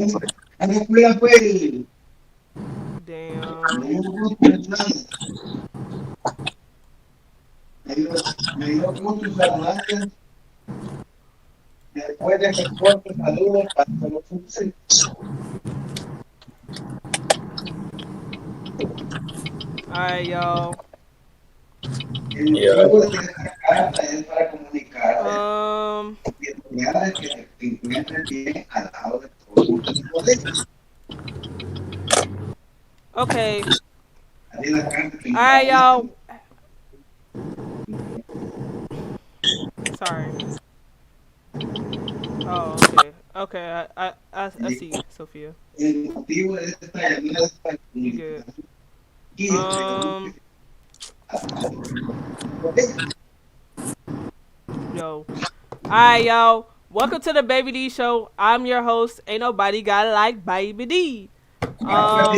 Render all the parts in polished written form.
la escuela fue Damn. me dio gusto saludarte después de que corto saludos para los Alright, y'all. el Yeah. motivo de esta carta es para comunicarte Um. y enseñarte que te encuentres bien al lado de todos tus colegas. Okay. Así la carta que Alright, enviamos. y'all. Sorry. Oh, okay. Okay. I see, Sophia. El motivo de esta llamada es para You good? comunicarte y te Um. comuniques a tus colegas. Yo. Alright, y'all. Welcome to the Baby D Show. I'm your host. Ain't nobody got it like Baby D. Um,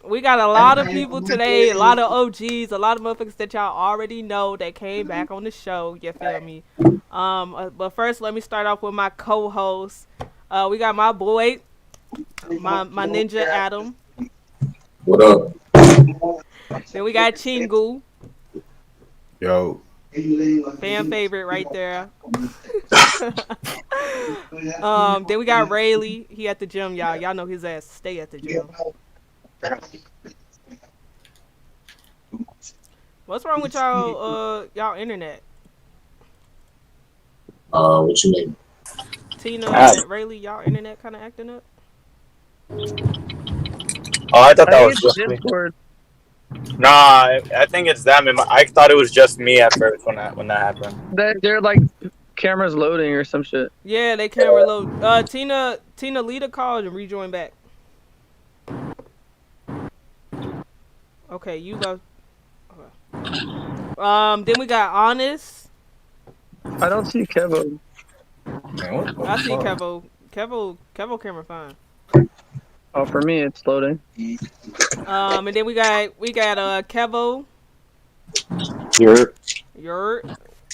we got a lot of people today, a lot of OGs, a lot of motherfuckers that y'all already know that came back on the show. You feel me? But first, let me start off with my co-host. We got my boy, my ninja Adam. What up? Then we got Chingu, Yo, fan favorite right there. Then we got Rayleigh. He at the gym, y'all. Y'all know his ass stay at the gym. What's wrong with y'all internet? What you mean? Tina and Rayleigh, y'all internet kind of acting up. Oh, I thought I that think was it's just me. Discord. Nah, I think it's them. I thought it was just me at first when that happened. They're like cameras loading or some shit. Yeah, they camera load. Tina, lead a call and rejoin back. Okay, you go. Okay. Then we got Honest. I don't see Kevo. man, what the I see fuck? Kevo camera fine. Oh, for me it's loading. And then we got Kevo. You're Yurt.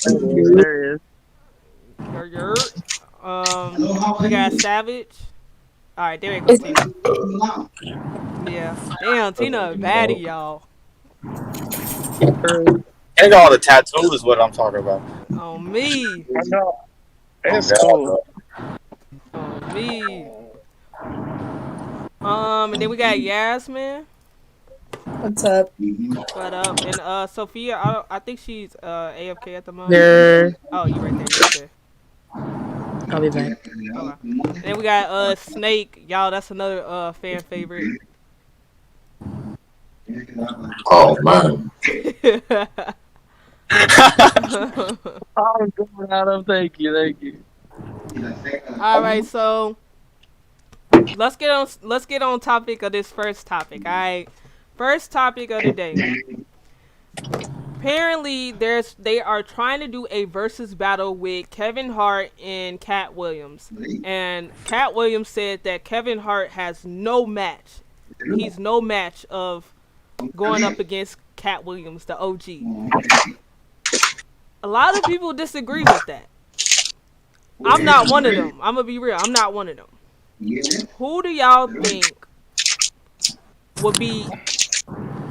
There he is. Yurt. We got Savage. All right, there you go, Tina. Yeah. Damn, Tina a baddie, y'all. I got all the tattoos is what I'm talking about. On me. I know. Oh, It's God, cool. On me. And then we got Yasmin. What's up? What up? And Sophia, I think she's AFK at the moment. Yeah, Oh, you right there. You right there. I'll be back. Okay. And then we got Snake. Y'all, that's another fan favorite. oh man. Oh, God, Adam, thank you. All right, so let's get on topic of this first topic. All right, first topic of the day. Apparently, they are trying to do a versus battle with Kevin Hart and Katt Williams, and Katt Williams said that Kevin Hart has no match. He's no match of going up against Katt Williams, the OG. A lot of people disagree with that. I'm not one of them. I'm gonna be real. I'm not one of them. Who do y'all think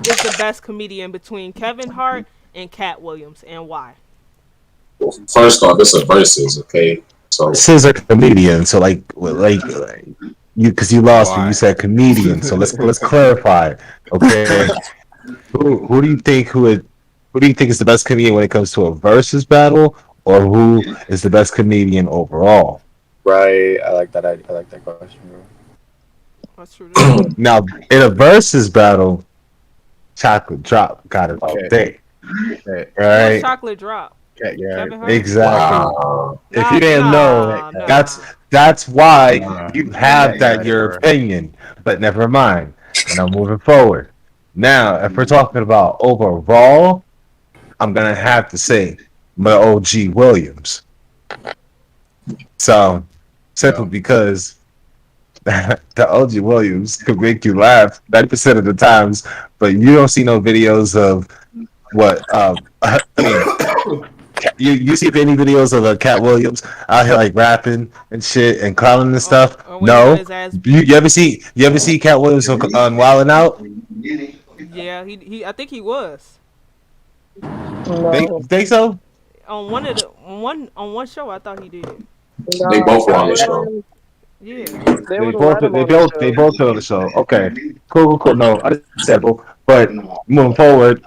is the best comedian between Kevin Hart and Katt Williams, and why? Well, first off, it's a versus, okay? So This is a comedian, so like you because you lost when you Why? said comedian. So let's clarify, okay? Who do you think who do you think is the best comedian when it comes to a versus battle, or who is the best comedian overall? right. I like that. I like that question, bro. That's true too. Now in a versus battle, chocolate drop got it all Okay. day, Okay. Who's right? Chocolate Drop? Okay, yeah. Kevin Hart? Exactly. wow. If you didn't know, Nah. that's why Nah. you have that Yeah, your bro. opinion. But never mind. And I'm moving forward. Now, if we're talking about overall, I'm gonna have to say my OG Williams. So simply because the OG Williams could make you laugh 90% of the times, but you don't see no videos of what I mean you see any videos of Katt Williams out here like rapping and shit and clowning and stuff? Or when he got No. his ass You ever see Katt Williams on Wildin' Out? Yeah, he I think he was No, Think so? on one of the on one show. I thought he did. They no. both were on the show. Yeah. They would let him on They the both on the show. Okay, cool. No, understandable. But moving forward,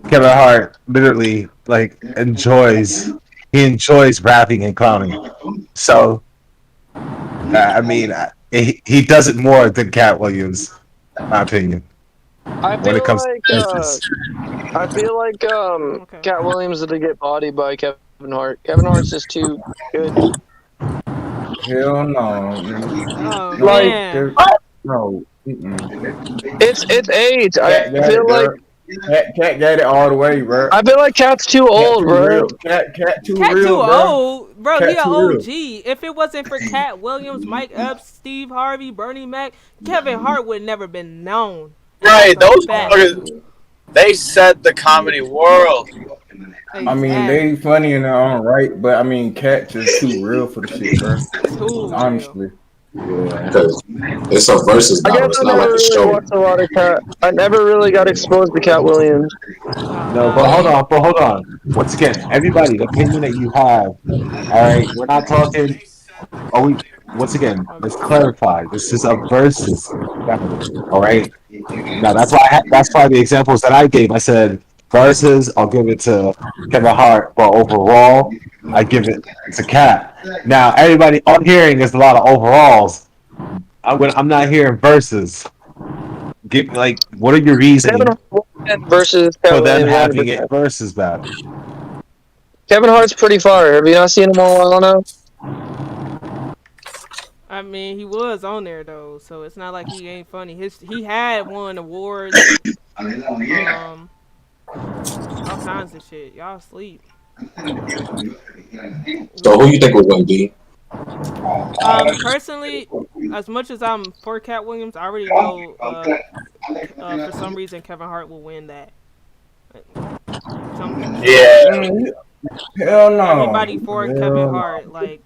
Kevin Hart literally like enjoys rapping and clowning. So I mean, he does it more than Katt Williams, in my opinion. I When feel it comes like to business. Okay. Katt Williams did get bodied by Kevin Hart. Kevin Hart's just too good. Hell no. Oh No, Like man. no. Mm-mm. it's age. Cat got it, bro. Cat got it all the way, bro. I feel like Cat's too old, bro. Real. Cat too Cat real, too bro. old, bro. Cat He an too real. OG. If it wasn't for Katt Williams, Mike Epps, Steve Harvey, Bernie Mac, Kevin Hart would never been known. Right, That's a those fact. motherfuckers, they set the comedy world. I mean, they funny in their own right, but I mean, Cat just too real for the shit, bro. Too real. Honestly. Yeah, because it's a versus I battle. guess It's I not never like a really show. watched a lot of Cat. I never really got exposed to Katt Williams. No, but hold on. Once again, everybody, the opinion that you have, all right, we're not talking. Once again, let's clarify. This is a versus battle, all right. Now that's why the examples that I gave. I said versus, I'll give it to Kevin Hart, but overall, I give it to Katt. Now everybody, I'm hearing is a lot of overalls. I'm not hearing versus. What are your reasoning Kevin Hart versus for Katt them Williams. having 100%. it versus battle? Kevin Hart's pretty fire. Have you not seen him all I don't know? I mean, he was on there though, so it's not like he ain't funny. He had won awards, all kinds of shit. Y'all sleep. So who you think would win, D? Personally, as much as I'm for Katt Williams, I already know for some reason Kevin Hart will win that. Yeah. Hell no. Everybody for Hell Kevin no. Hart, like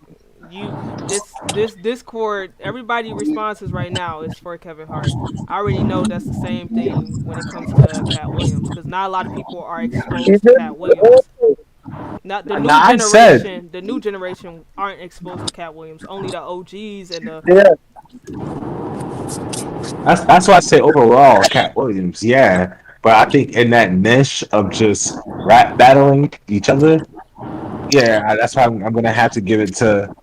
this Discord, everybody responses right now is for Kevin Hart. I already know that's the same thing when it comes to Katt Williams, because not a lot of people are exposed to Katt Williams. Not the new generation. The new generation aren't exposed to Katt Williams. Only the OGs and the. That's why I say overall, Katt Williams, yeah. But I think in that niche of just rap battling each other, yeah, that's why I'm gonna have to give it to.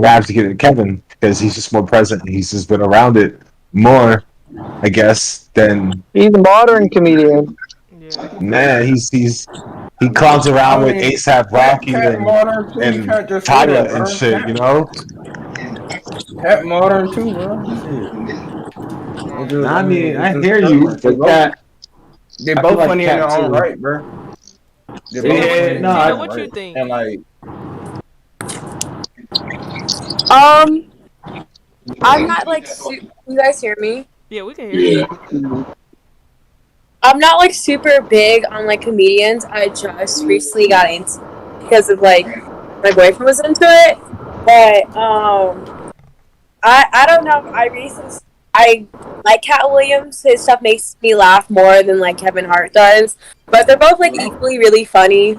I have to give it to Kevin because he's just more present. He's just been around it more, I guess, than. He's a modern comedian. Yeah. Man, he clowns around with ASAP Rocky and Tyler and shit, you know. Cat modern too, bro. Shit. I mean, I hear you, but Cat. They both like funny in Cat their own too. right, bro. Gina, what you think? And like, I'm not like. You guys hear me? Yeah, we can hear you. I'm not like super big on like comedians. I just recently got into because of like my boyfriend was into it, but I don't know. I like Katt Williams. His stuff makes me laugh more than like Kevin Hart does, but they're both like equally really funny.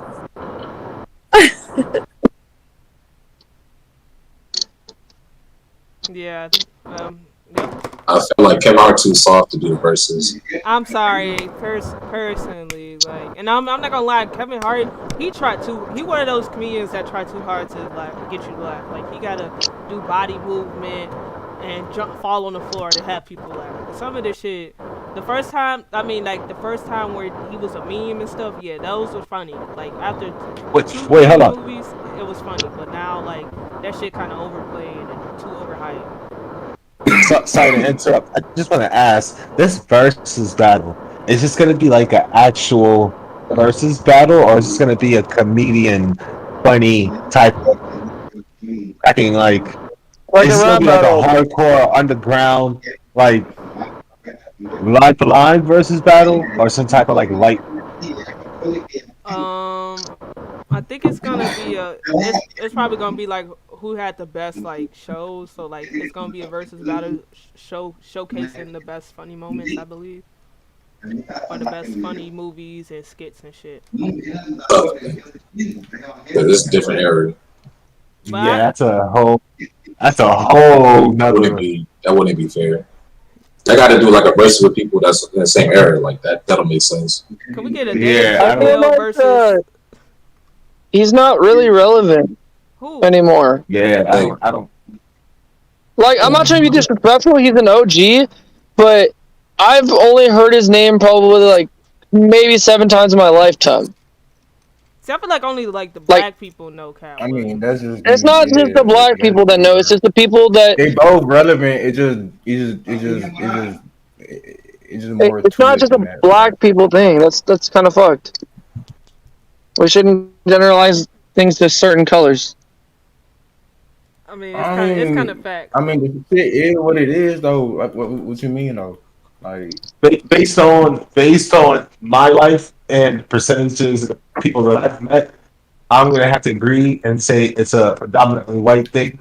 Yeah. Yep. I feel like Kevin Hart too soft to do versus. I'm sorry, personally, like, and I'm not gonna lie, Kevin Hart, he one of those comedians that try too hard to like get you to laugh. Like, he gotta do body movement and fall on the floor to have people laugh. Some of this shit, the first time where he was a meme and stuff, yeah, those were funny. Like, after two hold on. movies, it was funny, but now like that shit kind of overplayed and too overhyped. Sorry to interrupt. I just want to ask, this versus battle, is this going to be like an actual versus battle, or is this going to be a comedian, funny type of acting like Like it's a going to rap be like battle. a hardcore, underground, like line for line versus battle, or some type of like light? I think it's gonna be it's probably gonna be like who had the best like shows. So like it's gonna be a versus battle showcasing the best funny moments, I believe, or the best funny movies and skits and shit. It's a different era. But Yeah, that's a whole That nother. wouldn't be fair. I got to do like a verse with people that's in the same era like that. That'll make sense. can we get a Yeah, Dave I feel Chappelle like, versus He's not really relevant who? anymore. Yeah, I don't. Like, I'm not trying to be disrespectful. He's an OG, but I've only heard his name probably like maybe 7 times in my lifetime. See, I feel like only like the black people know Katt I Williams. mean, that's just. It's not just the black people that know. It's just the people that. They both relevant. It's just more. It's to not it just than a that. black people thing. That's kind of fucked. We shouldn't generalize things to certain colors. I mean, it's kind of fact. I mean, the shit is what it is, though. Like, what you mean, though? Like, Based on my life and percentages of people that I've met, I'm gonna have to agree and say it's a predominantly white thing.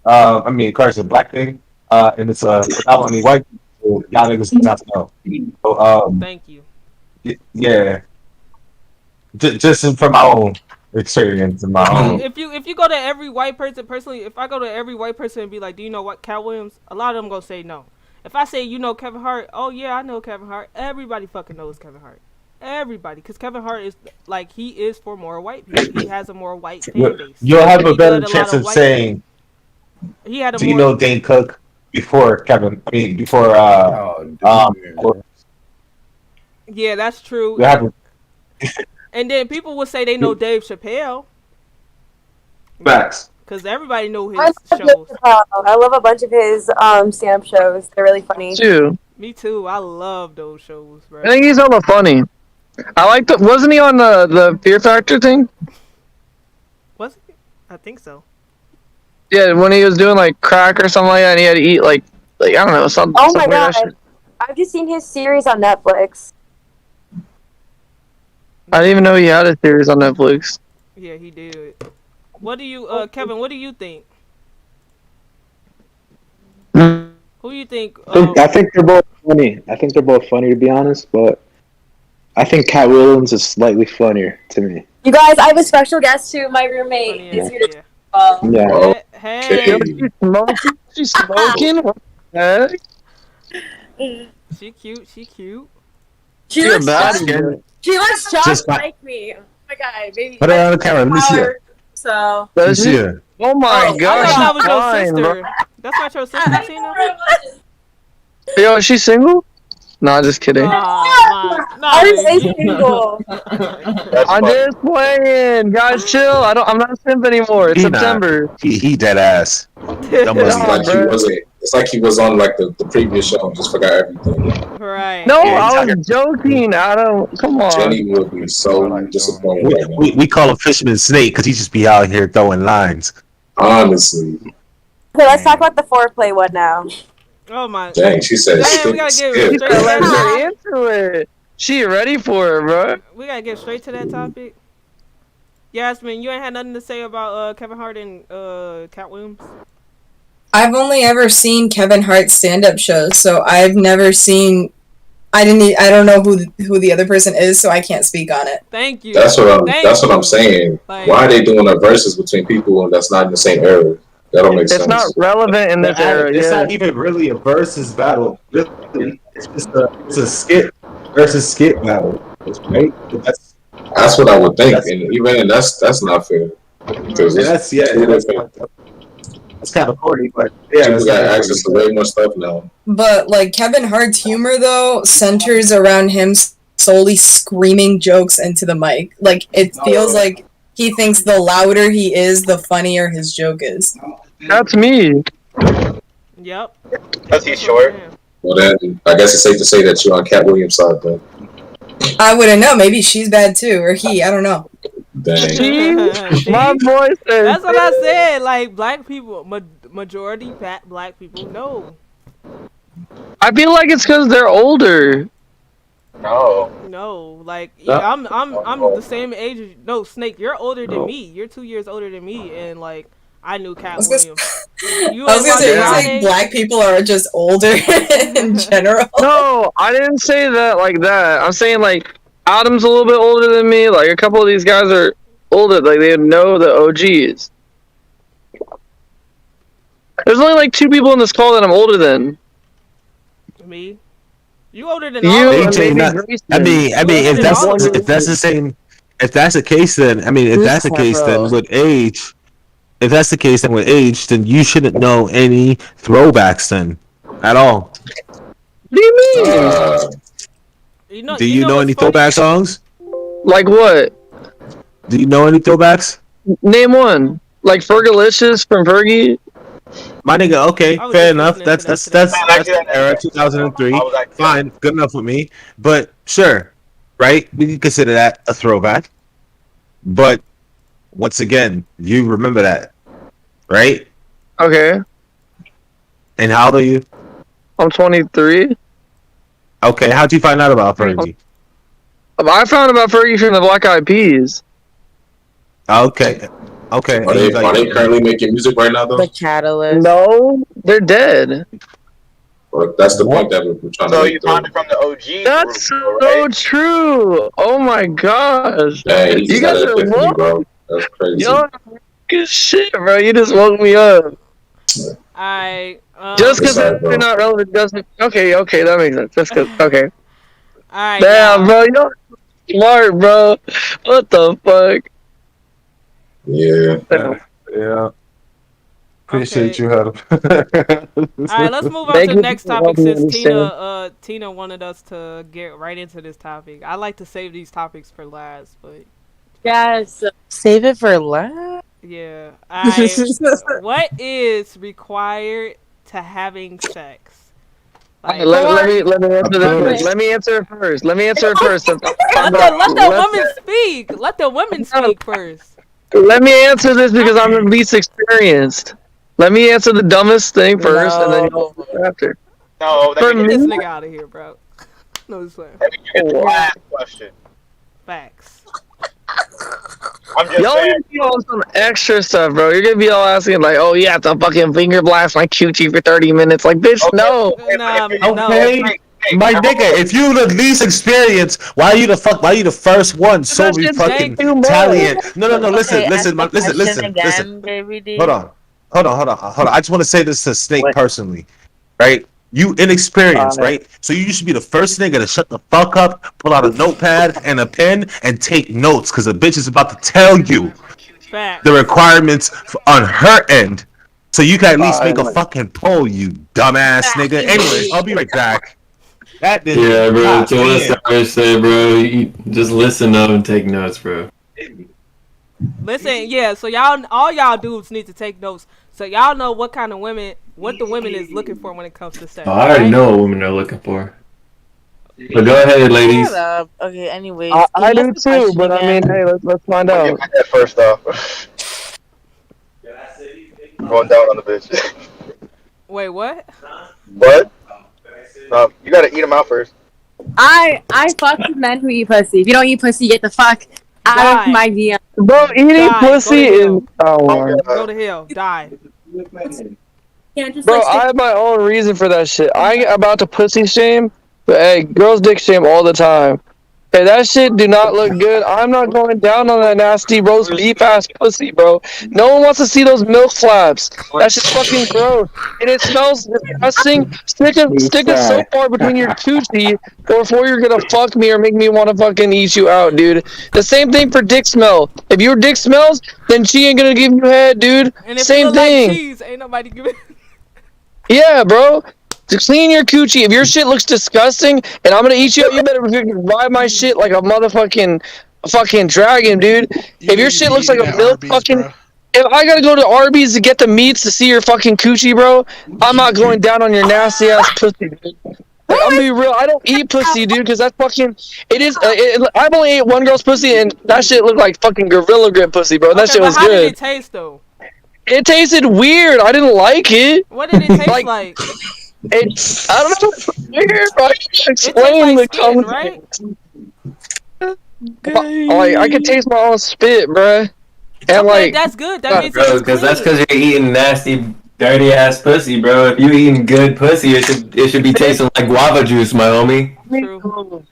I mean, of course, it's a black thing, and it's a predominantly white. So y'all niggas not to know. So, Thank you. yeah, just from my own experience and my own. If you go to every white person, personally, if I go to every white person and be like, do you know what Katt Williams? A lot of them gonna say no. If I say, you know Kevin Hart, oh yeah, I know Kevin Hart. Everybody fucking knows Kevin Hart. Everybody, because Kevin Hart is like he is for more white people. He has a more white fan base. You'll have a He better did a chance lot of white saying, He had a "Do more. you know Dane Cook?" Before Kevin. I mean, before Yeah, that's true. you have And then people would say they know Dave Chappelle facts. because everybody know I his love Dave shows. Chappelle. I love a bunch of his stand-up shows. They're really funny. Too. Me too. I love those shows, bro. I think he's hella funny. I like the. Wasn't he on the Fear Factor thing? Was it? I think so. Yeah, when he was doing like crack or something like that, and he had to eat like I don't know some. Oh some my weird ass god. shit. I've just seen his series on Netflix. I didn't even know he had a series on Netflix. Yeah, he did. What do you, Kevin? What do you think? Who do you think? I think they're both funny. I think they're both funny, to be honest, but I think Katt Williams is slightly funnier to me. You guys, I have a special guest too. My roommate Funny is ass, here to yeah. Yeah. Hey, Yo, she's smoking. She's smoking. What the heck? she cute. She cute. She You're looks bad, just, man. she looks just Just like me. Oh my god, baby. Put it on the camera. Let me see it. So. Let me see it. Oh my Oh, gosh, I thought that was she's your fine, sister. bro. That's not your sister, Tina. Yo, is she single? Nah, just kidding. I was single. That's I'm funny. just playing, guys. Chill. I'm not a simp anymore. It's He not. September. He dead ass. That It's must No, like he bro. wasn't. It's like he was on like the previous show and just forgot everything. Right. No, Yeah, I was joking. Come on. Jenny would be so disappointed right now. we call him Fisherman Snake because he just be out here throwing lines. Honestly, Okay, let's talk about the foreplay one now. Oh my. dang, she said Damn, we gotta skip, get skip. straight to Let's that. get into it. She ready for it, bro. We gotta get straight to that topic. Yasmin, you ain't had nothing to say about Kevin Hart and Katt Williams. I've only ever seen Kevin Hart stand-up shows, so I've never seen. I don't know who the other person is, so I can't speak on it. Thank you. That's what I'm. Thank That's what you. I'm saying. Like, Why are they doing a versus between people that's not in the same era? That don't make It's sense. not relevant in this era. It's Yeah. not even really a versus battle. It's just a skit versus skit battle, right? That's what I would think, and even that's not fair because That's kind of corny, but yeah, people that's got not access to way more stuff now. But like Kevin Hart's humor though centers around him solely screaming jokes into the mic. Like it feels like he thinks the louder he is, the funnier his joke is. That's me. Yep. Because he's short. Well, then I guess it's safe to say that you're on Katt Williams' side, then. I wouldn't know. Maybe she's bad too, or he. I don't know. Dang. See? See? My boy says. That's what I said. Like black people, majority black people know. I feel like it's because they're older. No. No, like No. I'm the same age as no Snake. You're older than me. You're 2 years older than me, and like I knew Katt Williams. You I was and gonna say, you're saying Andrade. black people are just older in general. No, I didn't say that like that. I'm saying like Adam's a little bit older than me. Like a couple of these guys are older. Like they know the OGs. There's only like 2 people in this call that I'm older than. Me. You older than You all of and us. AJ, maybe not, Grayson. I mean, Older than all of us. if that's the same, if that's the case, then I mean, if that's the case, then with age, if that's the case, then with age, then you shouldn't know any throwbacks then at all. What do you mean? You Do you know what's any funny? throwback songs? Like what? Do you know any throwbacks? Name one. Like Fergalicious from Fergie. My nigga, okay, I was fair just enough. listening to That's that that's today. era 2003. I was like, Fine, good enough with me. But sure, right? We can consider that a throwback. But once again, you remember that, right? Okay. And how old are you? I'm 23. Okay, how'd you find out about Fergie? I found about Fergie from the Black Eyed Peas. Okay. Okay. Are they currently making music right now though? The Catalyst. No, they're dead. Or that's the point that we're trying to So make. you found it from the OG. That's group, so right? true. Oh my gosh. Hey, You guys are epiphany, woke. bro. That's crazy. Yo, good shit, bro. You just woke me up. I Just because Sorry, bro. they're not relevant doesn't. Okay, that makes sense. Just because. Okay. Alright. Damn, bro. You're smart, bro. What the fuck? Yeah. Yeah. Appreciate Okay. you, Adam. Alright, let's move on Thank to the you next for topic helping me since understand. Tina wanted us to get right into this topic. I like to save these topics for last, but Yes. Save it for last. yeah. What is required to having sex? Like, Let me answer that. Let me answer it first. let the women speak. Let the women speak first. Let me answer this because I'm the least experienced. Let me answer the dumbest thing first, and then you answer after. No, For that Get this me, nigga out of here, bro. No, it's fine. you get the last question. Facts. I'm just y'all saying. gonna be on some extra stuff, bro. You're gonna be all asking like, "Oh, you have to fucking finger blast my coochie for 30 minutes." Like, bitch, no. Nah, Okay, no. my nigga, if you the least experienced, why you the first one? So be shit's fucking too much. Italian. No, listen, Okay, listen. ask the question Listen. again, Baby D. Hold on. I just want to say this to Snake personally, right? You inexperienced, right? So you should be the first nigga to shut the fuck up, pull out a notepad and a pen, and take notes, because the bitch is about to tell you Facts. the requirements on her end, so you can at least make a fucking poll, you dumbass nigga. Anyways, I'll be right back. That did Yeah, bro. God To what damn. I say, bro, you just listen up and take notes, bro. Listen, yeah, so all y'all dudes need to take notes. So y'all know what kind of women, what the women is looking for when it comes to sex. Oh, I already right? know what women are looking for. But go ahead, ladies. Shut up. Okay, anyways. I can you do ask the too, question but I again? mean, hey, let's find I'll out. get my head first off. Going down on the bitch. Wait, what? What? You gotta eat them out first. I fuck with men who eat pussy. If you don't eat pussy, get the fuck out of my DM. Bro, eating Die. pussy is. Go Oh, my. Go to hell. Die. Can't just Bro, like I have my own reason for that shit. I ain't about to pussy shame, but hey, girls dick shame all the time. Hey, that shit do not look good. I'm not going down on that nasty roast beef ass pussy, bro. No one wants to see those milk flaps. That shit's fucking gross. And it smells disgusting. Stick a soap bar between your coochie before you're gonna fuck me or make me want to fucking eat you out, dude. The same thing for dick smell. If your dick smells, then she ain't gonna give you head, dude. And if Same you look thing. like cheese, ain't nobody giving. Yeah, bro. To clean your coochie. If your shit looks disgusting and I'm gonna eat you, you better ride my shit like a motherfucking fucking dragon, dude. If your shit looks like a milk fucking. If I gotta go to Arby's to get the meats to see your fucking coochie, bro, I'm not going down on your nasty ass pussy, dude. Like, I'm gonna be real. I don't eat pussy, dude, because that's fucking. It is. I've only ate one girl's pussy, and that shit looked like fucking Gorilla Grip pussy, bro. That shit was how good. did it taste though? It tasted weird. I didn't like it. What did it taste like? It's I don't know. Weird, bro. I can't It tastes explain like the spit, right? Like I can taste my own spit, bruh. And Okay, like, that's good. That means Bro, it's because that's clean. because you're eating nasty, dirty ass pussy, bro. If you eating good pussy, it should be tasting like guava juice, my homie. True.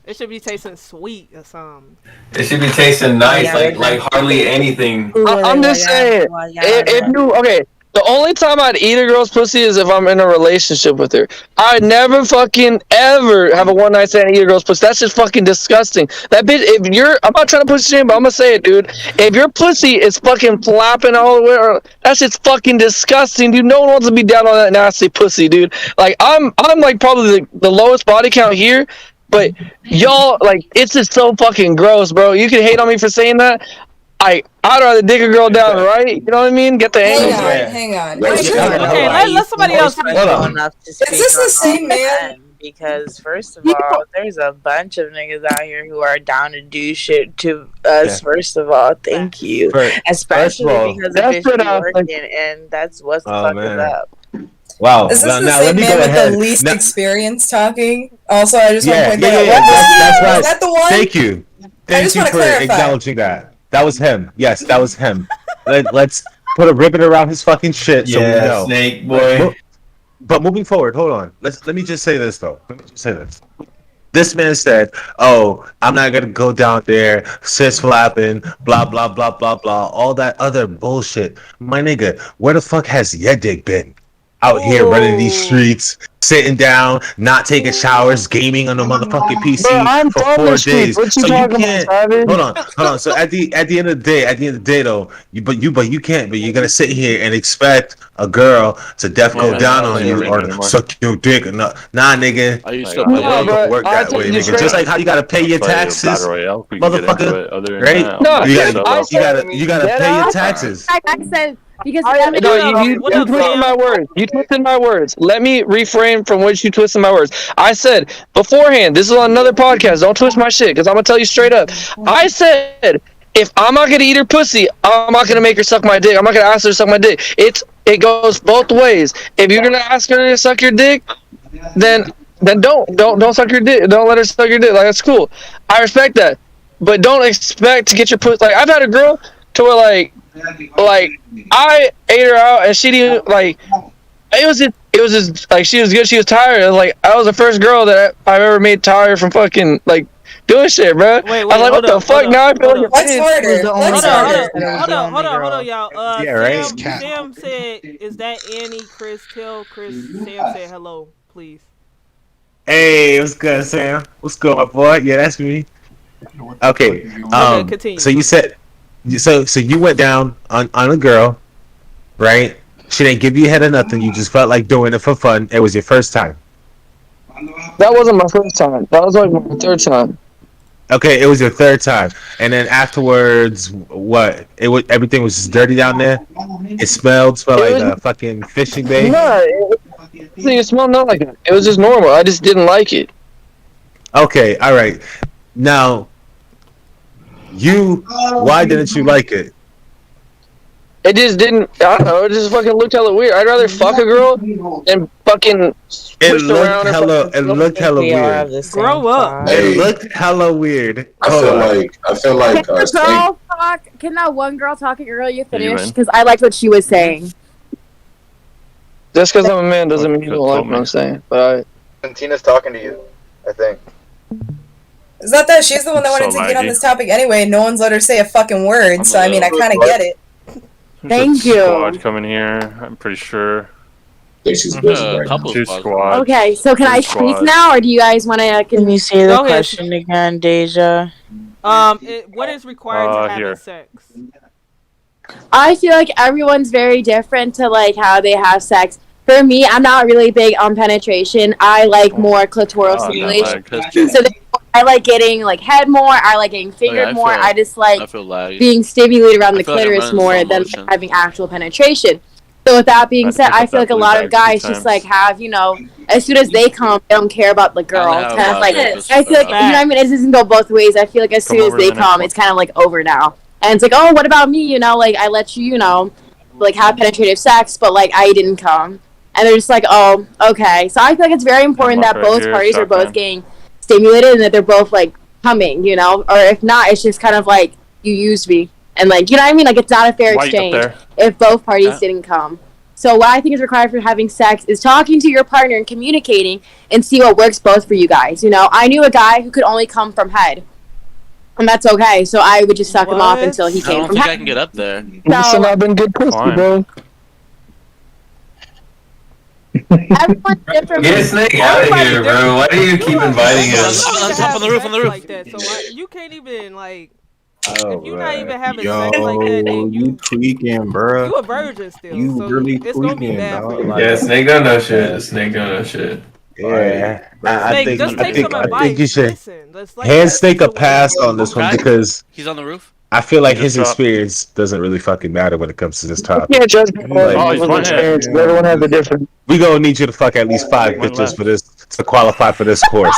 It should be tasting sweet or something. It should be tasting nice, like hardly anything. I'm just saying, if you okay, the only time I'd eat a girl's pussy is if I'm in a relationship with her. I'd never fucking ever have a one night stand and eat a girl's pussy. That's just fucking disgusting. That bitch, if you're, I'm not trying to push shame, but I'm gonna say it, dude. If your pussy is fucking flapping all the way, that's just fucking disgusting, dude. No one wants to be down on that nasty pussy, dude. Like I'm like probably the lowest body count here. But y'all, like, it's just so fucking gross, bro. You can hate on me for saying that. I'd rather dig a girl down, right? You know what I mean? Get the angle. Hang on. Okay, let somebody else speak. Is this the same man? Because first of all, there's a bunch of niggas out here who are down to do shit to us. Yeah. First of all, thank you, especially because of bitch be working, and that's what's the fuck is up. Wow. Is this now, the now same let me man go with ahead. the least Now- experience talking? Also, I just want to Yeah, point yeah, that yeah, out. that's Was right. that the one? Thank you. I Thank just you want for to clarify. acknowledging that. That was him. Yes, that was him. Let's put a ribbon around his fucking shit so we Yeah, know. snake boy. But moving forward, hold on. Let me just say this though. Let me just say this. This man said, "Oh, I'm not gonna go down there, sis flapping, blah blah blah blah blah, all that other bullshit." My nigga, where the fuck has your dick been? Out here running these streets, sitting down, not taking showers, gaming on the motherfucking PC Bro, I'm for from 4 the streets. days. What you So you talking about, can't. Savage? Hold on. So at the end of the day, though, you can't. But you're gonna sit here and expect a girl to go down on you or suck your dick. Nah, nigga. I used The to play. world don't work that way, nigga. Just like how you gotta pay your taxes, motherfucker. Right? No, You gotta pay your taxes. Accent because You twisted my words. You twisted my words. Let me reframe from what you twisted my words. I said beforehand, this is on another podcast. Don't twist my shit, because I'm gonna tell you straight up. I said if I'm not gonna eat her pussy, I'm not gonna make her suck my dick. I'm not gonna ask her to suck my dick. It goes both ways. If you're gonna ask her to suck your dick, then don't suck your dick. Don't let her suck your dick. Like, that's cool. I respect that, but don't expect to get your pussy. Like, I've had a girl to where like I ate her out and she didn't like. It was just like she was good. She was tired. Like, I was the first girl that I've ever made tired from fucking like doing shit, bro. Wait, I was like, what the fuck? Now I feel like What's harder? What's harder? Hold on, y'all. Yeah, right? Sam said, "Is that Annie?" Chris, tell Chris. Sam said, "Hello, please." Hey, what's good, Sam? What's good, my boy? Yeah, that's me. Okay. Continue. So you said, so you went down on a girl, right? She didn't give you head or nothing. You just felt like doing it for fun. It was your first time. that wasn't my first time. That was like my third time. Okay, it was your third time, and then afterwards, what? Everything was just dirty down there. It smelled like a fucking fishing bay. No, it smelled not like that. It was just normal. I just didn't like it. Okay, all right. Now, why didn't you like it? It just didn't. I don't know. It just fucking looked hella weird. I'd rather fuck a girl than fucking. It looked hella weird. Grow up. It looked hella weird. I feel like Can the girl talk? Can that one girl talk at girl you finished? Because I liked what she was saying. Just because I'm a man doesn't mean you don't like what I'm saying. But Tina's talking to you, I think. It's not that she's the one that wanted to get on this topic anyway. No one's let her say a fucking word, so I mean, I kind of get it. Thank you. Squad coming here. I'm pretty sure. She's busy right now. Two squads. Okay, so can I speak now, or do you guys want to? Can you say the question again, Deja? What is required to have sex? I feel like everyone's very different to like how they have sex. For me, I'm not really big on penetration. I like more clitoral stimulation. So I like getting like head more. I like getting fingered more. I just like being stimulated around the clitoris more than having actual penetration. So with that being said, I feel like a lot of guys just like have, you know, as soon as they come, they don't care about the girl. Kind of like, I feel like, you know what I mean? It doesn't go both ways. I feel like as soon as they come, it's kind of like over now. And it's like, oh, what about me? You know, like I let you, you know, like have penetrative sex, but like I didn't come. and they're just like, oh, okay. So I feel like it's very important that both parties are both getting stimulated and that they're both like coming, you know, or if not, it's just kind of like you used me, and like, you know what I mean? Like, it's not a fair exchange if both parties didn't come. So what I think is required for having sex is talking to your partner and communicating and see what works both for you guys. You know, I knew a guy who could only come from head, and that's okay. So I would just suck him off until he came from head. I can get up there. Listen, I've been good pussy, bro. Everyone's different. Get a snake out of here, bro. Why do you keep inviting us? On top, on the roof, on the roof. Like that, so you can't even like. Oh, if you're not even having yo, sex like that, then you tweaking, bro. You a virgin still. You so really it's gonna be tweaking, bad dog. for you. Yeah, snake don't know shit. Snake don't know shit. Yeah, I think you should like, hand Snake a pass on this one because he's on the roof. I feel like his experience doesn't really fucking matter when it comes to this topic. You can't judge people on people's experience. Everyone has a different. We gonna need you to fuck at least 5 bitches for this to qualify for this course,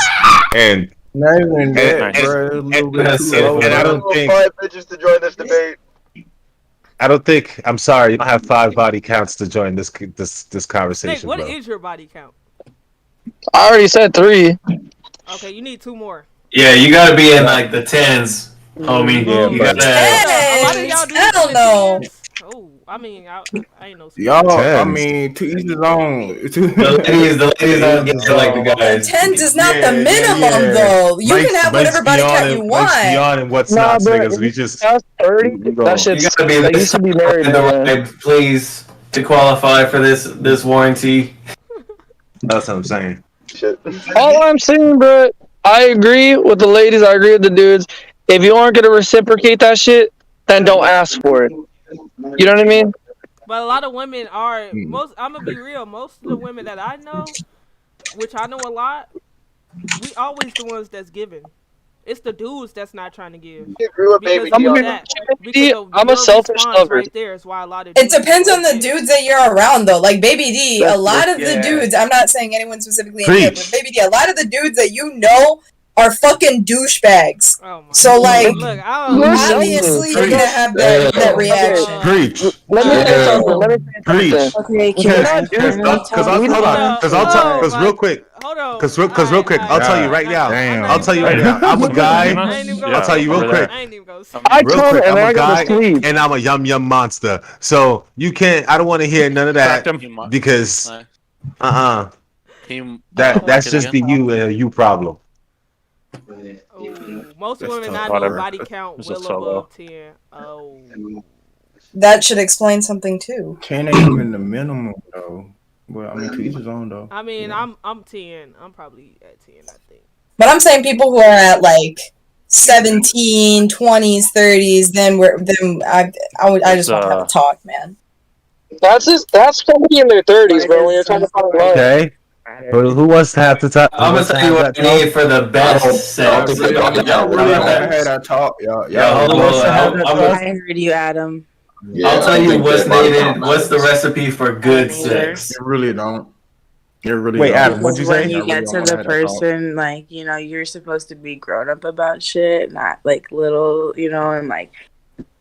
and not even that, bro. And I don't think 5 bitches to join this debate. I don't think. I'm sorry, you don't have 5 body counts to join this conversation. Snake, what bro. is your body count? I already said 3. Okay, you need 2 more. Yeah, you gotta be in like the 10s, homie. Yeah, you gotta. Hell no. Oh, I mean, I ain't no. Y'all, I mean, to each his own. The ladies don't get like the guys. 10s is not the minimum, though. You can have whatever body count you want. Beyond and what's not, niggas. We just 30. That shit's. You gotta be Like, you should be married. Please, to qualify for this warranty. That's what I'm saying. Shit. All I'm saying, bro, I agree with the ladies. I agree with the dudes. If you aren't gonna reciprocate that shit, then don't ask for it. You know what I mean? But a lot of women are most. I'm gonna be real. Most of the women that I know, which I know a lot, we always the ones that's giving. It's the dudes that's not trying to give. I'm a selfish lover. Right there is why a lot of it depends on the dudes that you're around, though. Like Baby D, a lot of the dudes. I'm not saying anyone specifically in here, but Baby D, a lot of the dudes that you know are fucking douchebags. So like, look, obviously you're gonna have that reaction. Preach. Let me say something. Preach. Okay, Because real quick. Because real quick, I'll tell you right now. I'll tell you right now. I'm a guy. I'll tell you real quick. Real quick, I'm a guy and I'm a yum monster. So you can't. I don't want to hear none of that because that's just the you problem. Most women I know body count well above 10. Oh. That should explain something too. 10 ain't even the minimum though. Well, I mean, to each his own though. I mean, I'm 10. I'm probably at 10, I think. But I'm saying people who are at like 17, 20s, 30s, then I just want to have a talk, man. That's somebody in their 30s, bro. When you're talking about love. Okay. Who wants to have to talk? I'm gonna tell you what I need for the best sex. I heard you, Adam. I'll tell you what's needed. What's the recipe for good sex? You really don't. Wait, Adam, what'd you say? When you get to the person, like, you know, you're supposed to be grown up about shit, not like little, you know, and like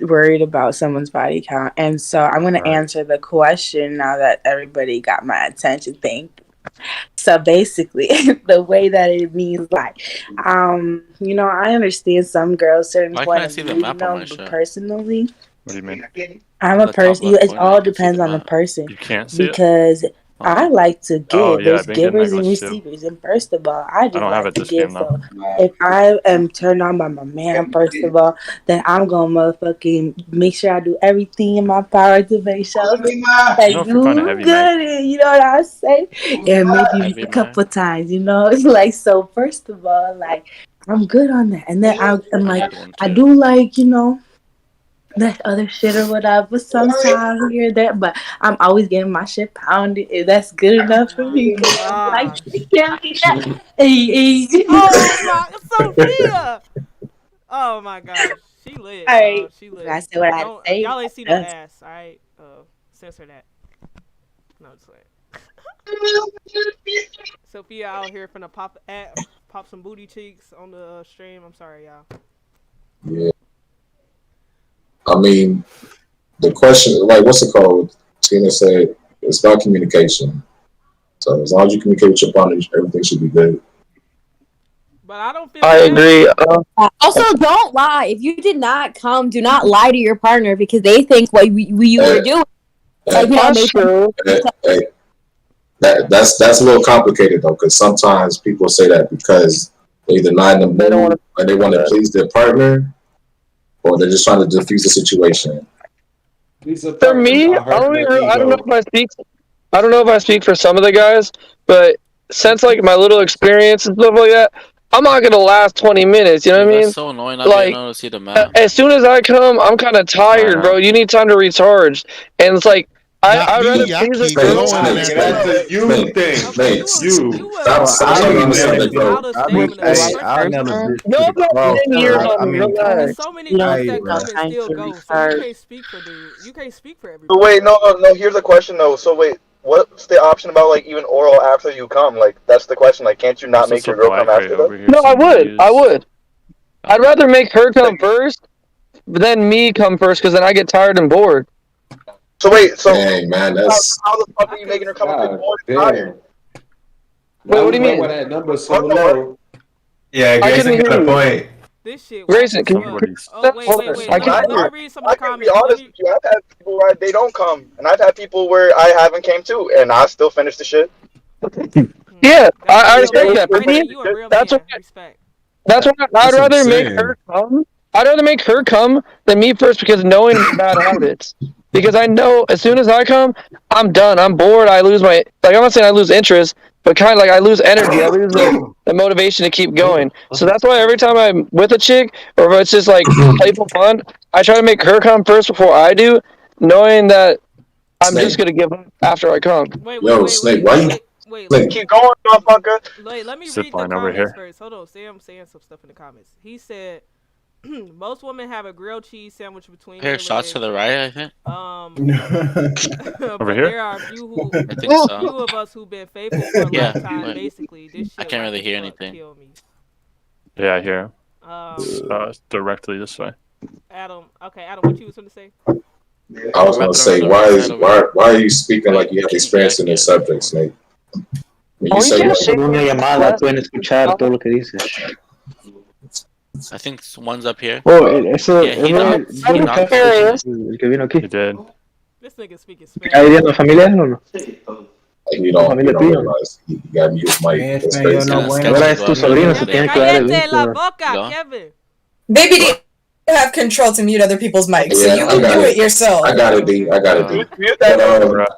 worried about someone's body count. And so I'm going to answer the question now that everybody got my attention. Thank you. So basically, the way that it means, like, you know, I understand some girls certain point of view, you know, but personally, what do you mean? I'm a person. It all depends on the person. You can't see because I like to give. Oh, yeah, There's givers and receivers, and first of all, I just like to give. So if I am turned on by my man, first of all, then I'm gonna motherfucking make sure I do everything in my power to make sure that you good. And you know what I say? And maybe a couple times, you know. It's like, so first of all, like, I'm good on that, and then I'm like, I do like, you know, that other shit or whatever sometimes here that, but I'm always getting my shit pounded. If that's good enough for me, like, Sophia. Oh my gosh, she lit. Alright. She lit. I said what I had to say. Y'all ain't see no ass, alright? Censor that. No, just wait. Sophia out here finna pop some booty cheeks on the stream. I'm sorry, y'all. Yeah. I mean, the question, like, what's it called? Tina said it's about communication. So as long as you communicate with your partner, everything should be good. But I don't feel. I agree. Also, don't lie. If you did not come, do not lie to your partner because they think what you were doing. Like, you know, That's true. That's a little complicated though, because sometimes people say that because they either not in the mood or they want to please their partner, or they're just trying to defuse the situation. For me, I don't know if I speak for some of the guys, but since like my little experience and stuff like that, I'm not gonna last 20 minutes. You know what I mean? That's so annoying. Not being able to see the map. As soon as I come, I'm kind of tired, bro. You need time to recharge, and it's like I'd rather please a girl. That's a you thing. You. Stop talking to something, bro. I'll never bitch No, to I'm the not cross, 10 years bro. on me. There's so many dudes that come and still go, so you can't speak for dudes. You can't speak for everybody. So wait, no. Here's a question though. So wait, what's the option about like even oral after you come? Like that's the question. Like, can't you not make your girl come after that? No, I would. I'd rather make her come first, than me come first, because then I get tired and bored. So wait, Dang, man, that's how the fuck are you making her come if you're bored and tired? Wait, what do you mean? When that number's so low. Yeah, Grayson got a point. This shit. Grayson, can you? Wait. Let me read some of the comments. Be honest with you, I've had people where they don't come, and I've had people where I haven't came too, and I still finish the shit. Yeah, I respect that. For me, that's why I'd rather make her come. I'd rather make her come than me first because knowing bad habits. Because I know as soon as I come, I'm done. I'm bored. I lose my I'm not saying I lose interest, but kind of like I lose energy. I lose the motivation to keep going. So that's why every time I'm with a chick or if it's just like playful fun, I try to make her come first before I do, knowing that I'm just gonna give up after I come. Snake, why you? Wait, keep going, motherfucker. Let me read the comments first. Hold on, Sam saying some stuff in the comments. He said, most women have a grilled cheese sandwich between Pair their of shots to the right, I think. But here? there are a few I think so. few of us who've been faithful for a lifetime. Basically, this shit I can't really hear anything. Kill me. Yeah, I hear. It's directly this way. Adam, what you was going to say? I was going to say, why are you speaking like you have experience in this subject, Snake? When you say una llamada pueden escuchar todo lo que dices. I think one's up here. Oh, eso Yeah, he knocked. el que vino aquí. He did. This nigga speaking Spanish. ¿Hay viendo familia o no? You don't realize you got mute his mic. That's crazy. Ahora es tu sobrino, se tiene que dar el Cállate la vínculo. boca, Kevin. Baby, do you have control to mute other people's mics, so you can do it yourself. I got it, D. Mute that.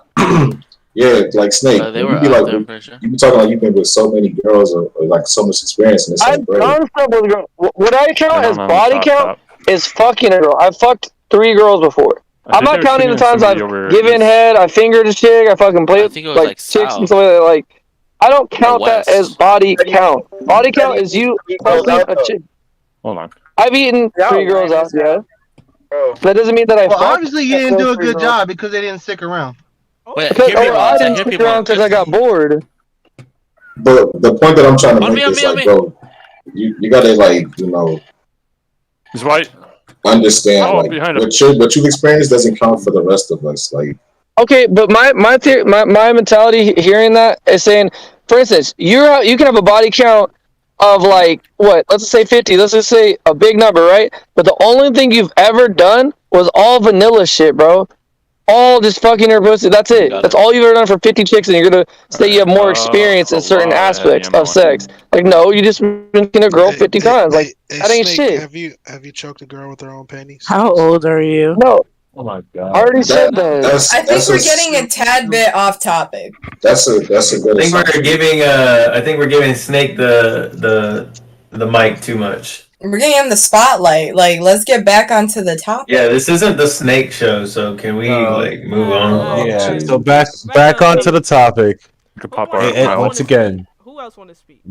Yeah, like Snake. They were you be out like, there, pretty sure. you be talking like you've been with so many girls or like so much experience in this. I've done stuff with girls. What I count as body count is fucking a girl. I've fucked 3 girls before. I'm not counting the times I've given head, I fingered a chick, I fucking played with like chicks and stuff like that. Like, I don't count that as body count. Body count is you fucking a chick. Hold on. I've eaten 3 girls out, yeah. That doesn't mean that I. Well, obviously you didn't do a good job because they didn't stick around. Wait, I didn't stick around because I got bored. But the point that I'm trying to make is like, bro, you gotta like, He's right. Understand like what you've experienced doesn't count for the rest of us. Like, okay, but my mentality hearing that is saying, for instance, you can have a body count of like what? Let's just say 50. Let's just say a big number, right? But the only thing you've ever done was all vanilla shit, bro. All just fucking her pussy. That's it. That's all you've ever done for 50 chicks, and you're gonna say you have more experience in certain aspects of sex. Like, no, you just been fucking a girl 50 times. Like, that ain't shit. Have you choked a girl with her own panties? How old are you? No. Oh my god. I already said that. I think we're getting a tad bit off topic. That's a good. I think we're giving Snake the mic too much. We're getting him the spotlight. Like, let's get back onto the topic. Yeah, this isn't the Snake show, so can we move on? Yeah. So back onto the topic. You can pop and once again. Who else want to speak?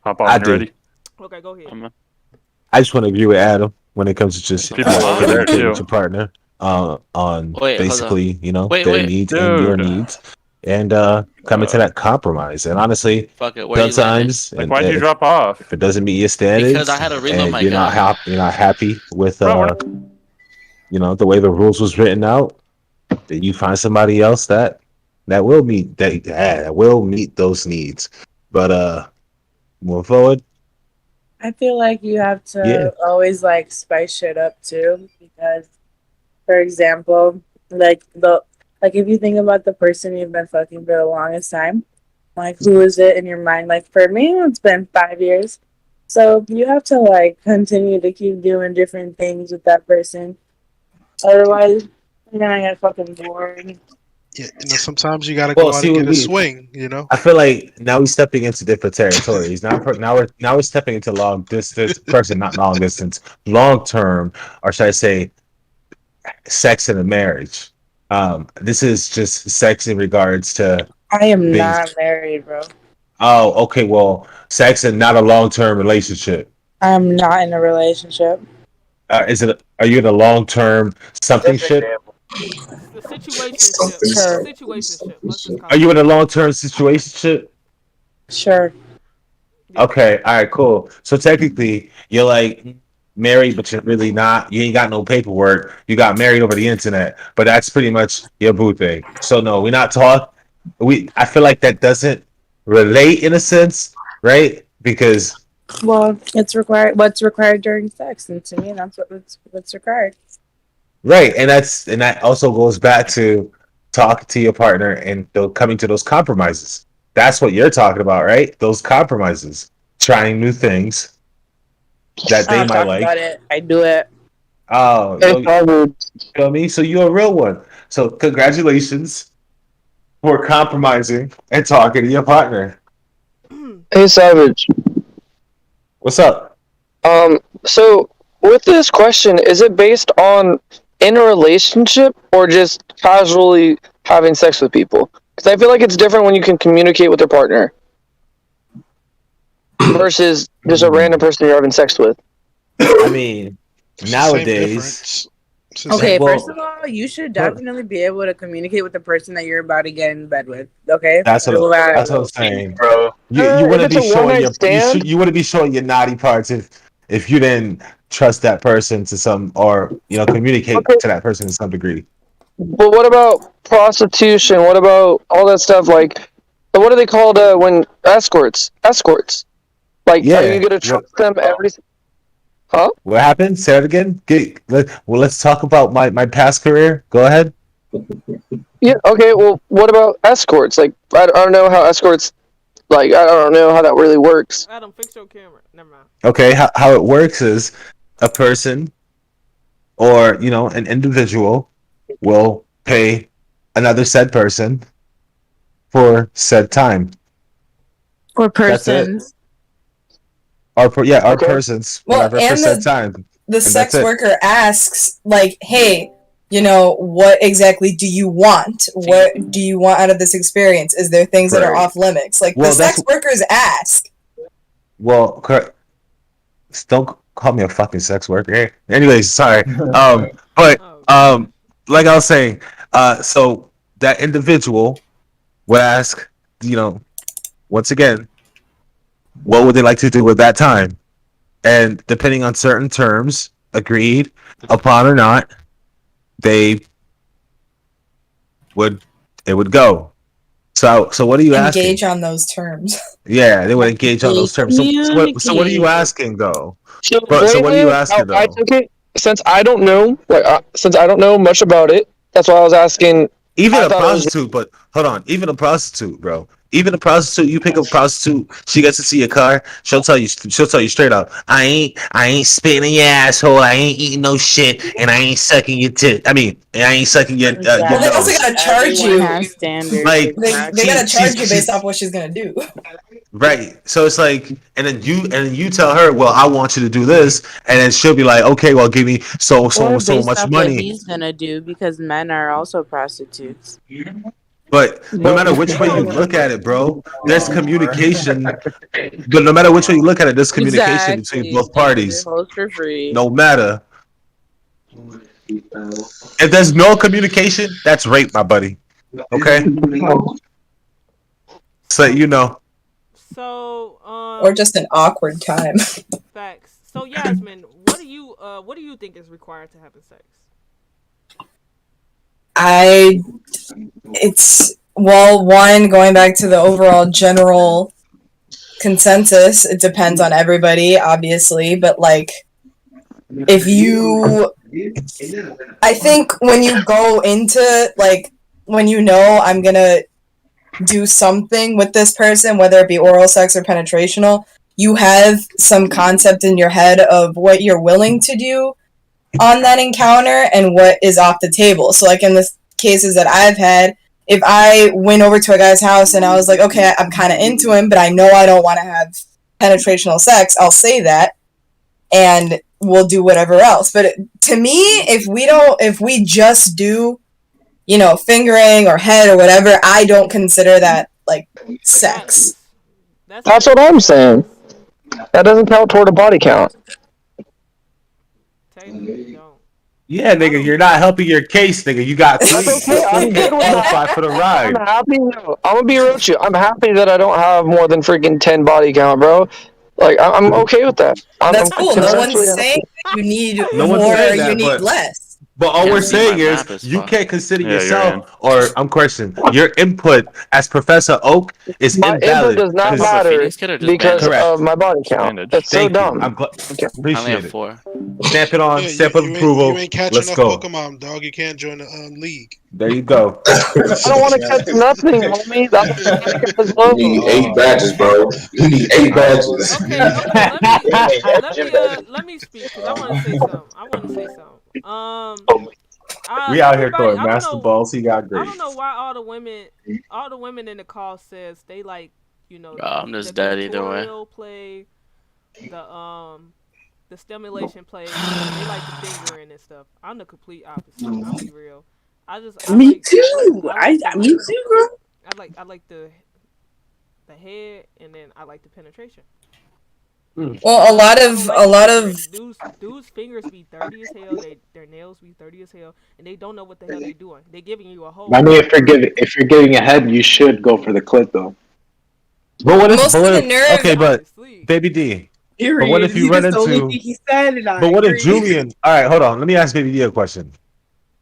Pop on ready. Okay, go ahead. I just want to agree with Adam when it comes to just your partner on basically, their needs and your needs. And coming to that compromise, and honestly, sometimes why did you drop off? If it doesn't meet your standards, because I had to reload my you're not happy with the way the rules was written out, then you find somebody else that that will meet those needs. But moving forward, I feel like you have yeah. to always like spice shit up too, because, for example, like if you think about the person you've been fucking for the longest time, like who is it in your mind? Like for me, it's been 5 years, so you have to like continue to keep doing different things with that person. Otherwise, you're gonna get fucking bored. Yeah, sometimes you gotta Well, go out see and what get a we. swing. I feel like now we're stepping into different territories. Now we're stepping into long distance person, not long distance, long term, or should I say, sex in a marriage. This is just sex in regards to I am being. not married, bro. Oh, okay. Well, sex and not a long term relationship. I'm not in a relationship. Is it? Are you in a long term something shit? The situationship. Sure. Situationship. Let's just call Are it. you in a long term situationship? Sure. Okay, all right, cool. So technically, you're like married, but you're really not. You ain't got no paperwork. You got married over the internet, but that's pretty much your boo thing. So no, we're not talking. I feel like that doesn't relate in a sense, right? Because Well, it's required. What's required during sex, and to me, that's what's required. right, and that also goes back to talking to your partner and coming to those compromises. That's what you're talking about, right? Those compromises, trying new things that I they don't might talk like. about it. I do it. Oh, Hey, Harlow. you know me? So you're a real one. So congratulations for compromising and talking to your partner. Hey, Savage. What's up? So with this question, is it based on in a relationship or just casually having sex with people? Because I feel like it's different when you can communicate with your partner versus just a random person you're having sex with. I mean, It's the same nowadays. difference. It's the Okay, same- Well, first of all, you should definitely be able to communicate with the person that you're about to get in bed with. Okay, That's Do what that. that's what I'm saying. bro. You If wouldn't it's be a showing one-night your stand, you wouldn't be showing your naughty parts if you didn't trust that person to some or communicate okay. to that person to some degree. But what about prostitution? What about all that stuff? Like, what are they called when escorts? Escorts. Like, are you Yeah. gonna trust them every? Huh? What happened? Say it again. Let's talk about my past career. Go ahead. Yeah. Okay. Well, what about escorts? Like, I don't know how escorts. Like, I don't know how that really works. Adam, fix your camera. Never mind. Okay. How it works is a person or an individual will pay another said person for said time. Or That's it. persons. Our Okay. persons, Well, whatever, for and said time. the And sex that's it. worker asks, like, hey, what exactly do you want? What do you want out of this experience? Is there things that are Right. off limits? Like, Well, the sex workers ask. Well, don't call me a fucking sex worker. Anyways, sorry. But like I was saying, so that individual would ask, once again, what would they like to do with that time? And depending on certain terms agreed upon or not, they would go. So what are you asking? Engage on those terms. Yeah, they would engage on those terms. So what are you asking though? So, So what are you how asking I though? took it, since I don't know, since I don't know much about it, that's why I was asking. Even I a thought it was- prostitute, but hold on, even a prostitute, bro. Even a prostitute, you pick up a prostitute, she gets to see your car, she'll tell you straight up, I ain't spitting in your asshole, I ain't eating no shit, and I ain't sucking your tit. I mean, I ain't sucking your Well, they also nose. gotta charge Everyone you. has standards. Like, They gotta charge you based off what she's gonna do. Right. So it's like, and then you tell her, well, I want you to do this, and then she'll be like, okay, well, give me so Or based much off what money. he's gonna do, because men are also prostitutes. But no matter which way you look at it, bro, there's communication. But no matter which way you look at it, there's communication between both parties. Host for free. No matter. If there's no communication, that's rape, my buddy. Okay? So you know. So or just an awkward time. Facts. So Yasmin, what do you think is required to have sex? It's Well, one, going back to the overall general consensus, it depends on everybody, obviously, but like, if you, I think when you go into, like, when you know I'm gonna do something with this person, whether it be oral sex or penetrational, you have some concept in your head of what you're willing to do on that encounter and what is off the table. So like in the cases that I've had, if I went over to a guy's house and I was like, okay, I'm kind of into him, but I know I don't want to have penetrational sex, I'll say that and we'll do whatever else. But to me, if we just do, you know, fingering or head or whatever, I don't consider that like sex. That's what I'm saying. That doesn't count toward a body count. Yeah, nigga, you're not helping your case, nigga. You got three. That's okay. I'm good with that. For the ride. I'm happy. I'm gonna be real with you. I'm happy that I don't have more than freaking 10 body count, bro. Like I'm okay with that. That's cool. No one's saying you need more or you need less. But all we're saying is you can't consider yourself, or I'm questioning your input as Professor Oak is my invalid. input does not matter because of my body count. That's so dumb. Appreciate it. Stamp it on. Stamp of approval. You ain't catch Let's enough go. Pokemon, dog. You can't join the league. There you go. I don't want to catch nothing, homie. That's you need 8 badges, bro. You need 8 badges. Let me speak because I want to say something. We out here throwing master balls. He got great. I don't know why all the women in the call says they like, you know, I'm just dead either way. Play, the stimulation play. They like the fingering and stuff. I'm the complete opposite. I'll be real. Me too, bro. I like the head, and then I like the penetration. Well, a lot of dudes' fingers be dirty as hell. Their nails be dirty as hell, and they don't know what the hell they're doing. They're giving you a whole. I mean, if you're giving a head, you should go for the clit though. But what if? Okay, but Baby D. Period. But what if you run into? But what if Julian? All right, hold on. Let me ask Baby D a question.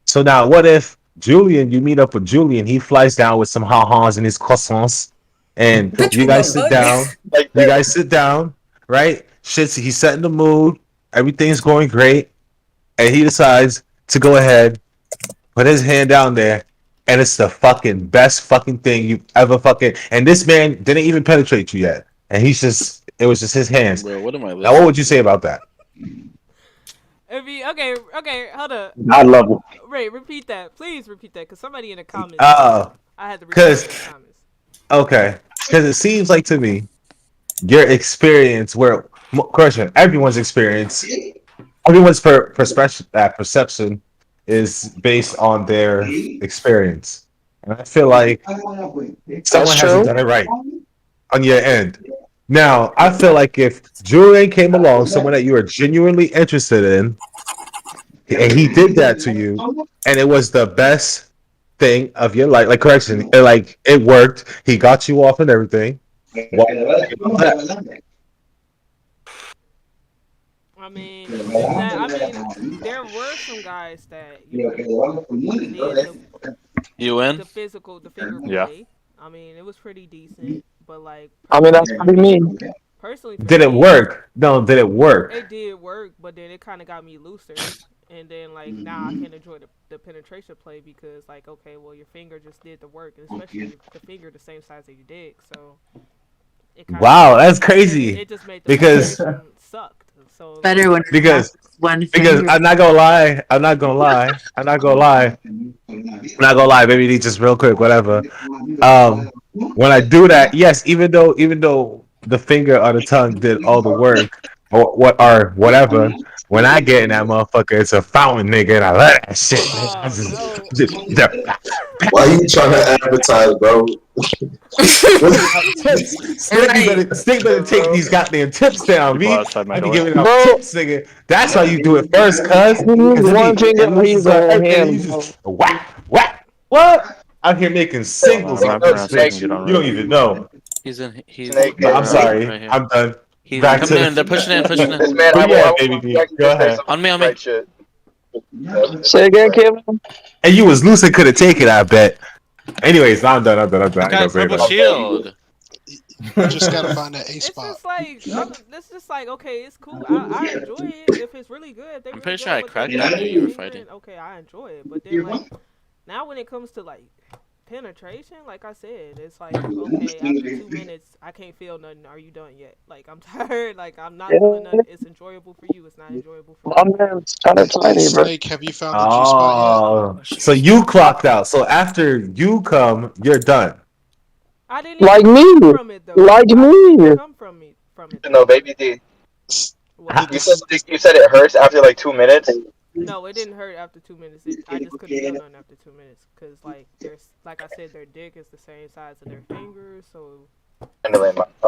So now, what if Julian? You meet up with Julian. He flies down with some ha-has and his croissants, and you guys sit down. You guys sit down. Right? Shit's he's setting the mood. Everything's going great. And he decides to go ahead, put his hand down there, and it's the fucking best fucking thing you've ever fucking. And this man didn't even penetrate you yet. And it was just his hands. Bro, what am I now, what would you say about that? Okay, hold up. I love it. Ray, repeat that. Please repeat that, because somebody in the comments. I had to repeat the comments. Okay. Because it seems like to me, your experience, question, everyone's experience, everyone's perception is based on their experience, and I feel like someone hasn't done it right on your end. Now, I feel like if Julian came along, someone that you are genuinely interested in, and he did that to you, and it was the best thing of your life, like correction, it worked. He got you off and everything. I mean, there were some guys that you win the finger play. I mean, it was pretty decent, but like. I mean, that's pretty mean. Personally, did it work? No, did it work? It did work, but then it kind of got me looser, and then like now I can enjoy the penetration play because like okay, well your finger just did the work, and especially the finger the same size as your dick, so. Wow, that's crazy. It just made the because sucked. So better when because I'm not gonna lie, baby. Just real quick, whatever. When I do that, yes, even though the finger or the tongue did all the work, or whatever. When I get in that motherfucker, it's a fountain, nigga, and I love that shit. Why are you trying to advertise, bro? Stick better take these goddamn tips down, B. I be giving out tips, nigga. That's why you do it first, cuz. One finger, he's on hand. Whack. What? I'm here making singles on first bitch. You don't even know. He's I'm sorry. Right, I'm done. He's coming in. They're pushing in. This man, baby. Go ahead. On me. Say again, Kevin. And you was loose and couldn't take it, I bet. Anyways, I'm done. I ain't Got gonna say purple that. shield. You just gotta find that A It's spot. just like it's just like okay, it's cool. I enjoy it if it's really good. They I'm really pretty good sure I with cracked the that when you were fingering, fighting. okay, I enjoy it. But then like now when it comes to like penetration, like I said, it's like okay, after 2 minutes, I can't feel nothing. Are you done yet? Like I'm tired. Like I'm not feeling nothing. It's enjoyable for you. It's not enjoyable for me. My man's kind of Hey, tiny, bro. Snake, have you found the G spot yet? Oh, so you clocked out. So after you come, you're done. I didn't Like even me, come from it though. like I didn't me. come from it. No, baby D. What? You said it hurts after like 2 minutes. No, it didn't hurt after 2 minutes. I just couldn't feel nothing after 2 minutes because, like, like I said, their dick is the same size of their fingers. So.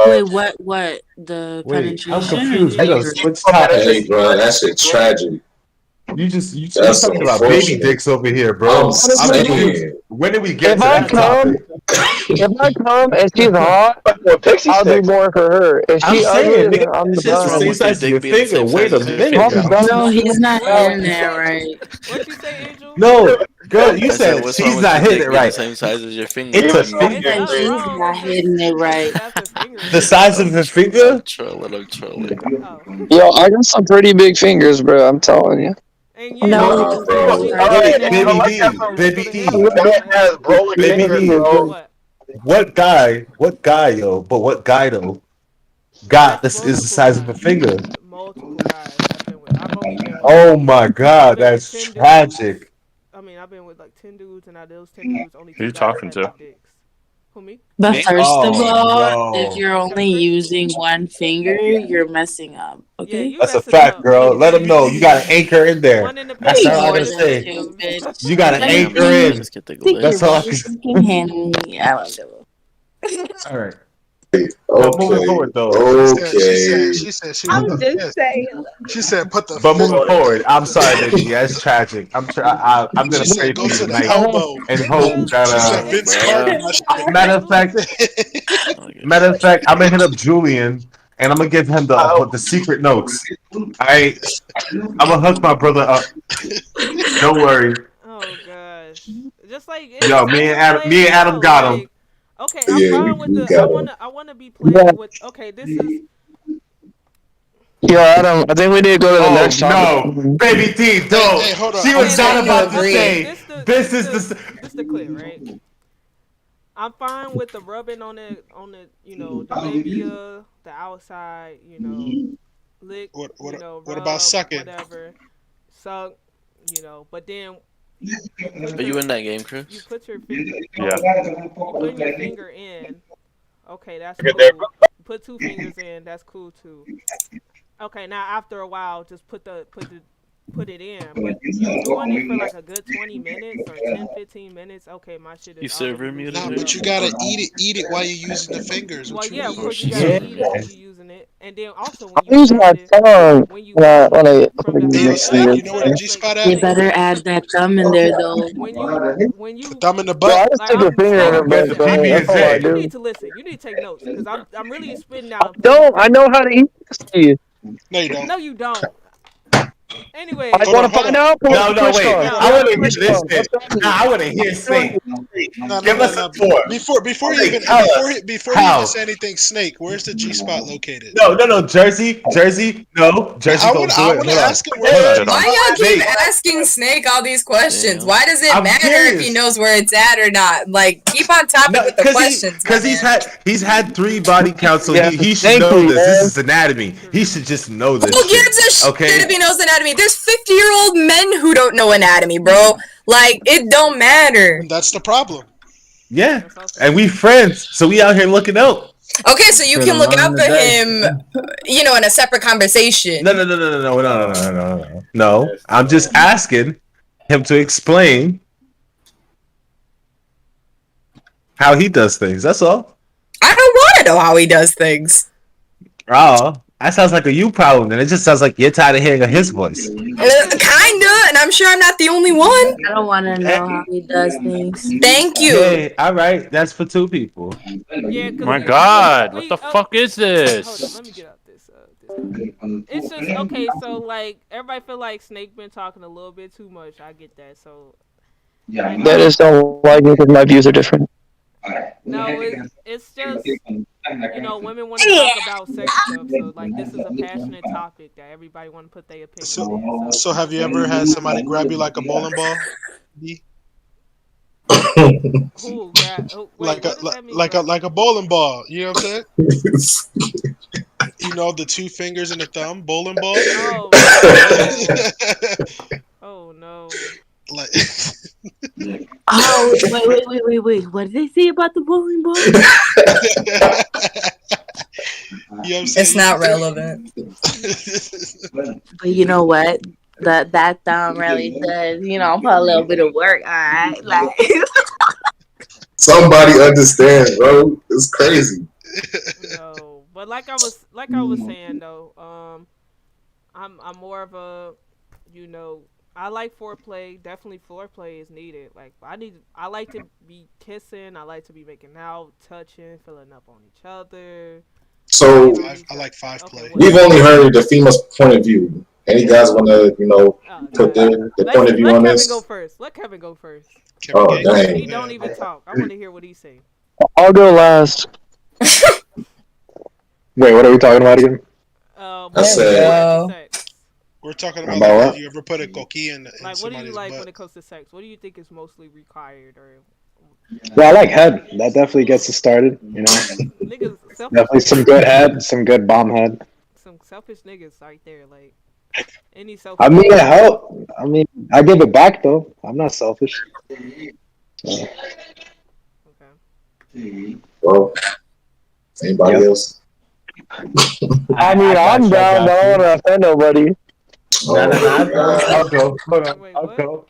Wait, what? The Wait, I'm penetration? confused. We done switched topics. Hey, bro, that shit's tragic. You That's talking about baby unfortunate. dicks over here, bro. I'm I'm confused. saying. When did we get If to I that come, topic? if I come and she's hot, I'll do more for her. If I'm she ugly, saying, then nigga, I'm that shit's the done. same size as your finger. Wait a minute. I'm done. No, he's not What in you there, say? right? What you say, Angel? No, girl, you I said, said what's wrong she's with not your hitting dick it being the right. same size as your finger? It's a It's finger. nothing She's wrong. not It's hitting it right. just after fingering. The size of her finger? I'm trolling. Oh. Yo, I got some pretty big fingers, bro. I'm telling you. And yeah, No, you because can they're go like to Baby hell. D, You can baby go to D, hell. Has rolling baby fingers, D. bro. What? What guy, yo, but what guy though, got this is the size of a finger? Multiple guys I've been with. I've only been with. Oh my I've god, been with that's 10 tragic. dudes. I mean, I've been with like 10 dudes, and out of those 10 dudes, only Who 2 you guys talking had to? big dicks. Who, me? But first of Oh all, if no, you're only using one finger, you're messing up. Yeah, Okay? you that's a messing fact, up. girl. Let them Because know you got an anchor in there. one in the That's all I More gotta than say. two, bitch. You got an Let anchor me in. Just get the stick your That's all I can. fucking hand in me. I don't know. All right. But moving forward, though. She said she was I'm the just fist. saying. She said put the But fist. moving forward, I'm sorry, baby. Yeah, it's tragic. I'm She gonna pray said for go you to the tonight elbow. and hope that She said Oh, Vince Carter. bruh. My shit. matter of fact, I'm gonna hit up Julian and I'm gonna give him the secret notes. I'm gonna hook my brother up. Don't worry. Oh gosh, just like Yo, me and Adam got him. Okay, I'm fine with the. I wanna be playing Yeah. with. Okay, this is. Yo, Adam, I think we need to go to the next topic. No, baby D, don't. Hey, hold on. She was Okay, not now, about to say this is the. This the clip, right? I'm fine with the rubbing on the the labia, the outside, lick, What rub, about sucking? whatever, suck, but then Are you in that game, Chris? you put your finger, Yeah. you put your finger in. Okay, that's cool. You put 2 fingers in, that's cool too. Okay, now after a while, just put it in. But you doing it for like a good 20 minutes or 10, 15 minutes. Okay, my shit is. You server muted Nah, her? but you gotta eat it while you're using the fingers. Well, What you yeah, of mean? course you gotta eat it when you're using it, and then also when I'm you using my pound it, tongue when you when I from use the my Hey, Snake, you fingers. know where the G spot You at? better add that thumb in there, though. when you Put thumb in the Bro, I butt. just like stick a finger in her With butt, the bro. PB and That's all I J. you need do. to listen. You need to take notes because I'm really spitting I down. don't. I know how to eat pussy. No, you don't. No, you don't. Anyway, I Hold want on, to hold find on. out. Pull up No, the no, push wait. card. No, I want to no. hear this shit. Nah, I want to hear Snake. No, Give us a tour. Before you even Tell us how. say anything, Snake, where's the G spot located? No, Jersey, no, Jersey, I don't do it. want to Hold on. ask him where's Hold the on. G Why spot y'all keep located. asking Snake all these questions? Damn. Why does it I'm matter if he curious. knows where it's at or not? Like, keep on topic No, with the questions, because my man. he's had 3 body counts, so Yeah, he should thank know you, this. This man. is anatomy. He should just know this Who gives a shit. shit Okay. if he knows anatomy? There's 50-year-old men who don't know anatomy, bro. Like, it don't matter. That's the problem. Yeah, and we friends, so we out here looking out. Okay, so you For can the look learn out for today. him, in a separate conversation. No. I'm just asking him to explain how he does things. That's all. I don't want to know how he does things. Oh, that sounds like a you problem. Then it just sounds like you're tired of hearing his voice. Kinda, and I'm sure I'm not the only one. I don't want to know how he does things. Thank you. Hey, all right, that's for 2 people. Yeah, cause My God, what the fuck is Hold on, this? let me get out this. It's just okay. So like everybody feel like Snake been talking a little bit too much. I get that. So They just don't like me because my views are different. No, it's just women want to talk about sex stuff, so like this is a passionate topic that everybody want to put their opinion in. So have you ever had somebody grab you like a bowling ball? Who grab? Wait, like a bowling ball. You know what I'm saying? The 2 fingers and the thumb bowling ball. Oh no! Oh no! Like. Oh wait! What did they say about the bowling ball? It's not relevant. But you know what? That thumb really does. Put a little bit of work. All right, like. Somebody understand, bro. It's crazy. No, but like I was saying though, I'm more of a, I like foreplay. Definitely foreplay is needed. Like I like to be kissing. I like to be making out, touching, filling up on each other. So I like 5 play. We've only heard the female's point of view. Any guys want to, put their point of view on this? Let Kevin go first. Oh, dang. He don't even talk. I want to hear what he say. I'll go last. Wait, what are we talking about again? I said. We're talking about like, have you ever put a coquille in like, what do you like butt? when it comes to sex? What do you think is mostly required or? Well, I like head. That definitely gets us started. Definitely some good head, some good bomb head. Some selfish niggas right there, like any selfish. I mean, it help. I mean, I give it back though. I'm not selfish. Okay. Well, anybody else? I mean, I'm down. I don't want to offend nobody. I'll go. Hold on.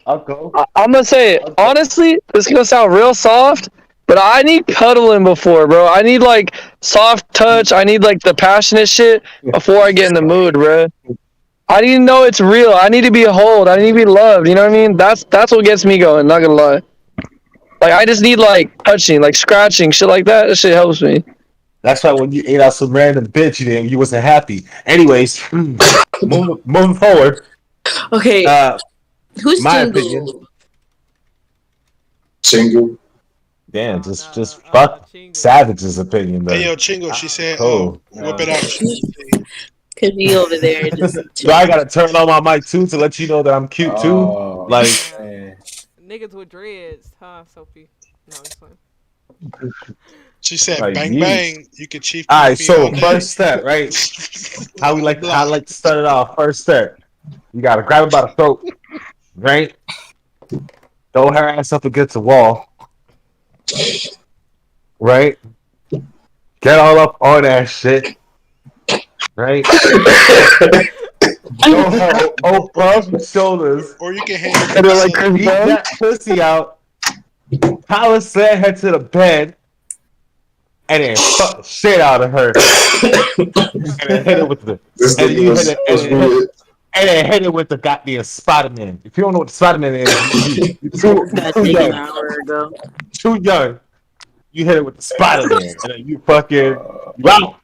I'll go. I'm gonna say honestly, this is gonna sound real soft, but I need cuddling before, bro. I need like soft touch. I need like the passionate shit before I get in the mood, bro. I need to know it's real. I need to be held. I need to be loved. You know what I mean? That's what gets me going. Not gonna lie. Like I just need like touching, like scratching, shit like that. That shit helps me. That's why when you ate out some random bitch, you wasn't happy. Anyways, moving forward. Okay. Who's my Chingu? opinion. Chingu. Damn, just fuck Savage's opinion. Then. Hey yo, Chingu, she said, whip it out. Could be over there. Just so I gotta turn on my mic too to let you know that I'm cute too. Like niggas with dreads, huh, Sophie? No, I'm just playing. She said, like, "Bang bang, you can chief." All right, so first step, right? I like to start it off. First step, you gotta grab her by the throat, right? Throw her ass up against the wall, right? Get all up on that shit, right? Throw her over her shoulders, or you can hang her like beat that pussy out. Power slam her to the bed. And then fuck the shit out of her. And then hit it with the. And then hit it with the goddamn Spider-Man. If you don't know what the Spider-Man is, too young. You hit it with the Spider-Man, and then you fucking wow.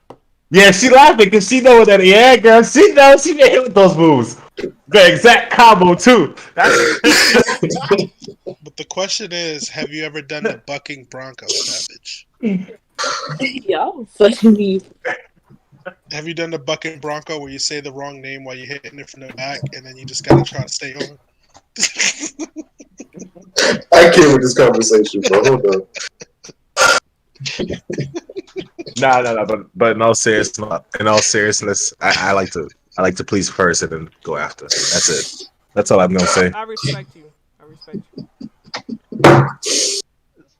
Yeah, she laughing because she know that. Yeah, girl, she knows she been hit with those moves. The exact combo too. But the question is, have you ever done the bucking Bronco, Savage? Y'all funny. Have you done the bucking Bronco where you say the wrong name while you're hitting it from the back and then you just gotta try to stay on? I can't with this conversation, bro. Hold on. No. But in all seriousness, I like to please first and then go after. That's it. That's all I'm gonna say. I respect you.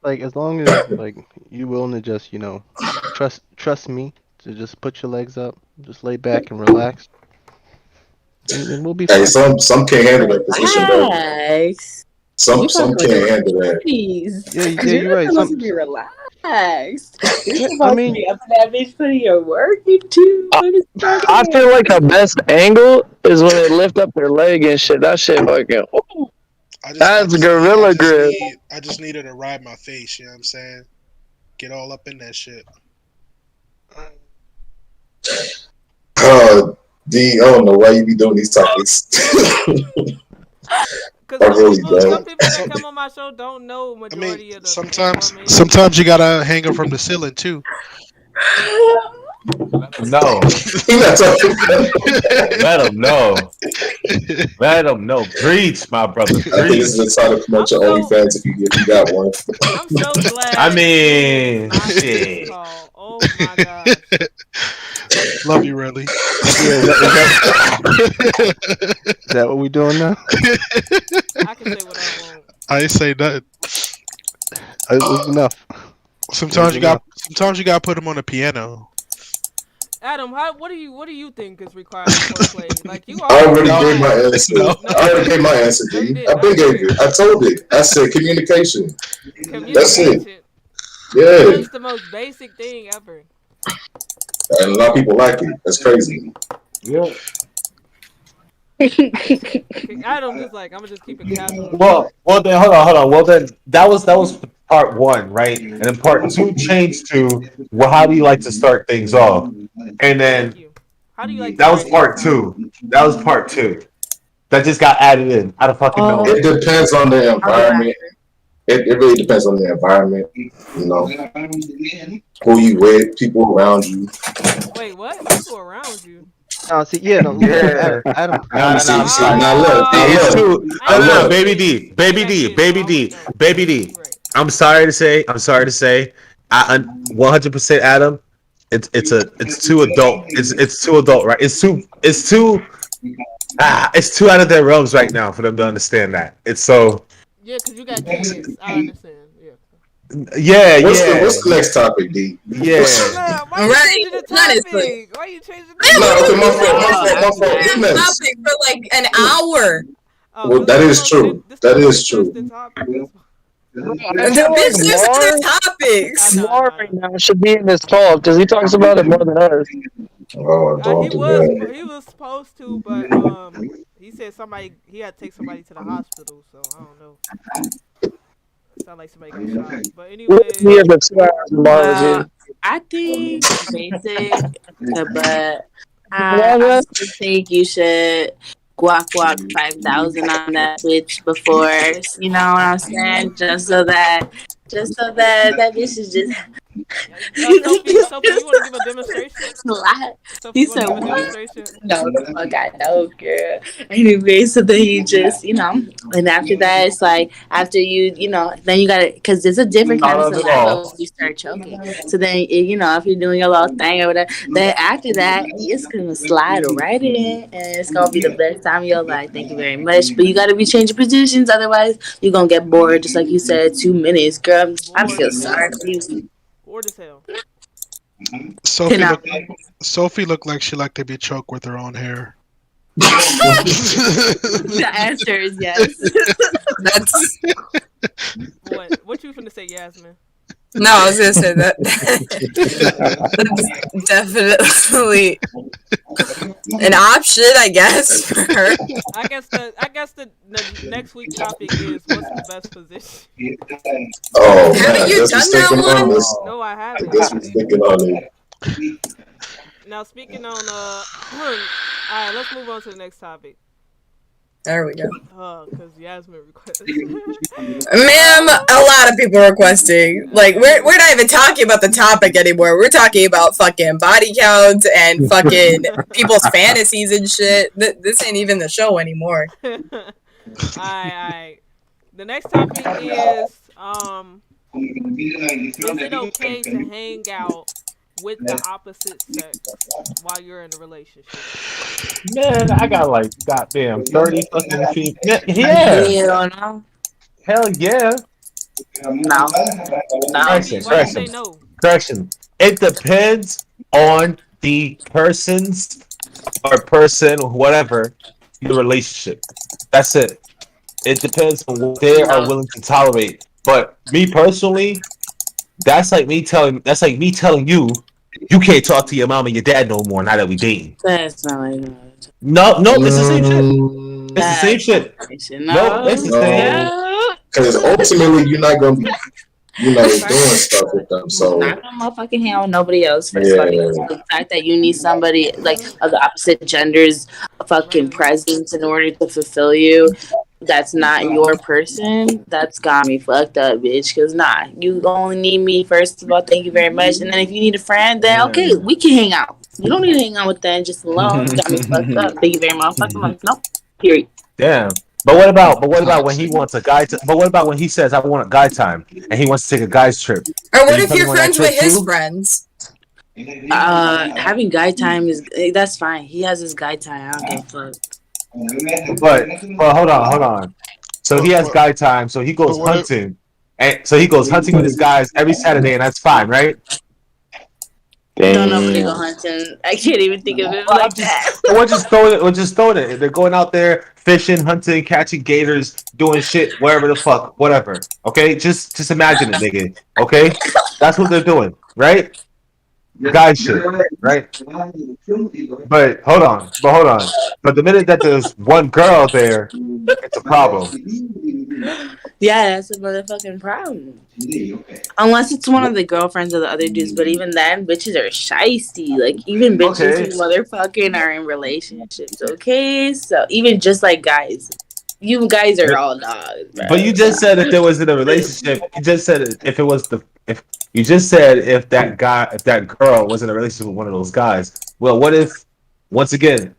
Like as long as like you willing to just trust me to just put your legs up, just lay back and relax, and we'll be fine. Hey, some can't handle that position, bro. Some can't handle that. Please. Yeah, you're right. Supposed to be relaxed. You're supposed to be up in that bitch putting your work into. I feel like the best angle is when they lift up their leg and shit. That shit fucking. That's gorilla grip. I just needed to ride my face, you know what I'm saying? Get all up in that shit. D, I don't know why you be doing these topics. Because really some don't. people that come on my show don't know majority of the Sometimes you gotta hang her from the ceiling too. No. Let them know. Let them know. Preach, my brother. I think this is the time to promote your OnlyFans if you got one. I'm so glad. I mean, shit. Oh my god. Love you, Riley. Is that what we doing now? I can say what I want. I ain't say nothing. It was enough. Sometimes you got to put them on the piano. Adam, what do you think is required for play? Like you I already gave my answer. I already gave my answer, G. I've been gave it. I told it. I said communication. That's it. Yeah. That's the most basic thing ever. And a lot of people like it. That's crazy. Yeah. Adam just like I'm gonna just keep it casual. Well then hold on. Well then that was part one, right? And then part two changed to how do you like to start things off? And then how do you like that was part two. That was part two. That just got added in. I don't fucking know. It depends on the environment. It really depends on the environment. You know, who you with, people around you. Wait, what? People around you? Oh, see, yeah, no, yeah. Adam. No, baby D. I'm sorry to say, I 100% Adam. It's too adult. It's too adult, right? It's too out of their realms right now for them to understand that. It's so. Yeah, because you got kids. I understand. Yeah. What's the next topic, D? Yeah. Why are you changing the topic? Why are you changing the topic? My fault. Topic for like an hour. Well, that is true. That is true. The business topics. More right now should be in this call because he talks about it more than others. Oh, he was supposed to, but he said he had to take somebody to the hospital, so I don't know. Sound like somebody got shot. But anyway, I think basic, but I still think you should guac 5,000 on that bitch before, you know what I'm saying? Just so that bitch is just. Sophie, you want to give a demonstration? He said, what? No, the fuck I know, girl. Anyway, so then you just, and after that, it's like, after you know, then you gotta, because there's a different kind of saliva when you start choking. So then, if you're doing your little thing or whatever, then after that, it's gonna slide right in, and it's gonna be the best time of your life. Thank you very much. But you gotta be changing positions, otherwise, you're gonna get bored, just like you said, 2 minutes, girl. I feel sorry for you. Bored as hell. Sophie looked like she liked to be choked with her own hair. The answer is yes. That's what you finna say, Yasmin? No, I was gonna say that. That's definitely an option, I guess, for her. I guess the next week's topic is what's the best position. Oh, haven't you done that one? No, I haven't. I guess we're thinking on it. Now speaking on alright, let's move on to the next topic. There we go. Because Yasmin requested. Ma'am, a lot of people requesting. Like, we're not even talking about the topic anymore. We're talking about fucking body counts and fucking people's fantasies and shit. This ain't even the show anymore. Alright. The next topic is it okay to hang out with the opposite sex while you're in a relationship? Man, I got like goddamn 30 fucking feet. Yeah. Hell yeah. No. Correction. It depends on the person's or person, whatever, the relationship. That's it. It depends on what they are willing to tolerate. But me personally, that's like me telling you, you can't talk to your mom and your dad no more now that we dating. That's not like that. No, it's the same shit. It's the same shit. No, it's the same. Because ultimately, you're not gonna be, doing stuff with them. So not gonna motherfucking hang with nobody else. The fact that you need somebody like of the opposite gender's fucking presence in order to fulfill you. that's not your person, that's got me fucked up, bitch. Cause nah, you only need me. First of all, thank you very much. And then if you need a friend, then okay, we can hang out. You don't need to hang out with them just alone. Got me fucked up. Thank you very much. No, period. Damn. But what about when he wants a guy to? But what about when he says I want a guy time and he wants to take a guy's trip? Or what if you're friends with his friends? Having guy time is that's fine. He has his guy time. I don't give a fuck. But hold on. So he has guy time. So he goes hunting, and so he goes hunting with his guys every Saturday, and that's fine, right? No, nobody go hunting. I can't even think of it like that. We're just throwing it. They're going out there fishing, hunting, catching gators, doing shit, wherever the fuck, whatever. Okay, just imagine it, nigga. Okay, that's what they're doing, right? Guy shit, right? But hold on. But the minute that there's one girl there, it's a problem. Yeah, that's a motherfucking problem. Unless it's one of the girlfriends of the other dudes, but even then, bitches are shysty. Like, even bitches who motherfucking are in relationships, okay? So, even just like guys. You guys are all dogs, bro. But you just said if there wasn't a relationship, you just said if that girl was in a relationship with one of those guys. Well, what if, once again,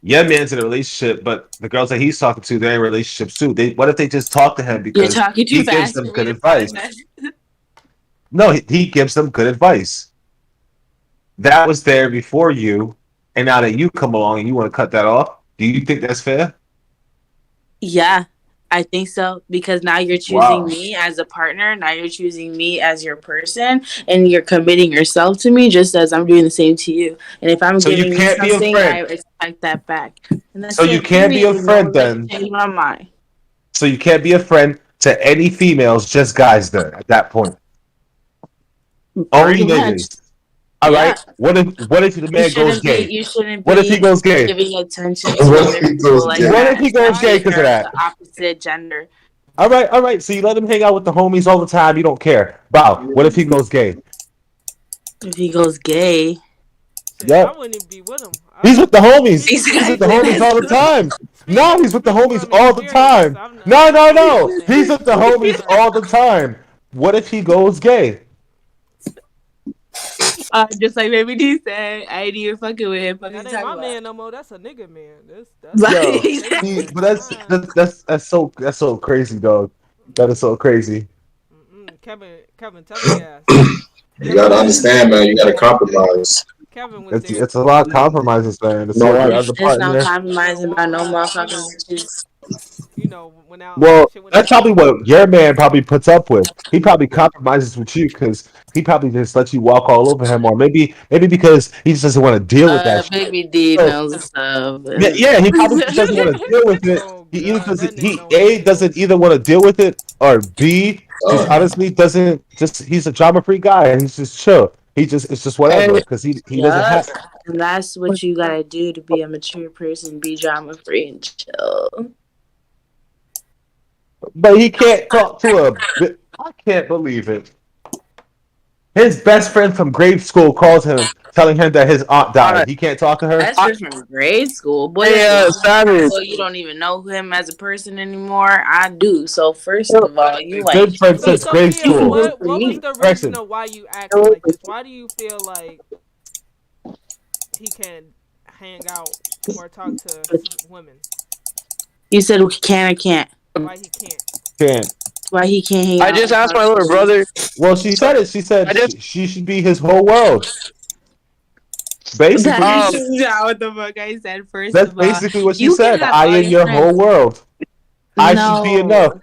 your man's in a relationship, but the girls that he's talking to, they're in relationships too. What if they just talk to him because you're talking too he fast gives them good advice? No, he gives them good advice. That was there before you, and now that you come along and you want to cut that off, do you think that's fair? Yeah, I think so. Because now you're choosing me as a partner. Now you're choosing me as your person, and you're committing yourself to me, just as I'm doing the same to you. And if I'm giving you something, I expect that back. And that's so you can't be a friend then. Change my mind. So you can't be a friend to any females, just guys. Then at that point, only niggas. All right. What if the man goes gay? You shouldn't be. What if he goes gay? Giving attention to what if he goes gay because of that? The opposite gender. All right. So you let him hang out with the homies all the time. You don't care. Wow. What if he goes gay? If he goes gay, yep. I wouldn't be with him. He's with the homies. He's with the homies all the time. No, he's with the homies all the time. No. He's with the homies all the time. What if he goes gay? Just like Baby D said, I ain't even fucking with him. That ain't my man no more. That's a nigga man. That's so crazy, dog. That is so crazy. Kevin, tell me ass. You gotta understand, man. You gotta compromise. Kevin was there. It's a lot of compromises, man. It's not compromising by no motherfucking bitches. You know, when out. Well, that's probably what your man probably puts up with. He probably compromises with you because he probably just lets you walk all over him, or maybe because he just doesn't want to deal with that. Baby D knows stuff. Yeah, he probably just doesn't want to deal with it. He doesn't either want to deal with it, or B, he honestly doesn't. He's a drama-free guy, and he's just chill. It's just whatever because he doesn't have. And that's what you gotta do to be a mature person. Be drama-free and chill. But he can't talk to I can't believe it. His best friend from grade school calls him, telling him that his aunt died. He can't talk to her. Best friend from grade school. Boy, you don't even know him as a person anymore. I do. So first of all, you like good friend since grade school. What was the reason of why you acted like this? Why do you feel like he can hang out or talk to women? You said we can or can't. Why he can't? Can't. Why he can't hang out? I just asked my little brother. Well, she said it. She said she should be his whole world. Basically, that's not what the fuck I said. First, that's basically what she said. I am your whole world. I should be enough.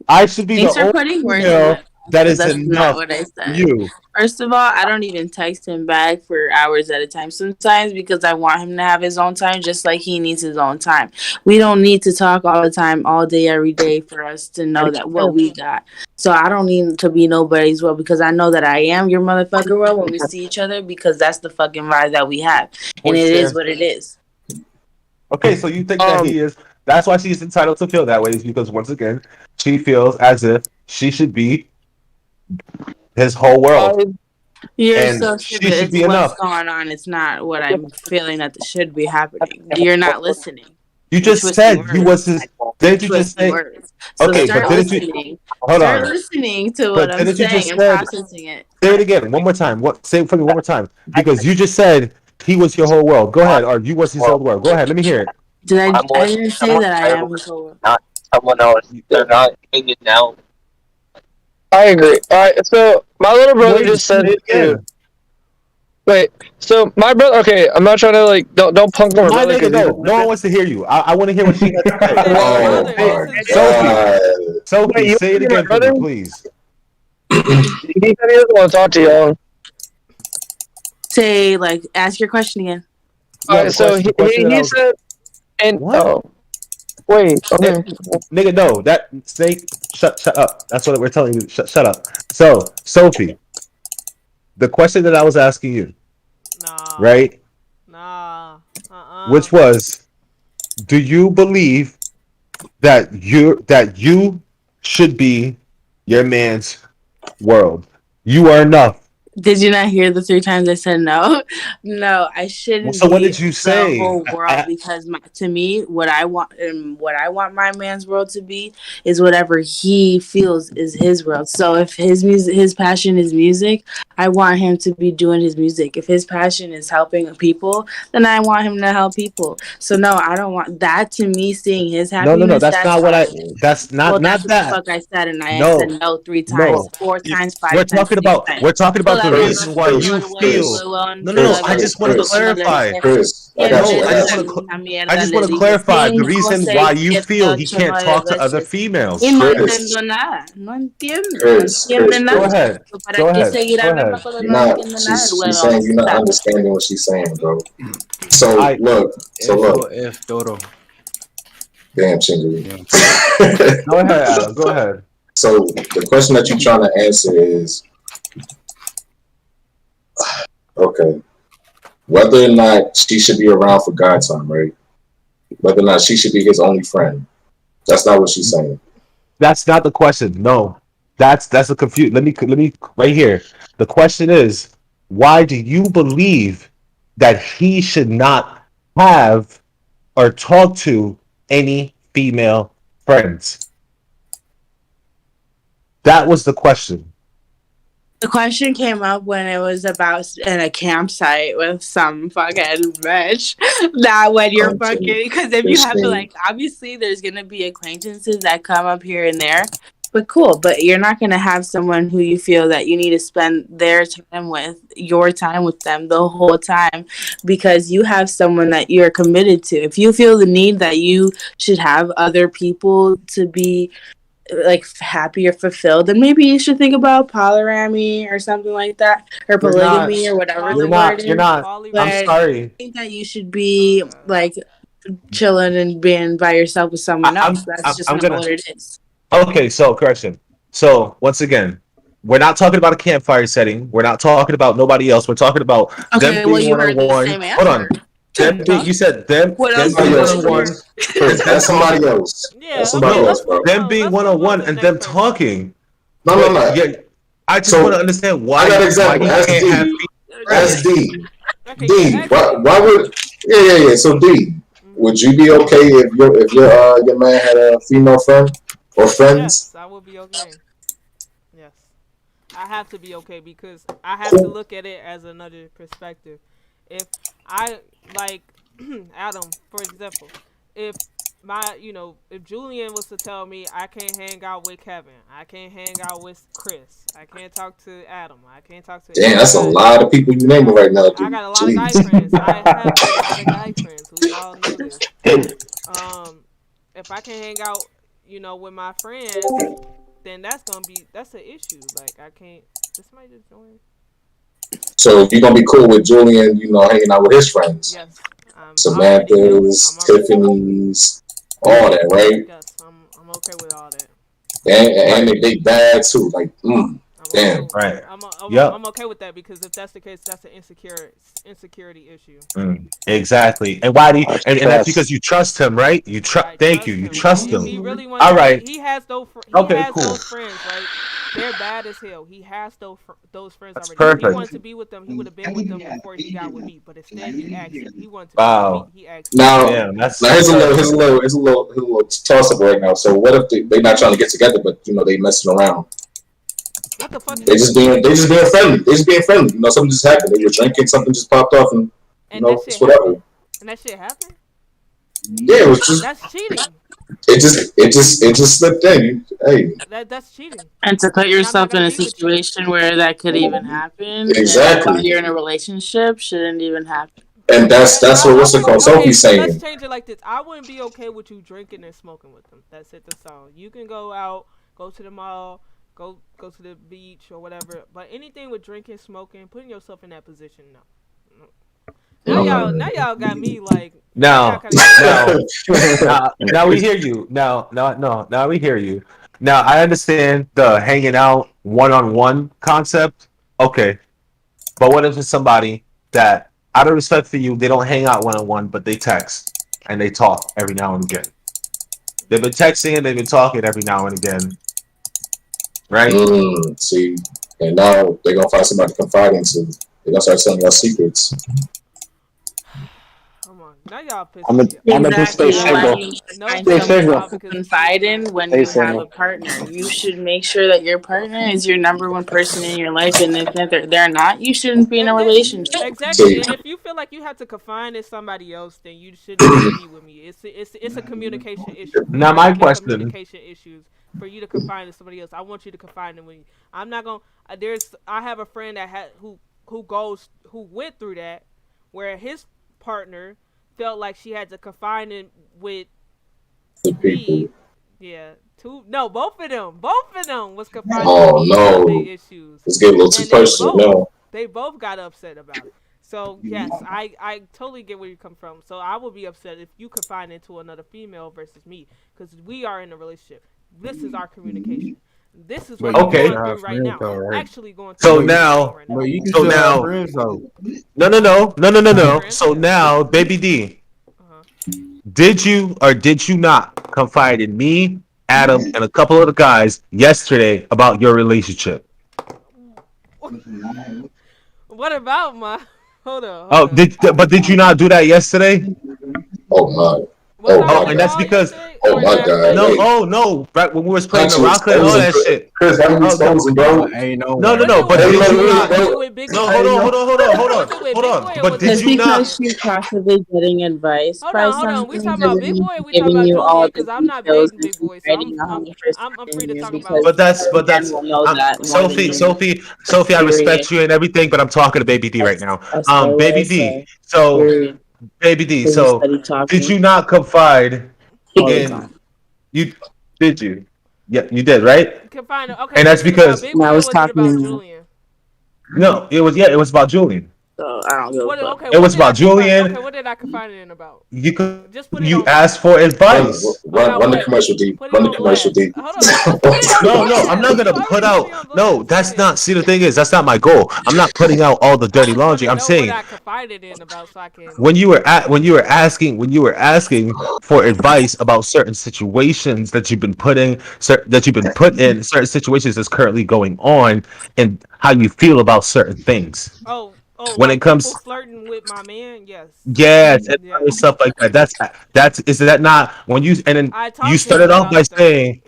I should be the only girl that is enough for you. First of all, I don't even text him back for hours at a time sometimes because I want him to have his own time just like he needs his own time. We don't need to talk all the time, all day, every day for us to know that what we got. So I don't need to be nobody's world because I know that I am your motherfucker world when we see each other because that's the fucking vibe that we have. And it is what it is. Okay, so you think that he is. That's why she's entitled to feel that way is because, once again, she feels as if she should be his whole world. You're so stupid. It's what's going on. It's not what I'm feeling that should be happening. You're not listening. You just said you was his. Didn't you just say? So Okay, but start didn't you? listening. Hold Start on. listening to what But I'm didn't you saying just and said? processing it. Say it again, one more time. What? Say it for me one more time. Because you just said he was your whole world. Go ahead, or you was his whole world. Go ahead. Let me hear it. Did I didn't say that I am his whole world. Not someone else. They're not hanging out. I agree. All right, so my little brother just said too. Wait, so my brother. Okay, I'm not trying to like don't punk my My brother. nigga, no one wants to hear you. I want to hear what she has to say. Oh my Sophie, Wait, you say it hear my again for me, brother? please. He said he doesn't want to talk to y'all. Say like ask your question again. All right, so he said, and wait, okay, Nigga, no, that snake. Shut up. That's what we're telling you. Shut up. So, Sophie, the question that I was asking you, right? Which was, do you believe that you should be your man's world? You are enough. Did you not hear the 3 times I said no? No, I shouldn't So be what did you say? the whole world because to me, what I want and what I want my man's world to be is whatever he feels is his world. So if his music, his passion is music, I want him to be doing his music. If his passion is helping people, then I want him to help people. So no, I don't want that. To me, seeing his happiness. No. That's not what I. That's not Well, not that's what that. the fuck I said, and I No. said no 3 times, 4 times, 5 We're times, talking 6 about. times. We're talking about the reason why you feel. No. I just want to clarify. Chris, I got you. I just want to clarify the reason why you feel he can't talk to other females. Y no Chris. entiendo nada, no entiendo, Chris, no entiende Chris, nada. Go ahead. So, ¿para Go qué ahead. seguir Go hablando ahead. cuando You're no not. entiende nada She's luego? saying you're not Stop. understanding what she's saying, bro. So look. If Toro. Damn, Chingy. Go ahead, Adam. Go ahead. So the question that you're trying to answer is, okay, whether or not she should be around for God time, right? Whether or not she should be his only friend. That's not what she's saying. That's not the question. No, that's a confuse. Let me right here. The question is, why do you believe that he should not have or talk to any female friends? That was the question. The question came up when it was about in a campsite with some fucking bitch. That when you're fucking, because if you have to like, obviously there's gonna be acquaintances that come up here and there, but cool. But you're not gonna have someone who you feel that you need to spend their time with, your time with them the whole time, because you have someone that you're committed to. If you feel the need that you should have other people to be like happy or fulfilled, then maybe you should think about polygamy or something like that, or polygamy or whatever the word is. You're not. But I'm sorry. I think that you should be like chilling and being by yourself with someone else. That's just not what it is. Okay, so correction. So once again, we're not talking about a campfire setting. We're not talking about nobody else. We're talking about them being one-on-one. Hold on. You said them being one-on-one. That's somebody else. That's somebody else, bro. Them being one-on-one and them talking. No. Yeah, I just want to understand why. I got an example. Ask D. D. Why would? Yeah. So D, would you be okay if your man had a female friend or friends? Yes, I would be okay. Yes, I have to be okay because I have to look at it as another perspective. If I like Adam, for example, if if Julian was to tell me I can't hang out with Kevin, I can't hang out with Chris, I can't talk to Adam, I can't talk to. Damn, that's a lot of people you naming right now, dude. I got a lot of guy friends. I have a lot of guy friends. We all know this. If I can hang out, with my friends, then that's an issue. Like I can't. This might just join. So you're gonna be cool with Julian, hanging out with his friends. Yes. Samantha's, Tiffany's, all that, right? Yes, I'm okay with all that. And they big bad too, like, damn. Right. I'm okay with that because if that's the case, that's an insecurity issue. Exactly. And why do you? And that's because you trust him, right? You trust. Thank you. You trust him. He really wants. All right. He has those. Okay. Cool. Those friends, right? They're bad as hell. He has those friends That's already. If he perfect. wanted to be with them, he would have been with them before he got with me. But instead, he wanted to be with Wow. me. He asked me. Now, Damn, that's here's a little toss up right now. So what if they not trying to get together, but they messing around? What the fuck? They just being friendly. They just being friendly. Something just happened. They were drinking, something just popped off, and it's whatever. Happened? And that shit happened? Yeah, it was just. That's cheating. It just slipped in. Hey. That's cheating. And to put yourself in a situation where that could even happen, exactly. While you're in a relationship, shouldn't even happen. And that's what what's it called? Sophie's saying. Let's change it like this. I wouldn't be okay with you drinking and smoking with them. That's it. That's all. You can go out, go to the mall, go to the beach or whatever. But anything with drinking, smoking, putting yourself in that position, no. Now y'all got me like. Now we hear you. Now we hear you. Now I understand the hanging out one-on-one concept. Okay, but what if it's somebody that, out of respect for you, they don't hang out one-on-one, but they text and they talk every now and again. They've been texting and they've been talking every now and again, right? See, and now they're gonna find somebody to confide into. They're gonna start telling y'all secrets. Now y'all pissed I'm gonna just stay single. Stay single. Confide in when you have a partner. You should make sure that your partner is your number one person in your life, and if they're not, you shouldn't be in a relationship. Exactly. And if you feel like you have to confide in somebody else, then you shouldn't be with me. It's a communication issue. Now my question. Communication issues for you to confide in somebody else. I want you to confide in me. I'm not gonna. I have a friend that who went through that, where his partner felt like she had to confine in with me. Yeah, both of them was confined with their issues. It's getting a little too personal now. They both got upset about it. So yes, I totally get where you come from. So I would be upset if you confine into another female versus me, because we are in a relationship. This is our communication. This is what I'm going through right now. I'm actually going through. So now, no. So now, Baby D, did you or did you not confide in me, Adam, and a couple of the guys yesterday about your relationship? What about my? Hold on. But did you not do that yesterday? Oh my. And that's because. Oh my God! No! Right when we was playing the rocker and all that shit. Chris, how many stones and bro? No. But did you not? No, hold on. But did you not? Because you're possibly getting advice by Hold on. We something talking about Big Boy. We talking about Julian, because I'm not dating Big Boy, so I'm free to talk about. But that's Sophie. I respect you and everything, but I'm talking to Baby D right now. Baby D. So, Baby D. So, did you not confide? You did you? Yeah, you did, right? Okay. And that's because I was talking about Julian. No, it was about Julian. So I don't know. It was about Julian. Okay, what did I confide in about? You asked for advice. Run the commercial deep. Run the commercial deep. No, I'm not gonna put out. No, that's not. See, the thing is, that's not my goal. I'm not putting out all the dirty laundry. I'm saying when you were asking for advice about certain situations that you've been put in certain situations that's currently going on, and how you feel about certain things. When it comes flirting with my man, yes. Yes, and stuff like that. Is that not when you and then you started off by saying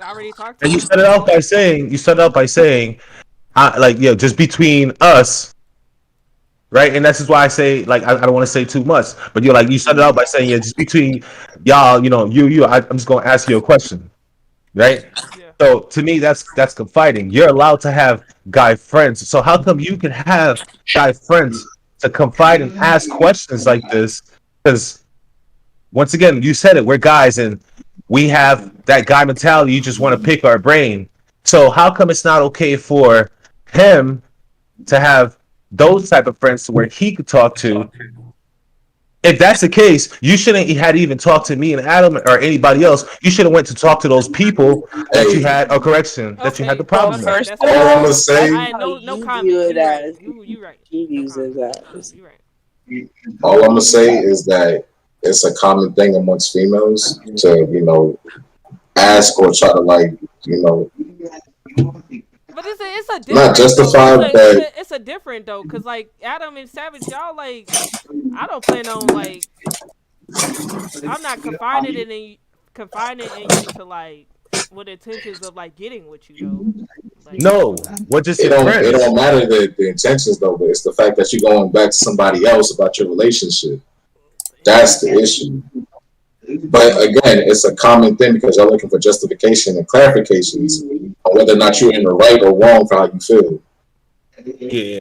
just between us, right? And this is why I say I don't want to say too much, but you started out by saying just between y'all, I'm just gonna ask you a question, right? So to me, that's confiding. You're allowed to have guy friends. So how come you can have guy friends to confide and ask questions like this? Because once again, you said it. We're guys, and we have that guy mentality. You just want to pick our brain. So how come it's not okay for him to have those type of friends to where he could talk to? If that's the case, you shouldn't have even talked to me and Adam or anybody else. You should have went to talk to those people that you had that you had the problem with. All I'm gonna say, no comment. You right. He uses that. All I'm gonna say is that it's a common thing amongst females to ask or try to But it's a different. Not justified, but it's a different though, cause like Adam and Savage, y'all like, I don't plan on like, I'm not confining in you to like, with intentions of like getting with you though. Like, no, what just it don't matter the intentions though, but it's the fact that you're going back to somebody else about your relationship. That's the issue. But again, it's a common thing because y'all looking for justification and clarifications on whether or not you're in the right or wrong for how you feel. Yeah.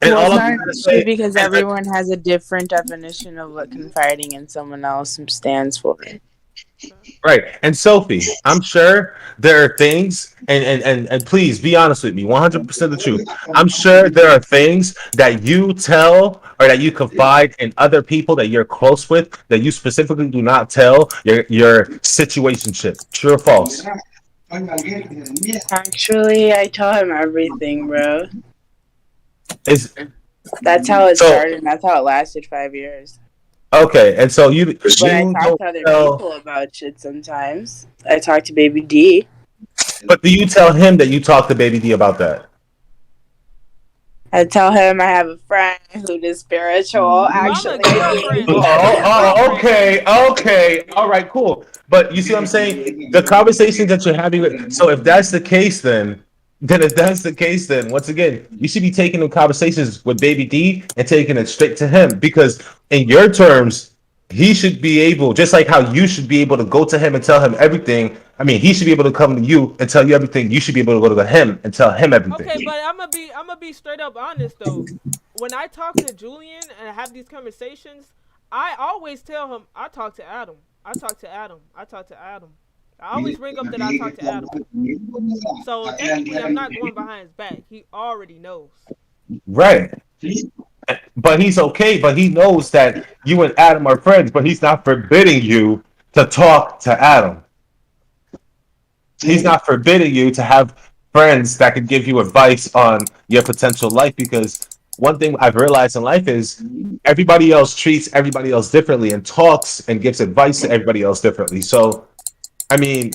And well, it's not true because everyone has a different definition of what confiding in someone else stands for. Right. And Sophie, I'm sure there are things, and please be honest with me, 100% the truth. I'm sure there are things that you tell or that you confide in other people that you're close with that you specifically do not tell your situationship. True or false? Actually, I tell him everything, bro. That's how it started, and that's how it lasted 5 years. Okay, and so you But I talk to other people about shit sometimes. I talk to Baby D. But do you tell him that you talk to Baby D about that? I tell him I have a friend who is spiritual, actually. Okay, all right, cool. But you see what I'm saying? The conversations that you're having with, so if that's the case, then once again, you should be taking the conversations with Baby D and taking it straight to him, because in your terms, he should be able, just like how you should be able to go to him and tell him everything. I mean, he should be able to come to you and tell you everything. You should be able to go to him and tell him everything. Okay, but I'm gonna be straight up honest though. When I talk to Julian and have these conversations, I always tell him I talk to Adam. I always bring up that I talk to Adam. So technically, I'm not going behind his back. He already knows. Right. But he's okay. But he knows that you and Adam are friends. But he's not forbidding you to talk to Adam. He's not forbidding you to have friends that can give you advice on your potential life. Because one thing I've realized in life is everybody else treats everybody else differently and talks and gives advice to everybody else differently. So, I mean,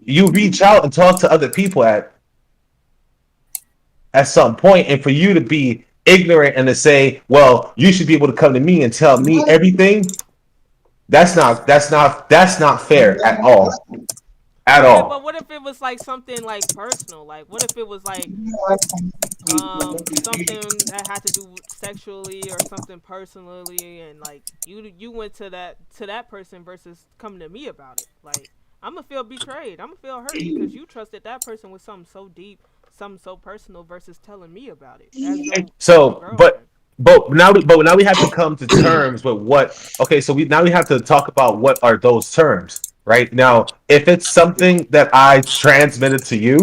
you reach out and talk to other people at some point, and for you to be ignorant and to say, well, you should be able to come to me and tell me everything, that's not fair at all. At all. But what if it was like something like personal? Like, what if it was like something that had to do sexually or something personally, and like you went to that person versus coming to me about it? Like, I'm gonna feel betrayed. I'm gonna feel hurt because you trusted that person with something so deep, something so personal, versus telling me about it. But now we have to come to terms with what. Okay, so we have to talk about what are those terms. Right now, if it's something that I transmitted to you,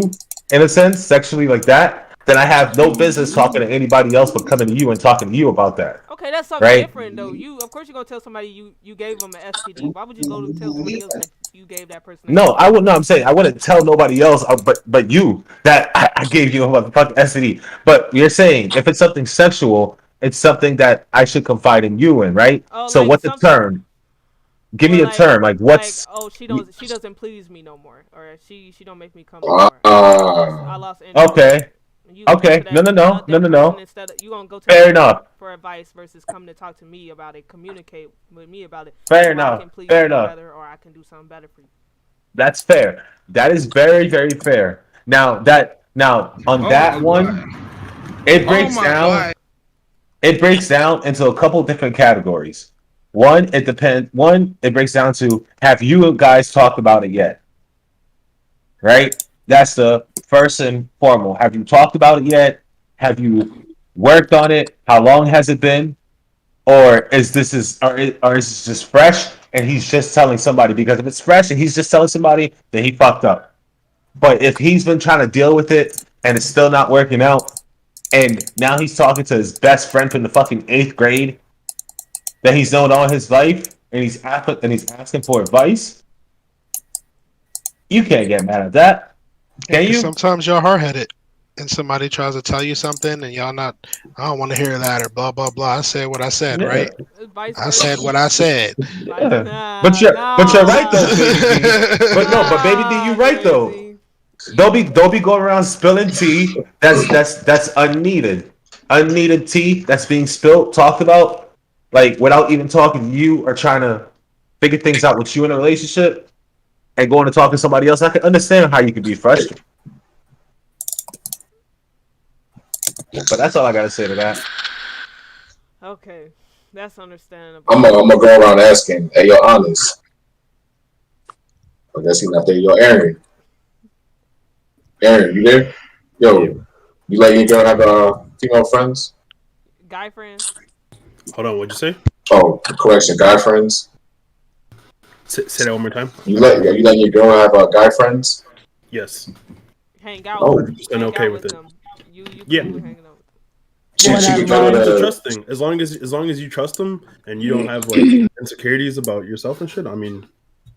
in a sense, sexually like that, then I have no business talking to anybody else but coming to you and talking to you about that. Okay, that's something different though. Of course you're gonna tell somebody you gave them an STD. Why would you go to tell somebody else that you gave that person? No, I would. No, I'm saying I wouldn't tell nobody else, but you that I gave you a motherfucking STD. But you're saying if it's something sexual, it's something that I should confide in you in, right? So what's the term? Give me a term, like what's? Like, she doesn't please me no more, or she don't make me come. I lost interest. Okay. No. Instead of, you gonna go to Fair enough for advice versus coming to talk to me about it, communicate with me about it. Fair enough. Better, or I can do something better for you. That's fair. That is very, very fair. Now on that one, it breaks down. It breaks down into a couple different categories. One, it breaks down to, have you guys talked about it yet? Right? That's the first and foremost. Have you talked about it yet? Have you worked on it? How long has it been? Or is this just fresh and he's just telling somebody? Because if it's fresh and he's just telling somebody, then he fucked up. But if he's been trying to deal with it and it's still not working out, and now he's talking to his best friend from the fucking 8th grade that he's known all his life, and he's asking for advice, you can't get mad at that, can you? Sometimes you're hard-headed, and somebody tries to tell you something, and y'all not, I don't want to hear that, or blah, blah, blah. I said what I said, right? I said what I said. Yeah. But you're right, though, Baby D. But Baby D, you're right, though. Don't be going around spilling tea. That's unneeded. Unneeded tea that's being spilled, talked about, like without even talking to you or trying to figure things out with you in a relationship and going to talk to somebody else. I can understand how you can be frustrated. But that's all I gotta say to that. Okay, that's understandable. I'm gonna go around asking, hey, yo, honest. I guess he's not there. Yo, Aaron, you there? Yo, you let your girl have female friends? Guy friends? Hold on, what'd you say? Oh, correction, guy friends. Say that one more time. You let your girl have guy friends? Yes. Hang out. Oh, and okay with it. Them. You yeah. Cool hanging out. As long as you trust them and you don't have like insecurities about yourself and shit. I mean,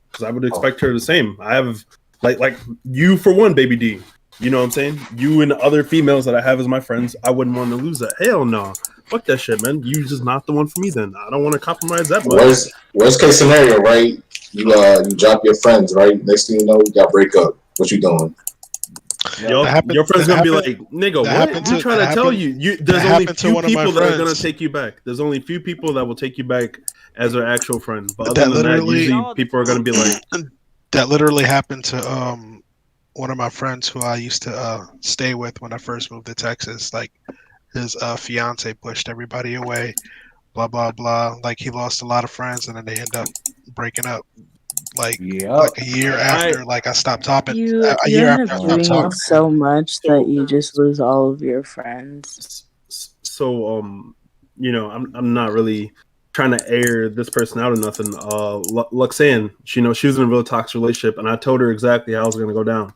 because I would expect her the same. I have like you for one, baby D. You know what I'm saying? You and the other females that I have as my friends, I wouldn't want to lose that. Hell no. Fuck that shit, man. You just not the one for me then. I don't want to compromise that much. Worst case scenario, right? You drop your friends, right? Next thing you know, you got break up. What you doing? Your friend's gonna be like, nigga, what? I'm trying to tell you. There's only few people that are gonna take you back. There's only few people that will take you back as their actual friend. But other than that, usually people are gonna be like, that literally happened to one of my friends who I used to stay with when I first moved to Texas. Like his fiance pushed everybody away, blah blah blah. Like he lost a lot of friends, and then they end up breaking up. Like a year after, like I stopped talking. You end up doing it so much that you just lose all of your friends. So you know, I'm not really trying to air this person out or nothing. Luxanne, she was in a real toxic relationship, and I told her exactly how it was going to go down.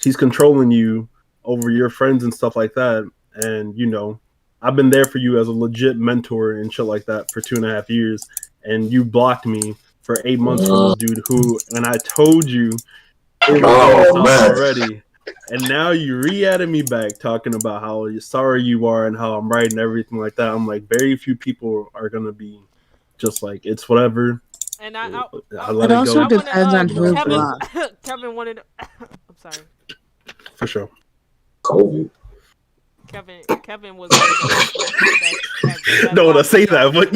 He's controlling you over your friends and stuff like that, and I've been there for you as a legit mentor and shit like that for 2.5 years, and you blocked me for 8 months from this dude and I told you it was already. And now you re-added me back talking about how sorry you are and how I'm right and everything like that. I'm like, very few people are gonna be just like, it's whatever. And I it also depends on who blocks. Kevin wanted. I'm sorry. For sure. COVID. Kevin was. No, to say that, but.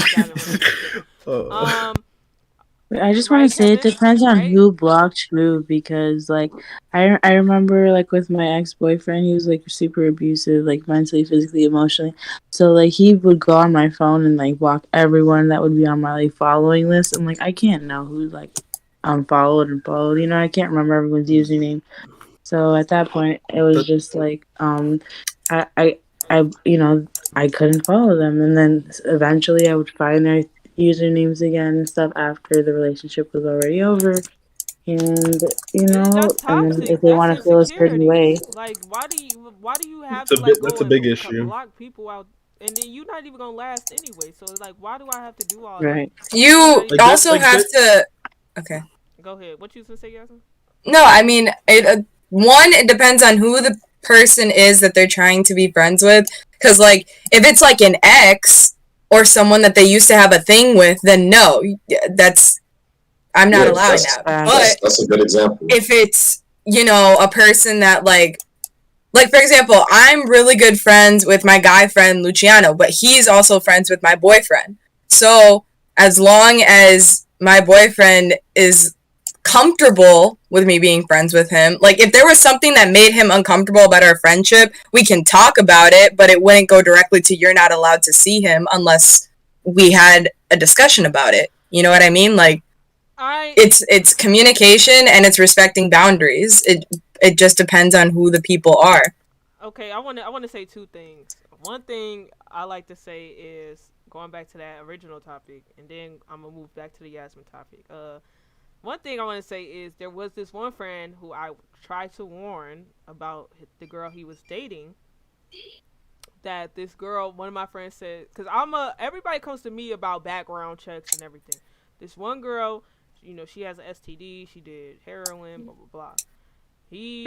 I just want to say it depends on who blocked who, because like I remember like with my ex-boyfriend, he was like super abusive, like mentally, physically, emotionally. So like he would go on my phone and like block everyone that would be on my like following list. I'm like, I can't know who like unfollowed and followed. I can't remember everyone's username. So at that point, it was just like I couldn't follow them, and then eventually I would find their usernames again and stuff after the relationship was already over, and and then if they want to feel a certain way, like why do you have that's a big issue. Block people out, and then you're not even gonna last anyway. So like, why do I have to do all that? that? You also have to. Okay. Go ahead. What you gonna say, Yasmin? No, I mean it depends on who the person is that they're trying to be friends with, because like if it's like an ex or someone that they used to have a thing with, then no, I'm not allowing that. But that's a good example. If it's, a person that like for example, I'm really good friends with my guy friend Luciano, but he's also friends with my boyfriend. So as long as my boyfriend is comfortable with me being friends with him, like if there was something that made him uncomfortable about our friendship, we can talk about it, but it wouldn't go directly to you're not allowed to see him unless we had a discussion about it. You know what I mean? Like it's communication and it's respecting boundaries. It just depends on who the people are. Okay, I want to say two things. One thing I like to say is going back to that original topic, and then I'm gonna move back to the Yasmin topic. One thing I want to say is there was this one friend who I tried to warn about the girl he was dating. That this girl, one of my friends said, because everybody comes to me about background checks and everything. This one girl, she has an STD, she did heroin, blah blah blah. He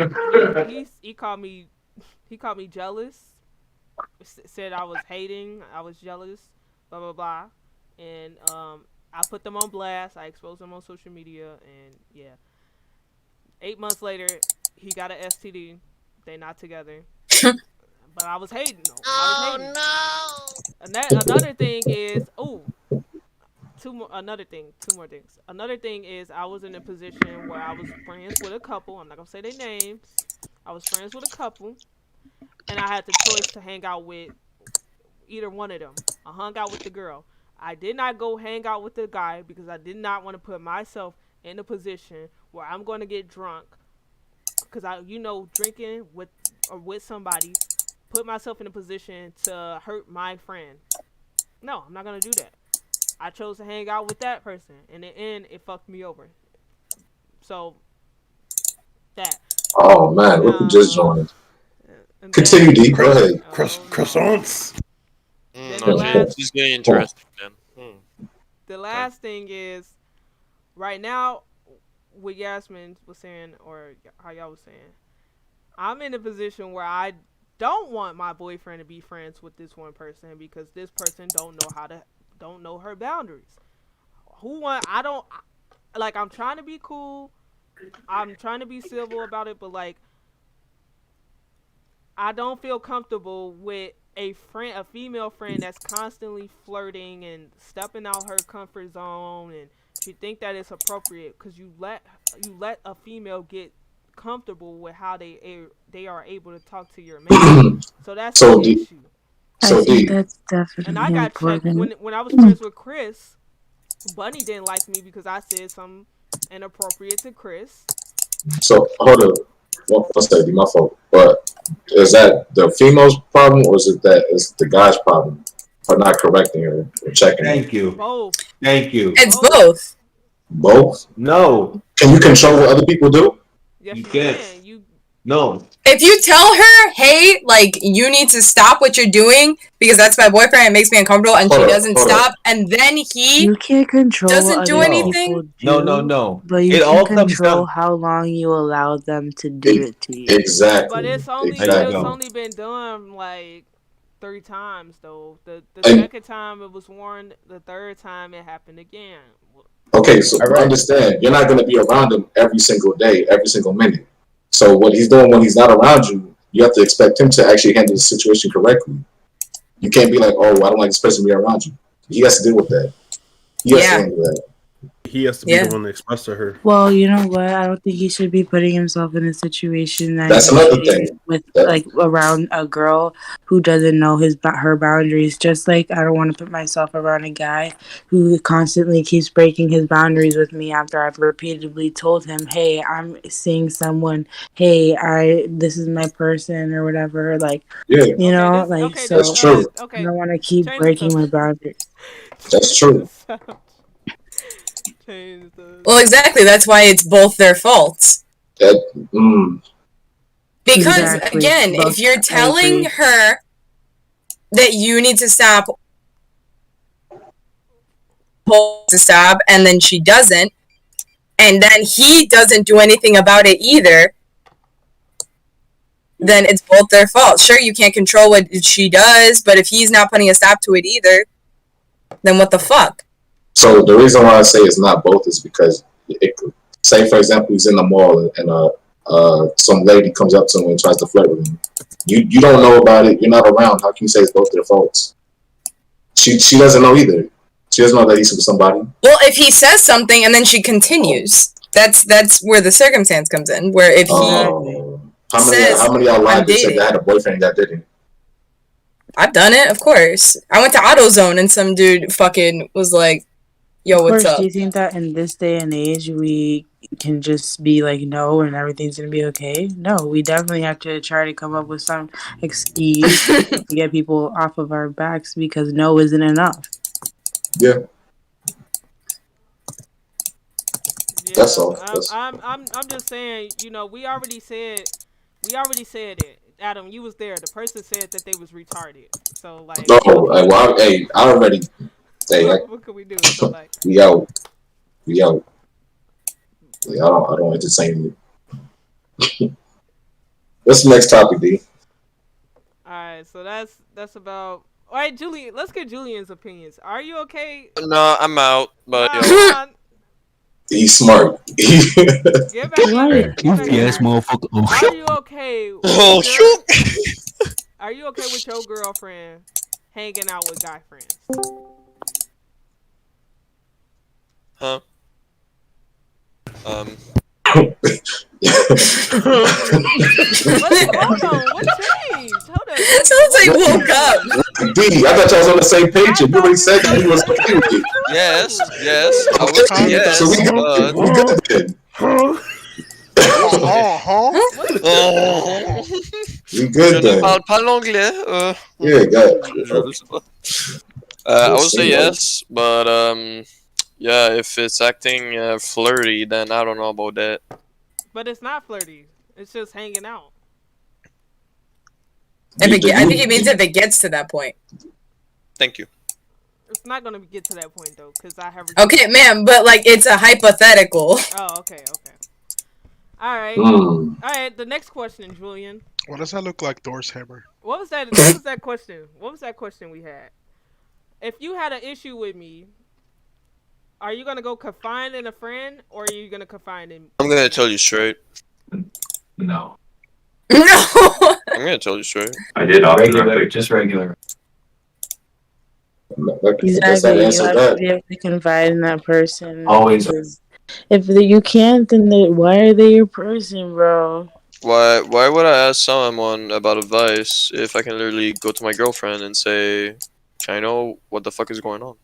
called me jealous. Said I was hating, I was jealous, blah blah blah, and I put them on blast. I exposed them on social media, and yeah. 8 months later, He got an STD. They not together. But I was hating though. I was hating. Another thing is, two more things. Another thing is, I was in a position where I was friends with a couple. I'm not gonna say their names. I was friends with a couple, and I had the choice to hang out with either one of them. I hung out with the girl. I did not go hang out with the guy because I did not want to put myself in a position where I'm going to get drunk. Because drinking with somebody, put myself in a position to hurt my friend. No, I'm not gonna do that. I chose to hang out with that person. In the end, it fucked me over. So that. Oh man, look who just joined. Continue, D. Go ahead. Croissants. This is getting interesting, man. The last thing is, right now, what Yasmin was saying, or how y'all was saying, I'm in a position where I don't want my boyfriend to be friends with this one person because this person don't know her boundaries. I'm trying to be cool. I'm trying to be civil about it, but I don't feel comfortable with a female friend that's constantly flirting and stepping out her comfort zone, and she think that it's appropriate because you let a female get comfortable with how they are able to talk to your man. So that's the issue. I think that's definitely And I got important. checked when I was friends with Chris. Bunny didn't like me because I said something inappropriate to Chris. So hold up, one second, my fault. But is that the female's problem, or is it that it's the guy's problem for not correcting her or checking? Thank you. Both. Thank you. It's both. Both? No. Can you control what other people do? Yes, you can't. No. If you tell her, hey, you need to stop what you're doing because that's my boyfriend, it makes me uncomfortable, and she doesn't stop, and then You can't control doesn't what do other anything. people do, No. but you can control how long you allow them to do it to you. Exactly. But it's only been done 3 times though. The second time it was warned. The third time it happened again. Okay, so understand, you're not going to be around him every single day, every single minute. So what he's doing when he's not around you, you have to expect him to actually handle the situation correctly. You can't be like, oh, I don't like this person to be around you. He has to deal with that. He has to handle that. He has to be the one to express to her. Well, you know what? I don't think he should be putting himself in a situation That's another thing. with around a girl who doesn't know her boundaries. Just like I don't want to put myself around a guy who constantly keeps breaking his boundaries with me after I've repeatedly told him, "Hey, I'm seeing someone. Hey, this is my person or whatever." So that's true. I don't want to keep breaking my boundaries. That's true. Well, exactly. That's why it's both their faults. Because again, if you're telling her that you need to stop, and then she doesn't, and then he doesn't do anything about it either, then it's both their fault. Sure, you can't control what she does, but if he's not putting a stop to it either, then what the fuck? So the reason why I say it's not both is because, say for example, he's in the mall and some lady comes up to him and tries to flirt with him. You don't know about it. You're not around. How can you say it's both their faults? She doesn't know either. She doesn't know that he's with somebody. Well, if he says something and then she continues, that's where the circumstance comes in. Where if he says, how many of y'all lied that said they had a boyfriend that didn't? I've done it, of course. I went to AutoZone and some dude fucking was like, yo, what's up? Do you think that in this day and age we can just be like no and everything's gonna be okay? No, we definitely have to try to come up with some excuse to get people off of our backs because no isn't enough. Yeah. That's all. I'm just saying, we already said it. Adam, you was there. The person said that they was retarded. So I already. What can we do? So we out. I don't entertain you. What's the next topic, D? All right, so that's about. All right, Julian. Let's get Julian's opinions. Are you okay? No, I'm out. But He's smart. Get back in there. Yes, motherfucker. Are you okay? Oh shoot! Are you okay with your girlfriend hanging out with guy friends? Huh? Hold on, what changed? Hold on. It sounds like woke up. D, I thought y'all was on the same page. And you already said that he was okay with it. Yes, I would say yes. So we good then. We good Je then. ne parle pas l'anglais. Yeah, good. I would say yes, but yeah, if it's acting flirty, then I don't know about that. But it's not flirty. It's just hanging out. I think it means if it gets to that point. Thank you. It's not gonna get to that point though, because I have. Okay, ma'am, but like it's a hypothetical. Oh, okay. All right. All right. The next question, Julian. What does that look like, Thor's hammer? What was that? What was that question? What was that question we had? If you had an issue with me, are you gonna go confide in a friend, or are you gonna confide in? I'm gonna tell you straight. No. I'm gonna tell you straight. I did all regular, just regular. Exactly. You have to be able to confide in that person. Always. If you can't, then why are they your person, bro? Why would I ask someone about advice if I can literally go to my girlfriend and say, "Can I know what the fuck is going on?"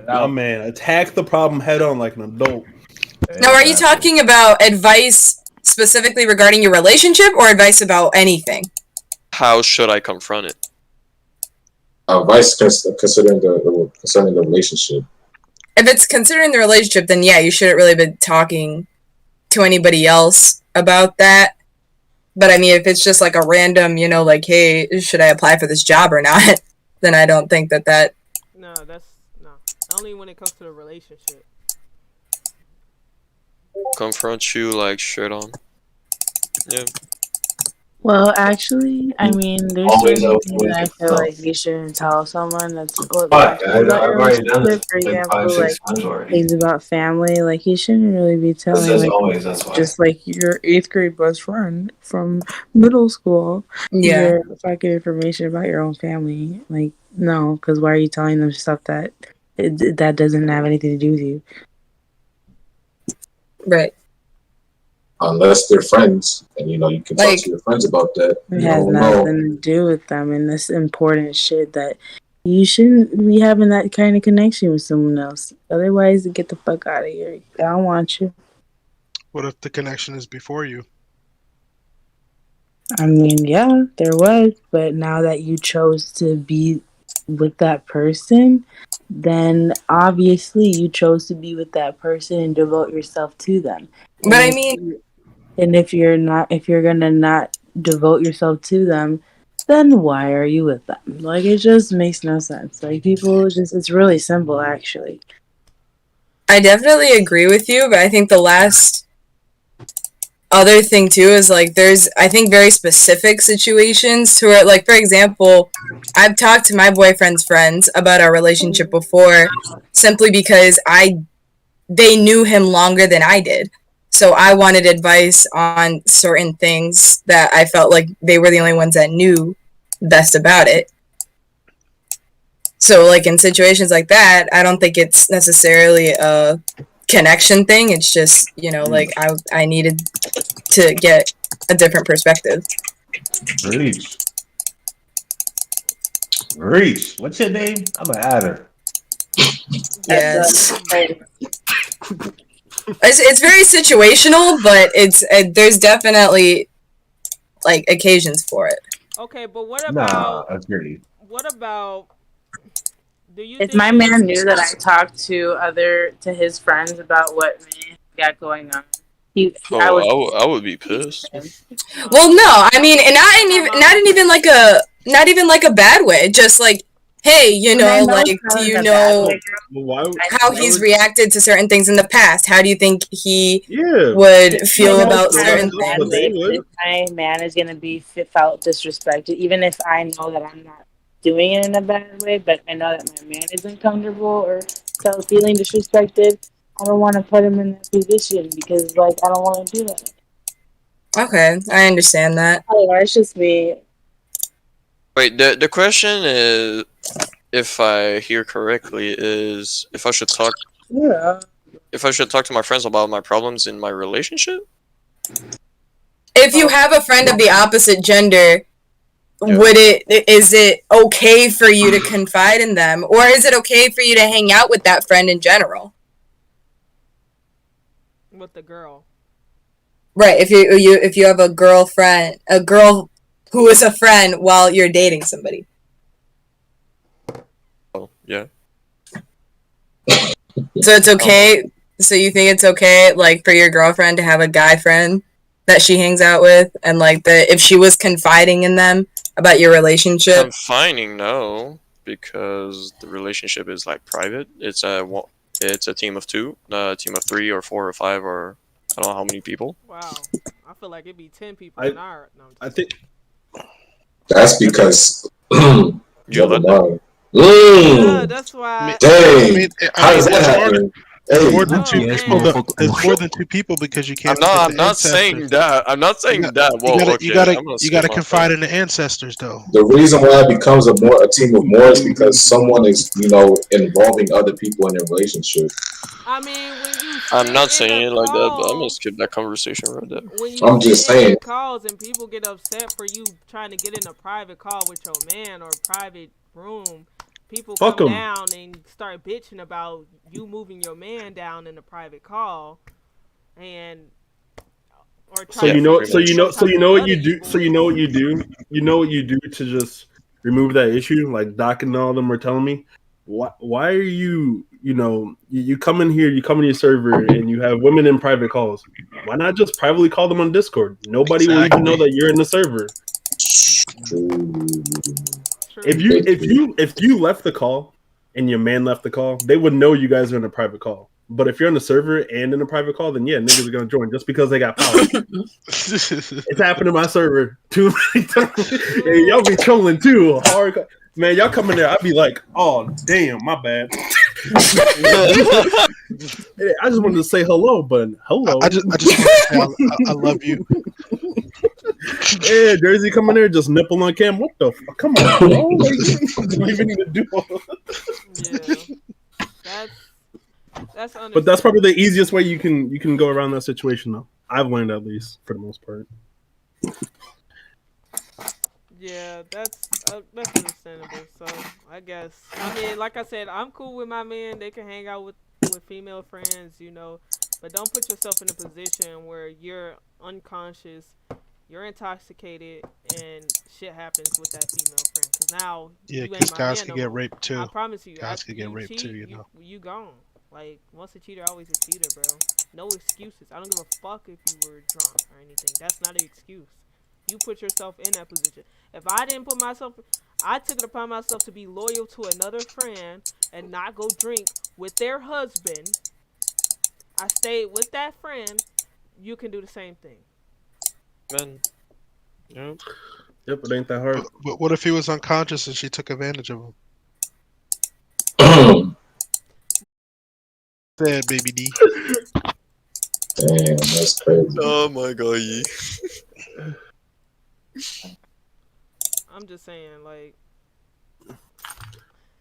Oh man, attack the problem head on like an adult. Now, are you talking about advice specifically regarding your relationship, or advice about anything? How should I confront it? Advice concerning the relationship. If it's considering the relationship, then yeah, you shouldn't really be talking to anybody else about that. But I mean, if it's just like a random, like, hey, should I apply for this job or not? Then I don't think that. No, that's no. Only when it comes to the relationship. Confront you like shirt on. Yeah. Well, actually, I mean, there's Always certain open things with I feel yourself. like you shouldn't tell someone that's Fuck, I've already done this for like example, 5-6 like times already. things about family. Like you shouldn't really be telling says like always, that's why. just like your 8th grade best friend from middle school. Yeah. Your fucking information about your own family. Like no, because why are you telling them stuff that that doesn't have anything to do with you? Right. Unless they're friends, and you can talk to your friends about that. It has nothing to do with them, and this important shit that you shouldn't be having that kind of connection with someone else. Otherwise, get the fuck out of here. I don't want you. What if the connection is before you? I mean, yeah, there was, but now that you chose to be with that person, then obviously you chose to be with that person and devote yourself to them. But I mean, and if you're gonna not devote yourself to them, then why are you with them? Like it just makes no sense. Like it's really simple actually. I definitely agree with you, but I think the last other thing too is like there's I think very specific situations to where, like, for example, I've talked to my boyfriend's friends about our relationship before simply because they knew him longer than I did. So I wanted advice on certain things that I felt like they were the only ones that knew best about it. So like in situations like that, I don't think it's necessarily a connection thing. It's just, like I needed to get a different perspective. Reach. What's your name? I'm gonna add her. Yes. It's very situational, but there's definitely like occasions for it. Okay, but what about? That's great. What about? Do you? If my man knew that I talked to his friends about what man got going on, I would be pissed. Well, no, I mean, and not even like a bad way. Just like, hey, like, do you know how he's reacted to certain things in the past? How do you think he would feel about certain things? If my man is gonna be felt disrespected, even if I know that I'm not doing it in a bad way, but I know that my man is uncomfortable or So feeling disrespected, I don't want to put him in that position because, like, I don't want to do that. Okay, I understand that. Oh, it's just me. Wait, the question is, if I hear correctly, is if I should talk. Yeah. If I should talk to my friends about my problems in my relationship. If you have a friend of the opposite gender, is it okay for you to confide in them, or is it okay for you to hang out with that friend in general? With the girl. Right. If you have a girl who is a friend while you're dating somebody. Oh yeah. So it's okay. So you think it's okay, like, for your girlfriend to have a guy friend that she hangs out with, and like if she was confiding in them about your relationship? Confining, no, because the relationship is like private. It's a team of two, a team of 3 or 4 or 5 or I don't know how many people. Wow, I feel like it'd be 10 people in our. No, I think that's because you let them. Yeah, that's why. Dang, how does that happen? It's more than two people. It's more than 2 people because you can't. I'm not saying that. I'm not saying that. Whoa, you gotta confide in the ancestors, though. The reason why it becomes a team of more is because someone is, involving other people in their relationship. I mean, when you I'm not saying it like that, but I'm gonna skip that conversation right there. When you I'm just saying. Calls and people get upset for you trying to get in a private call with your man or private room. People come down and start bitching about you moving your man down in a private call, and so you know what you do to just remove that issue, like Doc and all of them are telling me. Why are you you come in here, you come in your server and you have women in private calls? Why not just privately call them on Discord? Nobody will even know that you're in the server. If you left the call and your man left the call, they would know you guys are in a private call. But if you're on the server and in a private call, then yeah, niggas are gonna join just because they got power. It's happened to my server too many times. Hey, y'all be trolling too hard. Man, y'all come in there, I'd be like, oh damn, my bad. I just wanted to say hello, but hello. I just want to say I love you. Yeah, Jersey coming there, just nipple on cam. What the fuck? Come on, bro. Like, don't even need to do all that. That's But that's probably the easiest way you can go around that situation, though. I've learned, at least, for the most part. Yeah, that's understandable. So I guess like I said, I'm cool with my man. They can hang out with female friends, but don't put yourself in a position where you're unconscious, you're intoxicated, and shit happens with that female friend. Because now because guys can get raped too. I promise you, guys can get raped too. You gone. Like, once a cheater, always a cheater, bro. No excuses. I don't give a fuck if you were drunk or anything. That's not an excuse. You put yourself in that position. If I didn't I took it upon myself to be loyal to another friend and not go drink with their husband. I stayed with that friend. You can do the same thing. Man. Yep, it ain't that hard. But what if he was unconscious and she took advantage of him? Sad baby D. Damn, that's crazy. Oh my god, I'm just saying, like,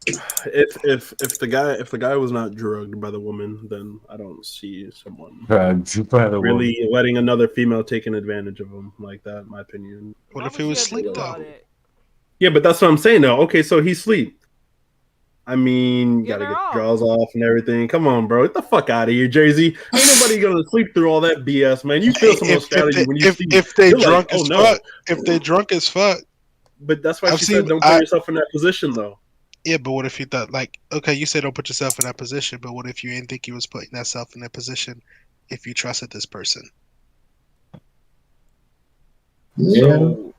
if the guy was not drugged by the woman, then I don't see someone really letting another female taking advantage of him like that. In my opinion. What if he was asleep though? Yeah, but that's what I'm saying though. Okay, so he's asleep. I mean, you gotta get the draws off and everything. Come on, bro. Get the fuck out of here, Jay-Z. Ain't nobody gonna sleep through all that BS, man. You feel some nostalgia when you see. If they drunk as fuck. If they drunk as fuck. But that's why she said don't put yourself in that position, though. Yeah, but what if you thought, like, okay, you said don't put yourself in that position, but what if you didn't think you was putting yourself in that position if you trusted this person? Yeah. So,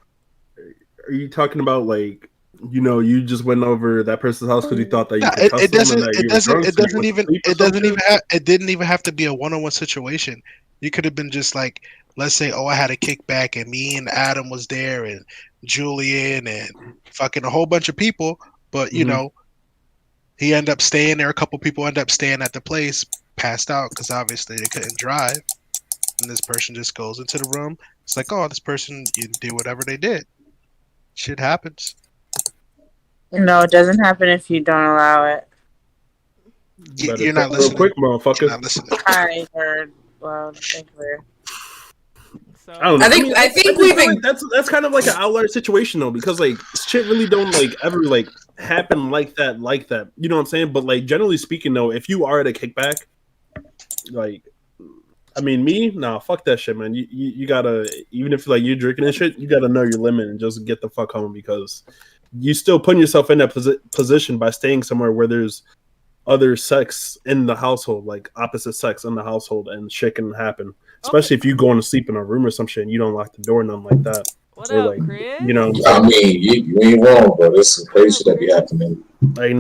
are you talking about, like, you just went over that person's house because you thought that you could trust them? It didn't even have to be a one-on-one situation. You could have been just like, let's say, I had a kickback and me and Adam was there and Julian and fucking a whole bunch of people, but you know, He ended up staying there. A couple people end up staying at the place, passed out because obviously they couldn't drive. And this person just goes into the room. It's like, oh, this person did whatever they did. Shit happens. No, it doesn't happen if you don't allow it. You're not listening. Real quick, motherfucker. You're not listening. I heard. Well, thank you. I don't know. I think feel like that's kind of like an outlier situation though, because like shit really don't like ever like happen like that. You know what I'm saying? But like generally speaking though, if you are at a kickback, like I mean fuck that shit, man. You gotta, even if like you're drinking and shit, you gotta know your limit and just get the fuck home, because you still putting yourself in that position by staying somewhere where there's other sex in the household, like opposite sex in the household, and shit can happen. Especially if you going to sleep in a room or some shit and you don't lock the door, nothing like that. What or up, like, Chris? you know, I mean, you ain't wrong, bro. There's some crazy shit that be happening. Like,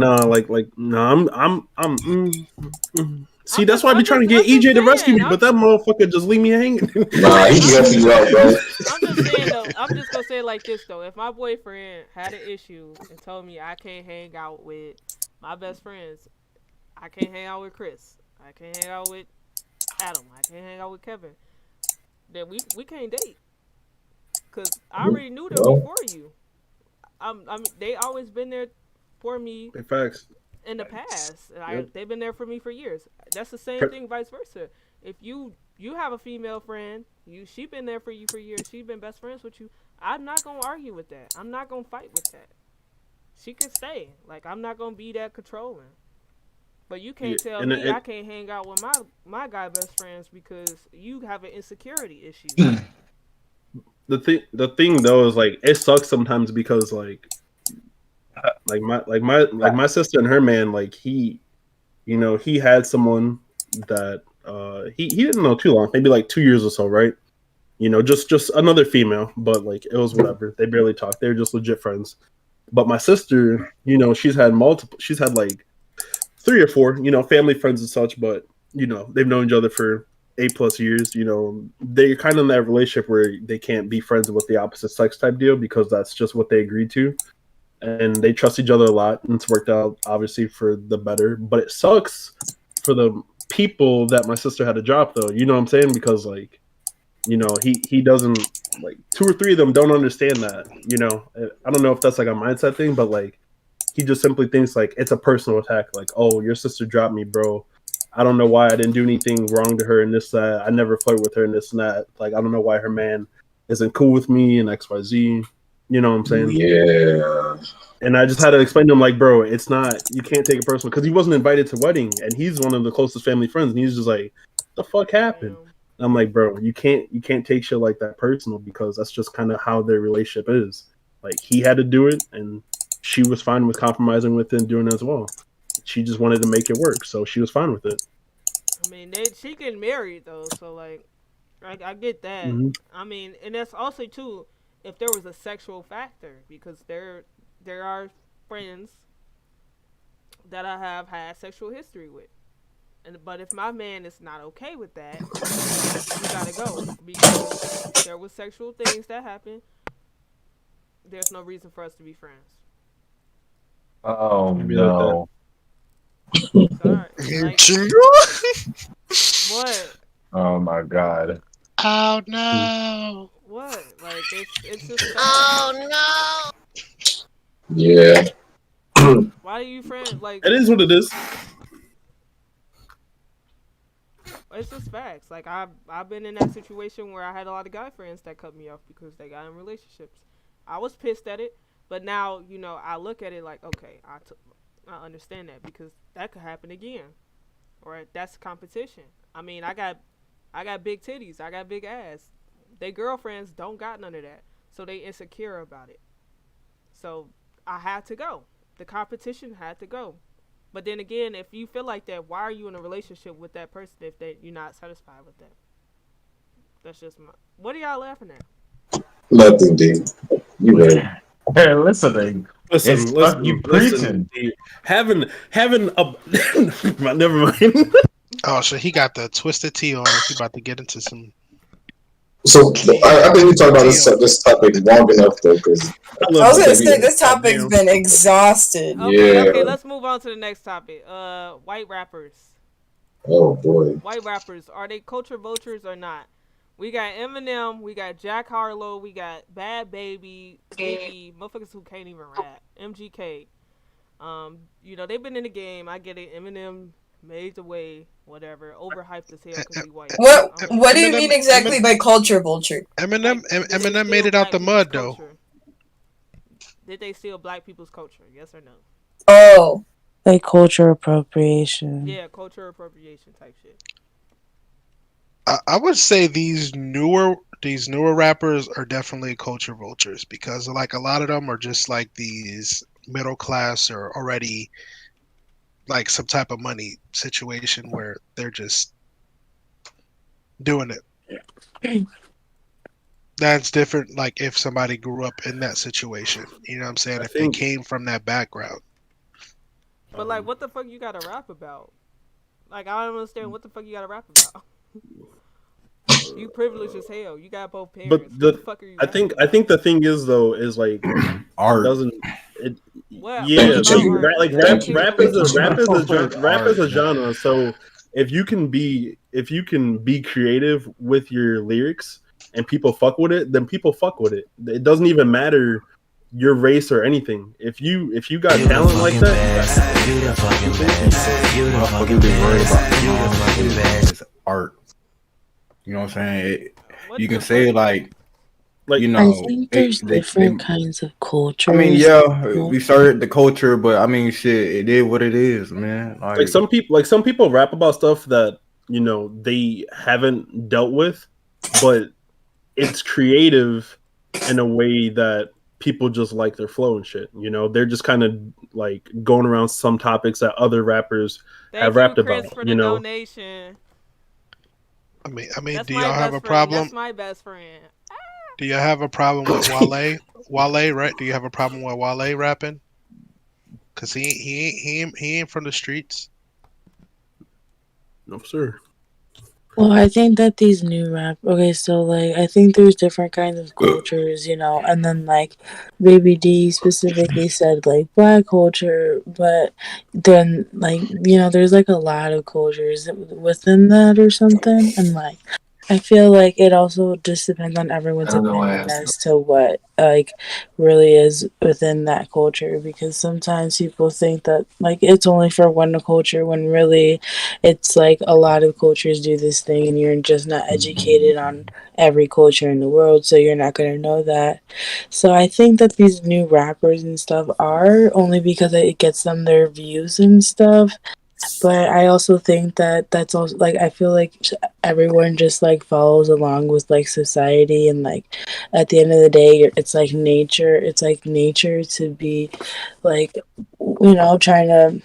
See, that's why I be trying to get EJ to rescue me, but that motherfucker just leave me hanging. Nah, he can help you out, bro. I'm just saying though. I'm just gonna say it like this though. If my boyfriend had an issue and told me I can't hang out with my best friends, I can't hang out with Chris, I can't hang out with Adam, I can't hang out with Kevin, then we can't date. Cause I already knew them before you. I mean, they always been there for me. Facts. In the past, Yep. they've been there for me for years. That's the same thing, vice versa. If you have a female friend, she been there for you for years. She been best friends with you. I'm not gonna argue with that. I'm not gonna fight with that. She can stay. Like, I'm not gonna be that controlling. But you can't tell me I can't hang out with my guy best friends because you have an insecurity issue. The thing though is like it sucks sometimes because like my sister and her man, like he had someone that he didn't know too long, maybe like 2 years or so, right? You know, just another female, but like it was whatever. They barely talked. They were just legit friends. But my sister, you know, she's had like 3 or 4, you know, family friends and such, but you know, they've known each other for 8+ years. You know, they're kind of in that relationship where they can't be friends with the opposite sex type deal because that's just what they agreed to. And they trust each other a lot, and it's worked out obviously for the better. But it sucks for the people that my sister had to drop, though. You know what I'm saying? Because like, you know, he doesn't, like 2 or 3 of them don't understand that. You know, I don't know if that's like a mindset thing, but like he just simply thinks like it's a personal attack. Like, oh, your sister dropped me, bro. I don't know why I didn't do anything wrong to her and this, that. I never flirted with her and this and that. Like, I don't know why her man isn't cool with me and XYZ. You know what I'm saying? Yeah. And I just had to explain to him, like, bro, it's not, you can't take it personal, because he wasn't invited to wedding, and he's one of the closest family friends, and he's just like, what the fuck happened? And I'm like, bro, you can't take shit like that personal, because that's just kind of how their relationship is. Like, he had to do it, and she was fine with compromising with it and doing it as well. She just wanted to make it work, so she was fine with it. I mean, she getting married though, so like, I get that. Mm-hmm. I mean, and that's also too, if there was a sexual factor, because there are friends that I have had sexual history with, but if my man is not okay with that, we gotta go, because there was sexual things that happened. There's no reason for us to be friends. Oh no! What? Oh my god! Oh no! What? Like it's just. Oh no! Yeah. Why do you friend like? It is what it is. It's just facts. Like I've been in that situation where I had a lot of guy friends that cut me off because they got in relationships. I was pissed at it, but now you know I look at it like, okay, I understand that, because that could happen again, or that's competition. I mean, I got big titties, I got big ass. They girlfriends don't got none of that, so they insecure about it. So I had to go. The competition had to go. But then again, if you feel like that, why are you in a relationship with that person if you're not satisfied with that? That's just my. What are y'all laughing at? Nothing, dude. You ready? Hey, listening. Listen, you preaching. Having a never mind. Oh, so he got the twisted tea on. He about to get into some. So I think we talked about this topic long enough though, because I was gonna say this topic's been exhausted. Okay, let's move on to the next topic. White rappers. Oh boy. White rappers, are they culture vultures or not? We got Eminem, we got Jack Harlow, we got Bhad Babie, motherfuckers who can't even rap. MGK. They've been in the game. I get it. Eminem made the way, whatever. Overhyped as hell because he white. What do you mean exactly by culture vulture? Eminem made it out the mud though. Did they steal black people's culture? Yes or no? Oh. Like culture appropriation. Yeah, culture appropriation type shit. I would say these newer rappers are definitely culture vultures because like a lot of them are just like these middle class or already like some type of money situation where they're just doing it. That's different like if somebody grew up in that situation. You know what I'm saying? If they came from that background. But like what the fuck you gotta rap about? Like I don't understand what the fuck you gotta rap about. You privileged as hell. You got both parents. But what the fuck are you I think the thing is though is like art doesn't it? Well, yeah, rap is a genre. So if you can be creative with your lyrics and people fuck with it, then people fuck with it. It doesn't even matter your race or anything. If you got talent like that, it's art. You know what I'm saying? You can say like you know. I think there's different kinds of cultures. I mean, yeah, we started the culture, but I mean, shit, it is what it is, man. Like some people rap about stuff that they haven't dealt with, but it's creative in a way that people just like their flow and shit. They're just kind of like going around some topics that other rappers have rapped Chris, about. For the donation. I mean, do y'all have a problem? That's my best friend. Do you have a problem with Wale? Wale, right? Do you have a problem with Wale rapping? Cause he ain't from the streets. No, sir. Well, I think that these new so like I think there's different kinds of cultures, and then like Baby D specifically said like black culture, but then like there's like a lot of cultures within that or something, and like I feel like it also just depends on everyone's opinion as to what like really is within that culture, because sometimes people think that like it's only for one culture when really it's like a lot of cultures do this thing and you're just not educated on every culture in the world, so you're not going to know that. So I think that these new rappers and stuff are only because it gets them their views and stuff. But I also think that that's also like I feel like everyone just like follows along with like society, and like at the end of the day it's like nature to be like trying to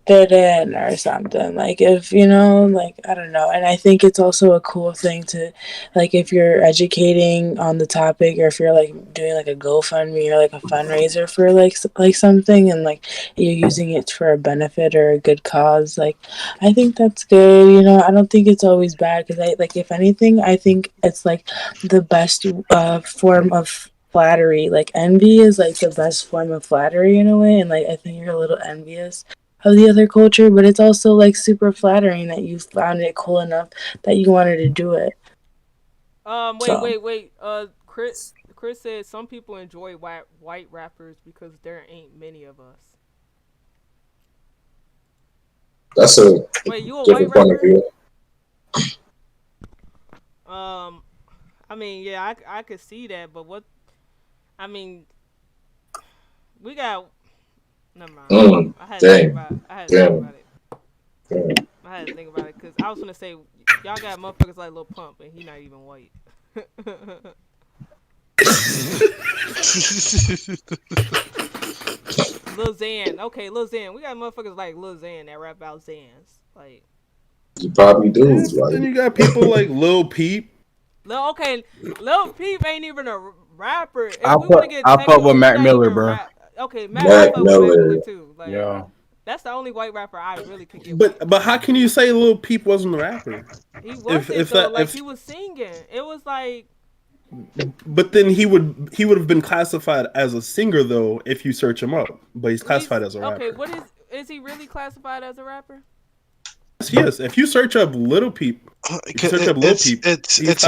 fit in or something, like if like I don't know. And I think it's also a cool thing to like if you're educating on the topic, or if you're like doing like a GoFundMe or like a fundraiser for like something, and like you're using it for a benefit or a good cause, like I think that's good. I don't think it's always bad, because I like if anything I think it's like the best form of flattery. Like envy is like the best form of flattery in a way, and like I think you're a little envious of the other culture, but it's also like super flattering that you found it cool enough that you wanted to do it. Wait. Chris said some people enjoy white rappers because there ain't many of us. That's a you a different white point of view. I mean, yeah, I could see that, but what? I mean, we got. Never mind. I had to think about it. I had to think about it because I was gonna say y'all got motherfuckers like Lil Pump and he not even white. Lil Xan, okay, Lil Xan. We got motherfuckers like Lil Xan that rap about Xans. Like you probably do. Then you got people like Lil Peep. Lil Peep ain't even a rapper. I'll put with Mac Miller, bro. Okay, Mac Miller too. Like, yeah. That's the only white rapper I really could get with. But how can you say Lil Peep wasn't a rapper? He wasn't though. Like he was singing. It was like. But then he would have been classified as a singer though if you search him up. But he's classified as a rapper. Okay, what is he really classified as a rapper? Yes, if you search up Little Peep, it's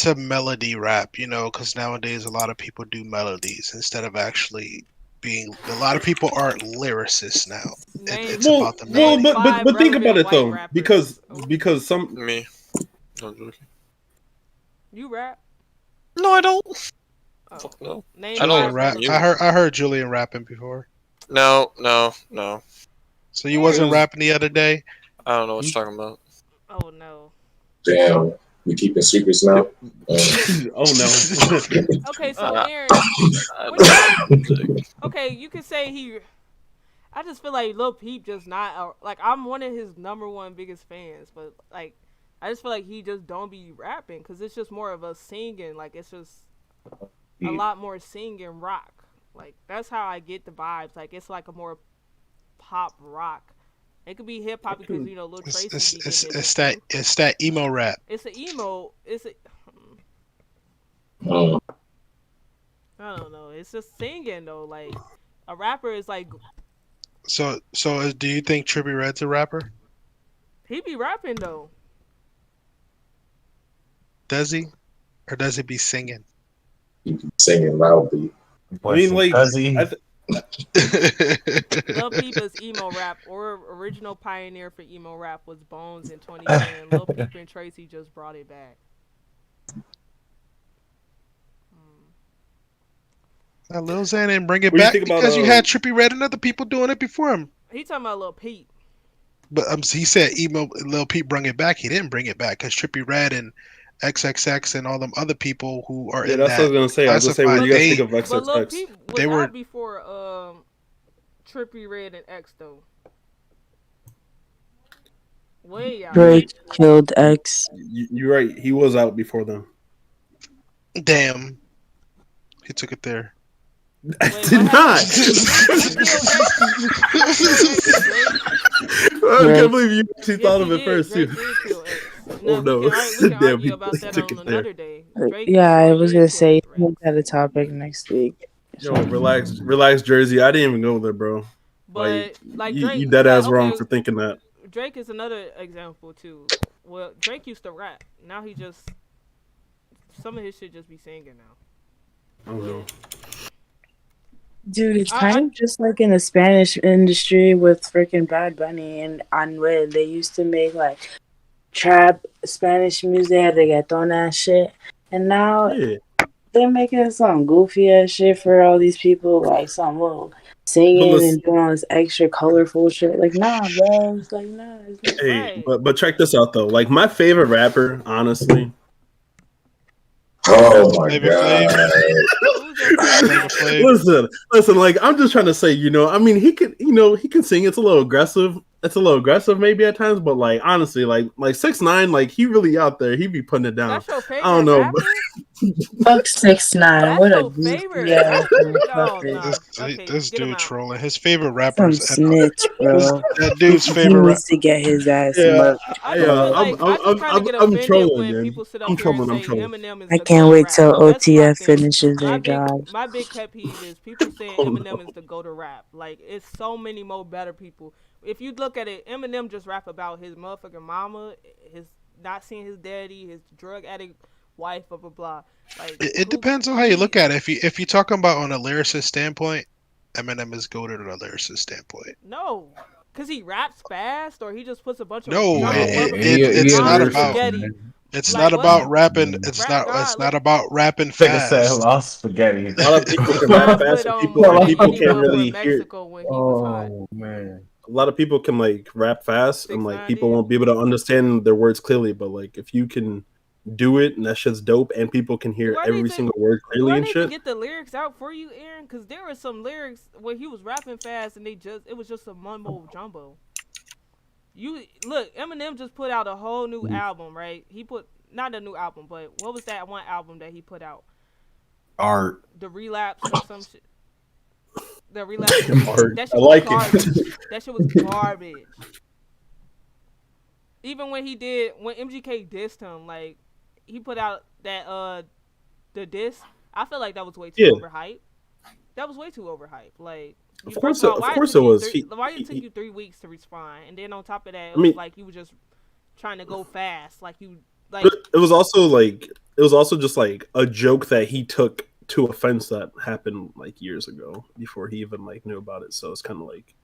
a melody rap, you know, because nowadays a lot of people do melodies instead of actually being. A lot of people aren't lyricists now. It's about the melody. But think about it though, because some me. No, I'm joking. You rap? No, I don't. Oh. Fuck no. I don't rap. I heard Julian rapping before. No. So you wasn't rapping the other day? I don't know what you're talking about. Oh no. Damn, we keeping secrets now. Oh no. Okay, so Aaron. Okay, you can say he. I just feel like Lil Peep just not like I'm one of his #1 biggest fans, but like I just feel like he just don't be rapping because it's just more of a singing. Like it's just a lot more singing rock. Like that's how I get the vibes. Like it's like a more pop rock. It could be hip hop because you know Lil Tracy. It's that emo rap. It's an emo. I don't know. It's just singing though. Like a rapper is like. So do you think Trippie Redd's a rapper? He be rapping though. Does he, or does he be singing? He be singing loudly. I mean, like, does he? Lil Peep is emo rap, or original pioneer for emo rap was Bones in 2010. Lil Peep and Tracy just brought it back. Now, Lil Xan didn't bring it back because you had Trippie Redd and other people doing it before him. He talking about Lil Peep. But he said emo Lil Peep bring it back. He didn't bring it back because Trippie Redd and XXX and all them other people who are in that's that. what I was gonna say. I was gonna say when you guys think of XXX, but Lil Peep was they were out before Trippie Redd and X though. Way out. Drake killed X. You're right. He was out before them. Damn. He took it there. I did not. I can't believe you actually thought of it first too. Oh no! We can Damn, argue about that on another day. Yeah, I was gonna say we'll have a topic next week. Yo, relax, Jersey. I didn't even go there, bro. But like Drake, you dead ass wrong for thinking that. Drake is another example too. Well, Drake used to rap. Now he just some of his shit just be singing now. Oh no. Dude, it's kind of just like in the Spanish industry with freaking Bhad Bunny and Anuel. They used to make like trap Spanish music, reggaeton ass shit, and now they're making some goofy ass shit for all these people, like some little singing and doing all this extra colorful shit. Like, nah, bro. It's like, nah. It's not Hey, but check this out though. Like my favorite rapper, honestly. Oh my god! Listen. Like I'm just trying to say, I mean, he can sing. It's a little aggressive. Maybe at times, but like honestly, like 6ix9ine, like he really out there. He be putting it down. That's your favorite I don't know. rapper? Fuck 6ix9ine. What a favorite. This dude trolling. His favorite rapper is snitch, bro. That dude's favorite. He needs to get his ass. I'm trolling, man. I'm trolling. I can't wait till OTF finishes their job. My big pet peeve is people saying Eminem is the go-to rap. Like it's so many more better people. If you look at it, Eminem just rap about his motherfucking mama, his not seeing his daddy, his drug addict wife, blah blah blah. Like it depends on how you look at it. If you're talking about on a lyricist standpoint, Eminem is goated on a lyricist standpoint. No, because he raps fast, or he just puts a bunch of it's not about. It's not about rapping. It's not about rapping fast. Said lost spaghetti. A lot of people can rap fast, and people can't really hear. Oh man. A lot of people can like rap fast, and like people won't be able to understand their words clearly. But like if you can do it, and that shit's dope, and people can hear every single word clearly and shit. To get the lyrics out for you, Aaron, because there were some lyrics where he was rapping fast, and it was just a mumbo jumbo. You look, Eminem just put out a whole new album, right? He put not a new album, but what was that one album that he put out? Art. The Relapse or some shit. the relapse. Art. That I shit was like garbage. it. That shit was garbage. Even when MGK dissed him, like he put out that the diss. I feel like that was way too overhyped. That was way too overhyped. Like, first of all, why it took you 3 weeks to respond, and then on top of that, it was like you were just trying to go fast, like you like. It was also just like a joke that he took to offense that happened like years ago before he even like knew about it. So it's kind of like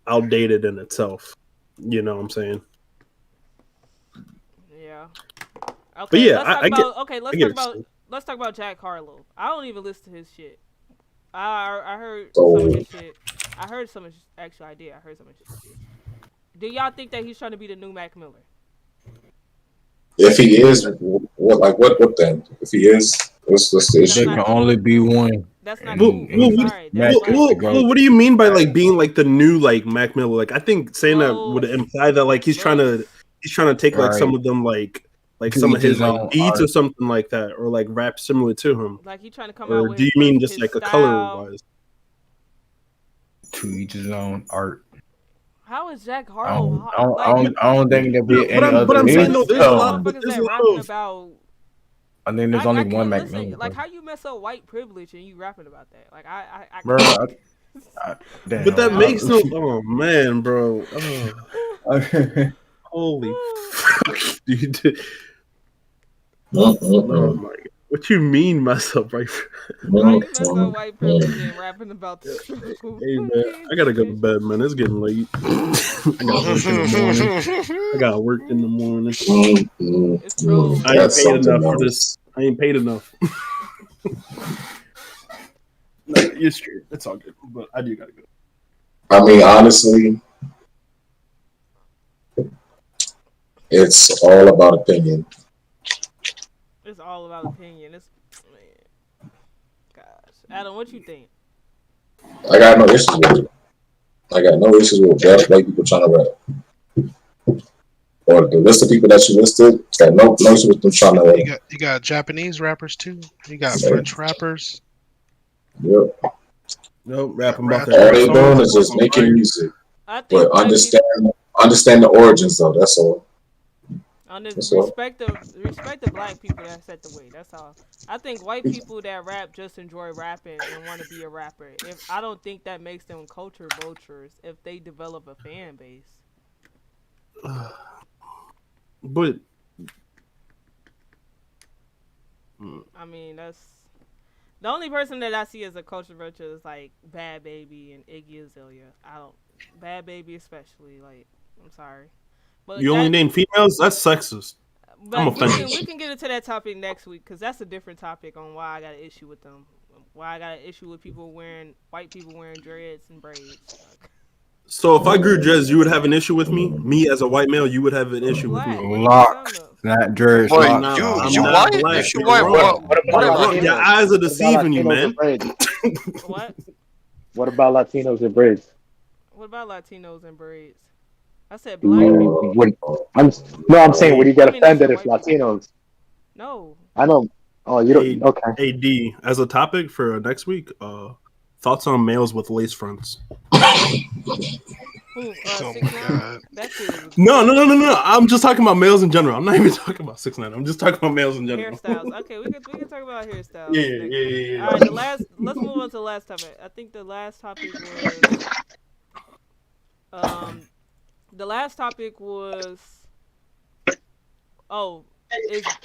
outdated in itself. You know what I'm saying? Yeah. Okay. But yeah, let's talk about Jack Harlow. I don't even listen to his shit. I heard some of his shit. I heard some of his actual idea. I heard some of his shit. Do y'all think that he's trying to be the new Mac Miller? If he is, what then? If he is, what's the issue? There can only be one. That's not cool. What do you mean by like being like the new like Mac Miller? Like I think saying that would imply that like he's trying to take like some of them like some of his like beats or something like that, or like rap similar to him. Like he trying to come out with. Or do you mean just like a color wise? To each his own art. How is Jack Harlow? I don't think there'll be any other. But I'm saying no. There's a lot. I think there's only one Mac Miller. Like how you mess up white privilege and you rapping about that? Like I bro. But that makes no. Oh man, bro. Oh. Holy fuck, dude. Oh my god. What you mean mess up right? Why you mess up white privilege and rapping about the struggle? Hey man, I gotta go to bed, man. It's getting late. I gotta work in the morning. I ain't paid enough for this. I ain't paid enough. No, you're straight. It's all good. But I do gotta go. I mean, honestly, it's all about opinion. It's all about opinion. It's man. Gosh, Adam, what you think? I got no issues with it. I got no issues with white people trying to rap. Or the list of people that you listed, got no issues with them trying to rap. You got Japanese rappers too. You got French rappers. Yep. Nope, rapping about all they doing is just making music. But understand the origins though. That's all. Respect the black people that set the way. That's all. I think white people that rap just enjoy rapping and want to be a rapper. I don't think that makes them culture vultures if they develop a fan base. But I mean, that's the only person that I see as a culture vulture is like Bhad Babie and Iggy Azalea. Bhad Babie especially. Like, I'm sorry. But you only name females? That's sexist. I'm offended. We can get into that topic next week because that's a different topic on why I got an issue with them. Why I got an issue with white people wearing dreads and braids. So if I grew dreads, you would have an issue with me? Me as a white male, you would have an issue with me? Locks, not dreads. You white? You white? Your eyes are deceiving you, man. What? What about Latinos and braids? What about Latinos and braids? I said black people. I'm saying, would you get offended if Latinos? No. I know. Oh, you don't. Okay. AD, as a topic for next week, thoughts on males with lace fronts. No. I'm just talking about males in general. I'm not even talking about 6ix9ine. I'm just talking about males in general. Hairstyles. Okay, we can talk about hairstyles. Yeah. All right, let's move on to the last topic. I think the last topic was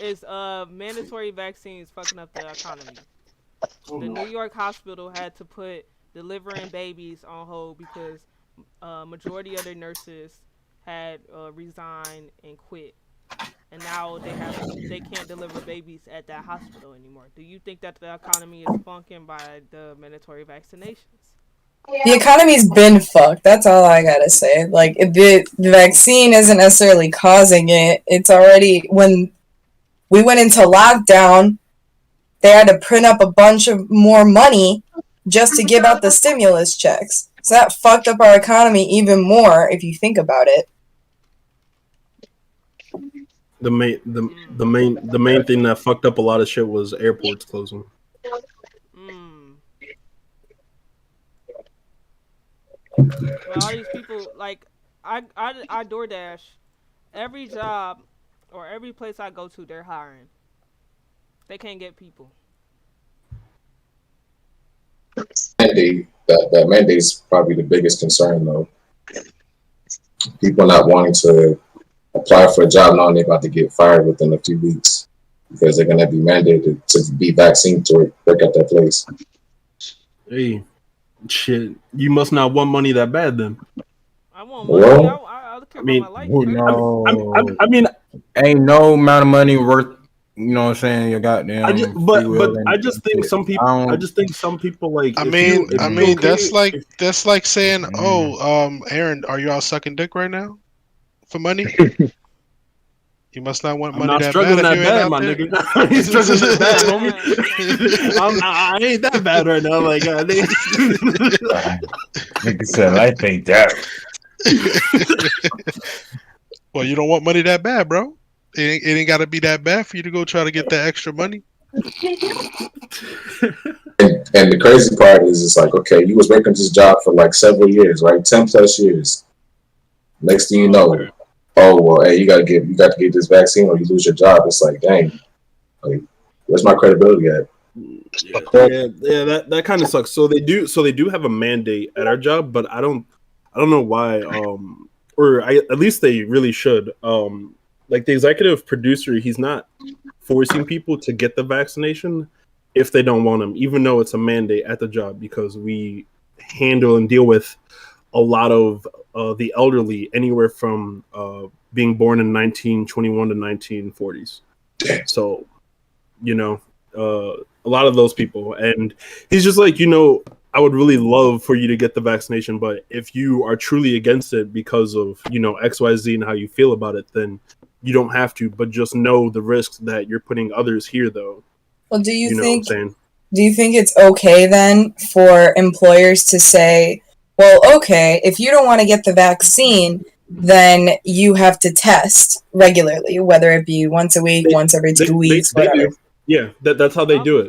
is mandatory vaccines fucking up the economy. The New York hospital had to put delivering babies on hold because majority of their nurses had resigned and quit, and now they can't deliver babies at that hospital anymore. Do you think that the economy is funking by the mandatory vaccinations? The economy's been fucked. That's all I gotta say. Like, the vaccine isn't necessarily causing it. It's already, when we went into lockdown, they had to print up a bunch of more money just to give out the stimulus checks. So that fucked up our economy even more if you think about it. The main thing that fucked up a lot of shit was airports closing. But all these people, like, I DoorDash. Every job or every place I go to, they're hiring. They can't get people. That mandate is probably the biggest concern, though. People not wanting to apply for a job knowing they're about to get fired within a few weeks because they're going to be mandated to be vaccinated to work at that place. Hey, shit! You must not want money that bad, then. I want money. Well, I mean, my life. No, I mean, ain't no amount of money worth. You know what I'm saying? Your goddamn. I just think some people. I just think some people like. I mean, that's like saying, "Oh, Aaron, are you out sucking dick right now for money?" You must not want money that bad. That bad, my nigga. I ain't struggling that bad, homie. I ain't that bad right now. Like, nigga said, "Life ain't that." Well, you don't want money that bad, bro. It ain't got to be that bad for you to go try to get that extra money. And the crazy part is, it's like, okay, you was working this job for like several years, right? 10+ years. Next thing you know, oh well, hey, you got to get this vaccine or you lose your job. It's like, dang, like, where's my credibility at? Yeah, that kind of sucks. So they do have a mandate at our job, but I don't know why. At least they really should. Like the executive producer, he's not forcing people to get the vaccination if they don't want them, even though it's a mandate at the job, because we handle and deal with a lot of the elderly, anywhere from being born in 1921 to 1940s. So, a lot of those people. And he's just like, I would really love for you to get the vaccination, but if you are truly against it because of, XYZ and how you feel about it, then you don't have to, but just know the risks that you're putting others here, though. Well, do you think what I'm saying? Do you think it's okay then for employers to say, well, okay, if you don't want to get the vaccine, then you have to test regularly, whether it be once a week, once every 2 weeks, whatever. Yeah, that's how they do it.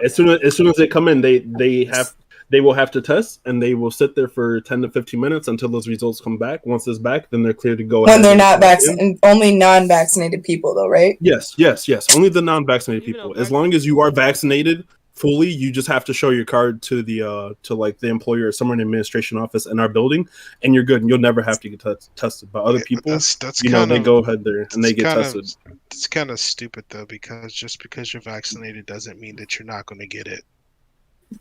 As soon as they come in, they will have to test, and they will sit there for 10 to 15 minutes until those results come back. Once it's back, then they're clear to go. When they're not vaccinated, only non-vaccinated people, though, right? Yes. Only the non-vaccinated people. As long as you are vaccinated fully, you just have to show your card to the the employer or someone in the administration office in our building, and you're good. And you'll never have to get tested. But other people, that's they go ahead there and they get tested. It's kind of stupid though, because just because you're vaccinated doesn't mean that you're not going to get it.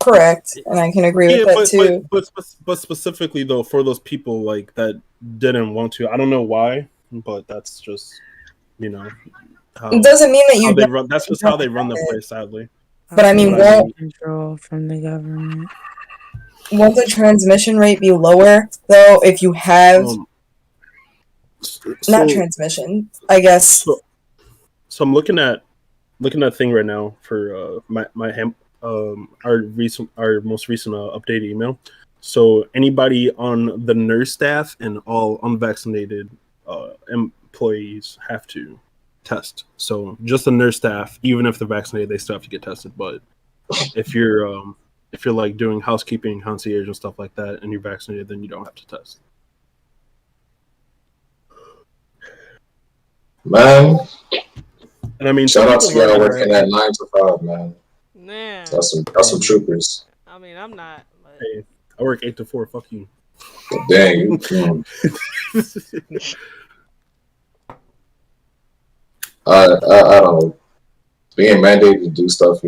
Correct, and I can agree with that too. But specifically though, for those people like that didn't want to, I don't know why, but that's just it doesn't mean that you. Run. That's just how they run the place, sadly. But I mean, won't control from the government? Won't the transmission rate be lower though if you have not transmission? I guess. So I'm looking at thing right now for our most recent updated email. So anybody on the nurse staff and all unvaccinated employees have to test. So just the nurse staff, even if they're vaccinated, they still have to get tested. But if you're like doing housekeeping, concierge, and stuff like that, and you're vaccinated, then you don't have to test. Man, and I mean, shout out to y'all working at 9 to 5, man. Yeah, that's some troopers. I mean, I'm not. But... Hey, I work 8 to 4. Fuck you. Dang you. I don't know. Being mandated to do stuff,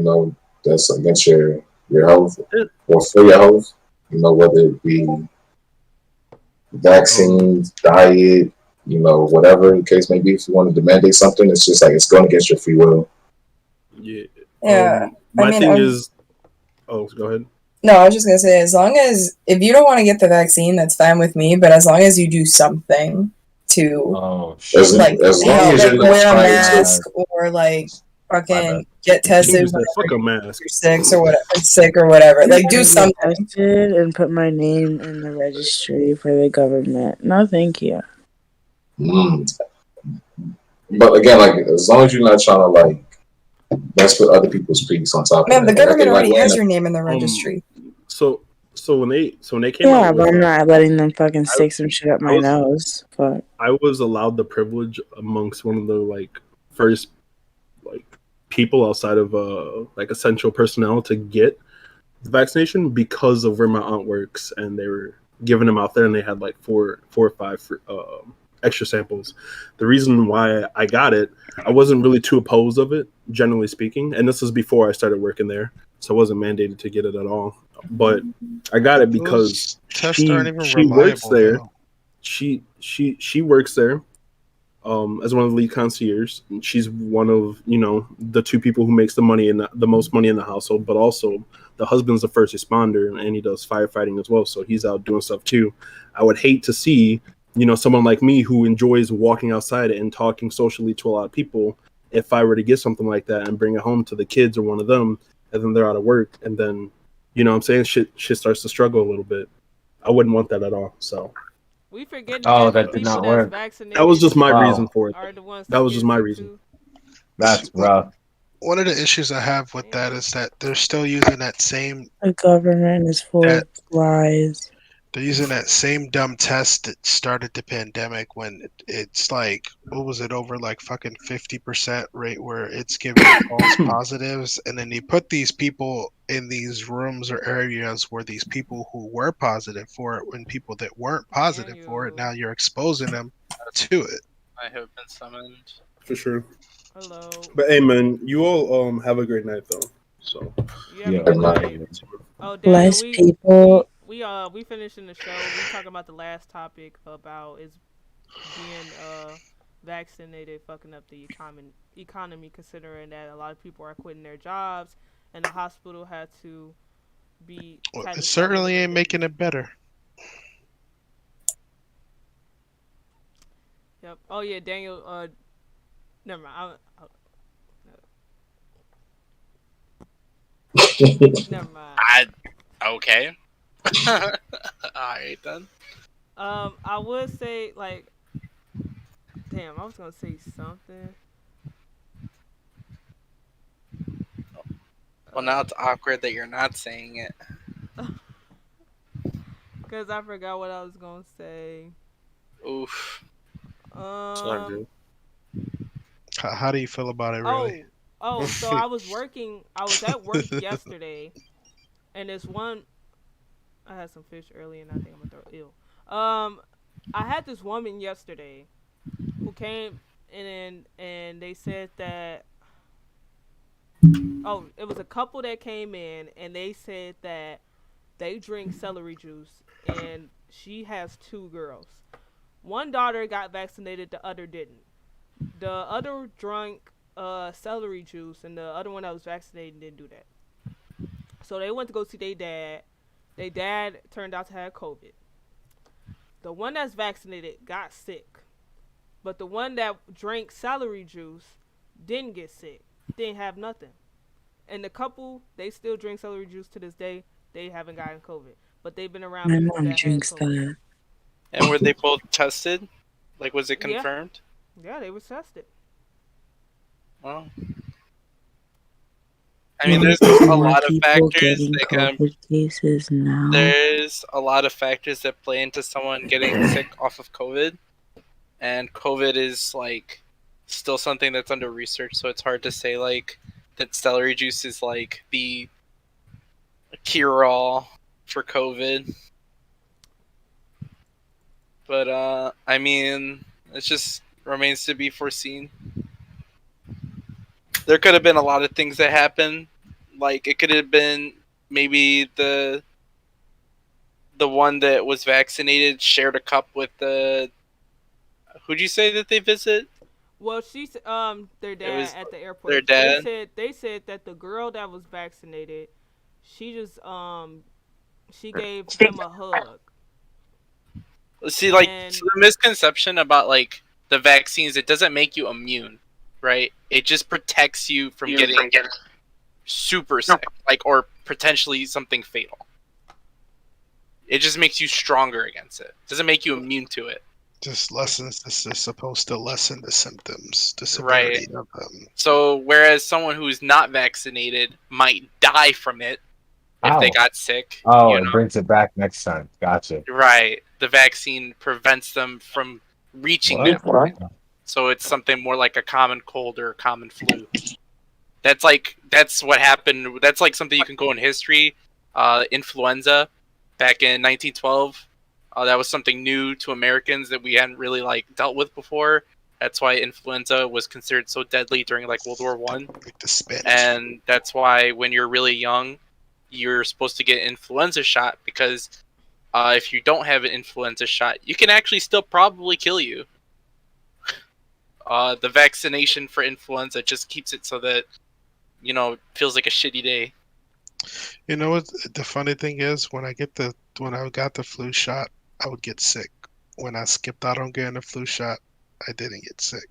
that's against your health or for your health, whether it be vaccines, diet, whatever the case may be. If you wanted to mandate something, it's just like it's going against your free will. Yeah. Yeah. My thing is, go ahead. No, I was just gonna say, as long as if you don't want to get the vaccine, that's fine with me. But as long as you do something to, as long as you're wear a mask or fucking get tested when you're sick or whatever, like do something. Tested and put my name in the registry for the government. No, thank you. But again, as long as you're not trying to that's put other people's peace on top. Man, the government already has your name in the registry. So So when they came Yeah, out but with I'm not letting them fucking I- stick some shit up my nose. But I was allowed the privilege amongst one of the like first like people outside of like essential personnel to get the vaccination because of where my aunt works, and they were giving them out there, and they had like four or five extra samples. The reason why I got it, I wasn't really too opposed of it, generally speaking, and this was before I started working there, so I wasn't mandated to get it at all. But I got it because Those tests aren't even she works reliable, there. though. She works there as one of the lead concierges. She's one of the two people who makes the money and the most money in the household, but also the husband's a first responder and he does firefighting as well, so he's out doing stuff too. I would hate to see someone like me who enjoys walking outside and talking socially to a lot of people, if I were to get something like that and bring it home to the kids or one of them, and then they're out of work, and then what I'm saying, shit starts to struggle a little bit. I wouldn't want that at all. So we forget Oh, that that the did people not that's work. vaccinated that was just my Wow. reason for it. are the ones That was just get my sick reason. too. That's rough. One of the issues I have with that is that they're still using that same the government is full of lies. they're using that same dumb test that started the pandemic when it's like, what was it, over like fucking 50% rate where it's giving false positives, and then you put these people in these rooms or areas where these people who were positive for it and people that weren't positive for it, now you're exposing them to it. I have been summoned. For sure. Hello. But hey, man, you all have a great night though. So You have a good night. Oh, Daniel, Less people. we finishing the show. We talking about the last topic about is being vaccinated fucking up the economy, considering that a lot of people are quitting their jobs and the hospital had to be. Well, had it to certainly ain't making it better. Yep. Oh yeah, Daniel. Never mind. Never mind. Okay. Alright then. I would say like, damn, I was gonna say something. Well, now it's awkward that you're not saying it. Cause I forgot what I was gonna say. Oof. How do you feel about it, really? So I was at work yesterday, and this one, I had some fish early, and I think I'm gonna throw ill. I had this woman yesterday who came in, and they said that, it was a couple that came in, and they said that they drink celery juice, and she has two girls. One daughter got vaccinated, the other didn't. The other drank celery juice, and the other one that was vaccinated didn't do that. So they went to go see their dad. Their dad turned out to have COVID. The one that's vaccinated got sick, but the one that drank celery juice didn't get sick, didn't have nothing. And the couple, they still drink celery juice to this day. They haven't gotten COVID, but they've been around My people mom that had drinks COVID. that. And were they both tested? Like, was it confirmed? Yeah, they were tested. Well, I mean, there's a lot of factors that COVID cases now. there's a lot of factors that play into someone getting sick off of COVID, and COVID is like still something that's under research, so it's hard to say like that celery juice is like the cure-all for COVID. But I mean, it just remains to be foreseen. There could have been a lot of things that happened. Like, it could have been maybe the one that was vaccinated shared a cup with the... Who'd you say that they visit? Well, she's their dad was at the airport. their dad? They said that the girl that was vaccinated, she just she gave him a hug. See, like, so the misconception about, like, the vaccines, it doesn't make you immune, right? It just protects you from getting super sick, like, or potentially something fatal. It just makes you stronger against it. It doesn't make you immune to it. Just lessens. This is supposed to lessen the symptoms, the severity of them. So, whereas someone who is not vaccinated might die from it, if they How? got sick. Oh, You it know, brings it back next time. Gotcha. right? The vaccine prevents them from reaching What? that point. So it's something more like a common cold or a common flu. That's what happened. That's like something you can go in history. Influenza back in 1912. That was something new to Americans that we hadn't really like dealt with before. That's why influenza was considered so deadly during like World War One. And that's why when you're really young, you're supposed to get an influenza shot because if you don't have an influenza shot, you can actually still probably kill you. The vaccination for influenza just keeps it so that it feels like a shitty day. You know what? The funny thing is, when I got the flu shot, I would get sick. When I skipped out on getting the flu shot, I didn't get sick.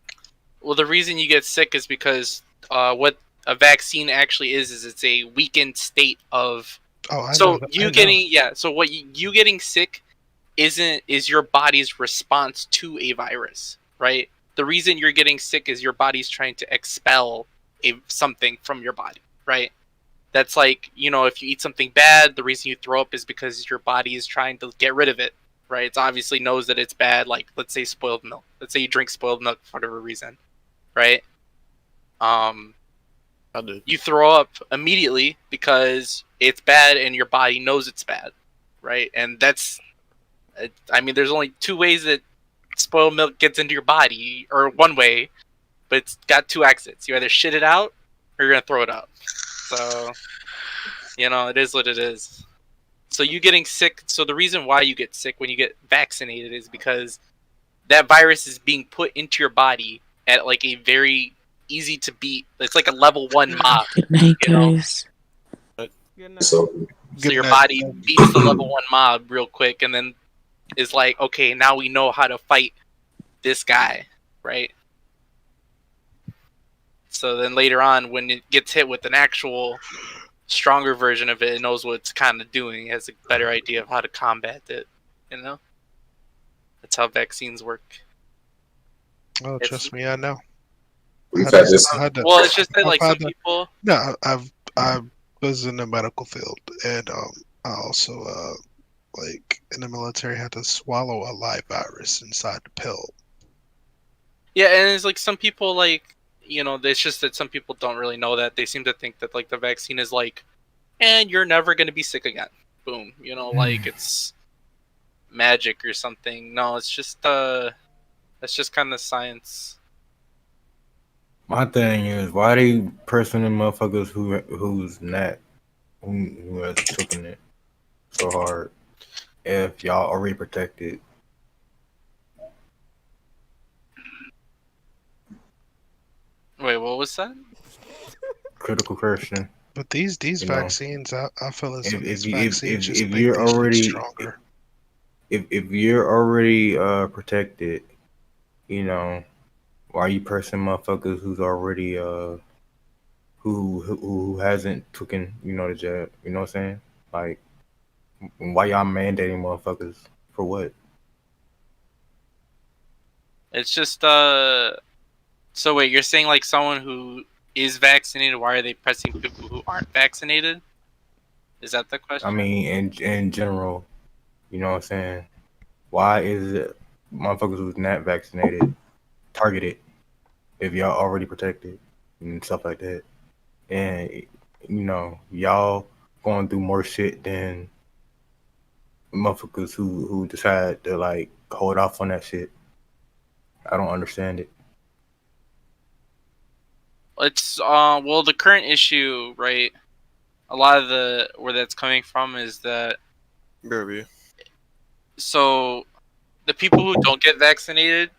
Well, the reason you get sick is because what a vaccine actually is it's a weakened state of. Oh, I so know that. you getting So what you getting sick is your body's response to a virus, right? The reason you're getting sick is your body's trying to expel something from your body, right? That's like, if you eat something bad, the reason you throw up is because your body is trying to get rid of it, right? It obviously knows that it's bad, like, let's say spoiled milk. Let's say you drink spoiled milk for whatever reason, right? You throw up immediately because it's bad and your body knows it's bad, right? And there's only two ways that spoiled milk gets into your body, or one way, but it's got two exits. You either shit it out or you're gonna throw it up. So it is what it is. So you getting sick, so the reason why you get sick when you get vaccinated is because that virus is being put into your body at like a very easy to beat, it's like a level 1 mob. Good night, guys. So your body beats the level 1 mob real quick and then is like, okay, now we know how to fight this guy, right? So then later on, when it gets hit with an actual stronger version of it, it knows what it's kind of doing. It has a better idea of how to combat it, That's how vaccines work. Oh, trust me, I know. We've had this. Well, it's just that like some people. No, I was in the medical field, and I also like in the military had to swallow a live virus inside the pill. Yeah, and it's like some people like it's just that some people don't really know that. They seem to think that like the vaccine is like, and you're never gonna be sick again. Boom, like it's magic or something. No, it's just that's just kind of science. My thing is, why they pressing the motherfuckers who's not who has taken it so hard if y'all already protected? Wait, what was that? Critical question. But these vaccines, I feel as if you're already stronger. If you're already protected, why are you pressing motherfuckers who's already who hasn't taken the jab? You know what I'm saying? Like, why y'all mandating motherfuckers for what? It's just So wait, you're saying like someone who is vaccinated, why are they pressing people who aren't vaccinated? Is that the question? I mean, in general, you know what I'm saying? Why is it motherfuckers who's not vaccinated targeted if y'all already protected and stuff like that? And y'all going through more shit than motherfuckers who decide to like hold off on that shit. I don't understand it. It's well, the current issue, right? A lot of where that's coming from is that so the people who don't get vaccinated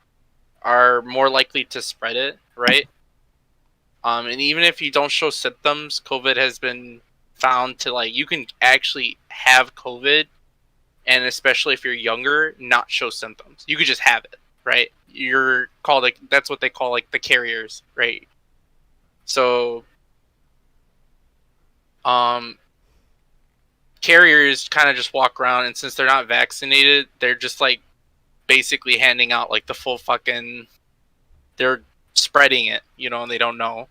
are more likely to spread it, right? And even if you don't show symptoms, COVID has been found to like you can actually have COVID, and especially if you're younger, not show symptoms. You could just have it, right? You're called like that's what they call like the carriers, right? So, carriers kind of just walk around, and since they're not vaccinated, they're just like basically handing out like the full fucking. They're spreading it, and they don't know.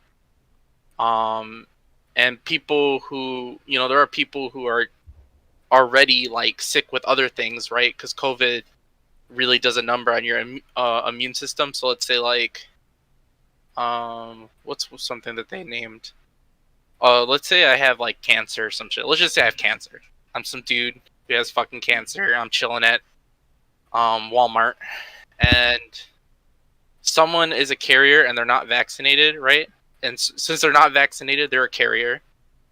And people who, there are people who are already like sick with other things, right? Because COVID really does a number on your immune system. So let's say like, what's something that they named? Let's say I have like cancer or some shit. Let's just say I have cancer. I'm some dude who has fucking cancer. I'm chilling at Walmart, and someone is a carrier and they're not vaccinated, right? And since they're not vaccinated, they're a carrier,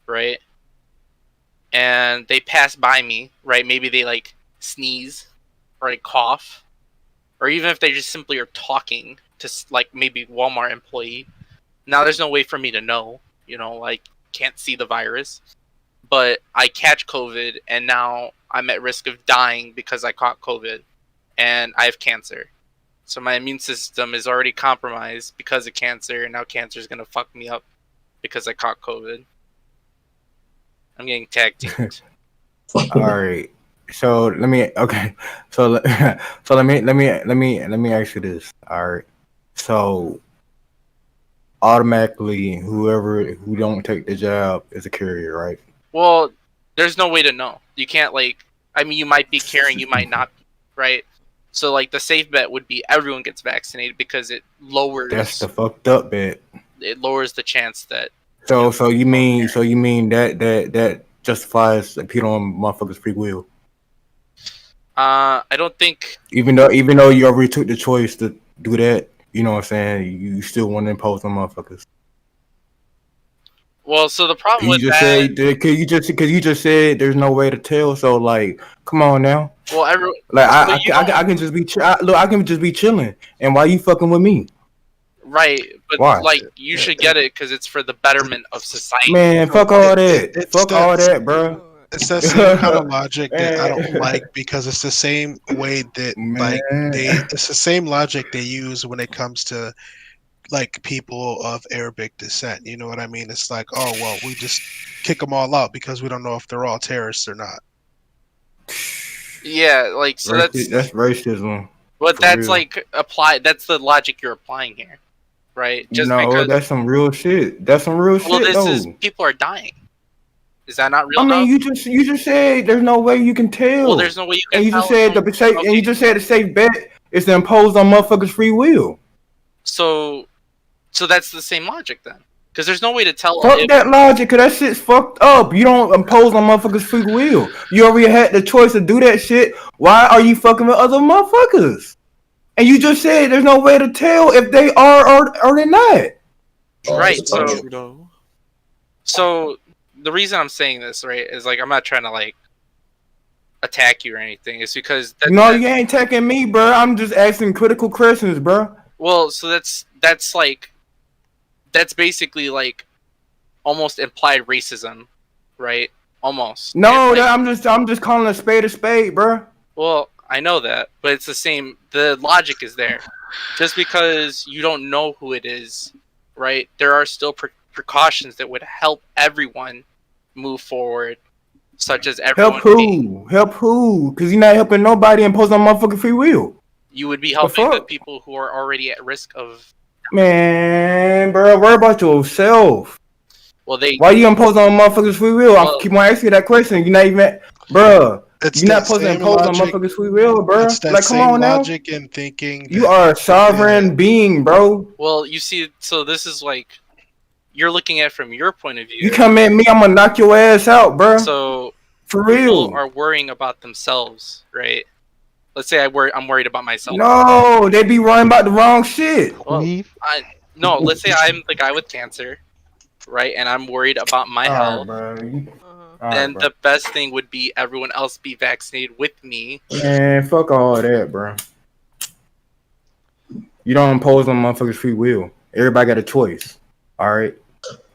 right? And they pass by me, right? Maybe they like sneeze or like cough, or even if they just simply are talking to like maybe Walmart employee. Now there's no way for me to know, like can't see the virus, but I catch COVID and now I'm at risk of dying because I caught COVID and I have cancer. So my immune system is already compromised because of cancer, and now cancer is gonna fuck me up because I caught COVID. I'm getting tag teamed. All right. So let me. Okay. So let me ask you this. All right. So automatically, who don't take the job is a carrier, right? Well, there's no way to know. You can't you might be carrying, you might not, right? So like the safe bet would be everyone gets vaccinated because it lowers. That's the fucked up bet. It lowers the chance that. So you mean that justifies appeal on motherfuckers' free will? I don't think. Even though you already took the choice to do that, you know what I'm saying, you still want to impose on motherfuckers. Well, so the problem with that. You just said there's no way to tell. So like, come on now. Well, everyone. Like I can just be I can just be chilling, and why you fucking with me? Right, but why? Like you should get it because it's for the betterment of society. Man, fuck all that. Fuck all that, bro. It's that same kind of logic that I don't like, because it's the same way that it's the same logic they use when it comes to like people of Arabic descent. You know what I mean? It's like, oh well, we just kick them all out because we don't know if they're all terrorists or not. Yeah, like so that's racism. But that's like applied. That's the logic you're applying here, right? Just because that's some real shit. That's some real shit. Well, is people are dying. Is that not real? I mean, you just said there's no way you can tell. Well, there's no way you can. And you tell just said and you just said the safe bet is to impose on motherfuckers' free will. So that's the same logic then, because there's no way to tell. Fuck that logic, cause that shit's fucked up. You don't impose on motherfuckers' free will. You already had the choice to do that shit. Why are you fucking with other motherfuckers? And you just said there's no way to tell if they are or they're not. Right. So the reason I'm saying this, right, is like I'm not trying to like attack you or anything. It's because you ain't attacking me, bro. I'm just asking critical questions, bro. Well, so that's basically like almost implied racism, right? Almost. No, I'm just calling a spade, bro. Well, I know that, but it's the same. The logic is there. Just because you don't know who it is, right? There are still precautions that would help everyone move forward, such as everyone. Help who? Because you're not helping nobody impose on motherfucking free will. You would be helping the people who are already at risk of. Man, bro, worry about yourself. Well, why you impose on motherfuckers' free will? I keep on asking you that question. You're not even, bro. You're not supposed to impose on motherfuckers' free will, bro. Like, come on now. Logic and thinking. You are a sovereign being, bro. Well, you see, so this is like you're looking at it from your point of view. You come at me, I'm gonna knock your ass out, bro. So for real, people are worrying about themselves, right? Let's say I'm worried about myself. No, they be worrying about the wrong shit. Well, no, let's say I'm the guy with cancer, right? And I'm worried about my health. Then the best thing would be everyone else be vaccinated with me. Man, fuck all that, bro. You don't impose on motherfuckers' free will. Everybody got a choice. All right.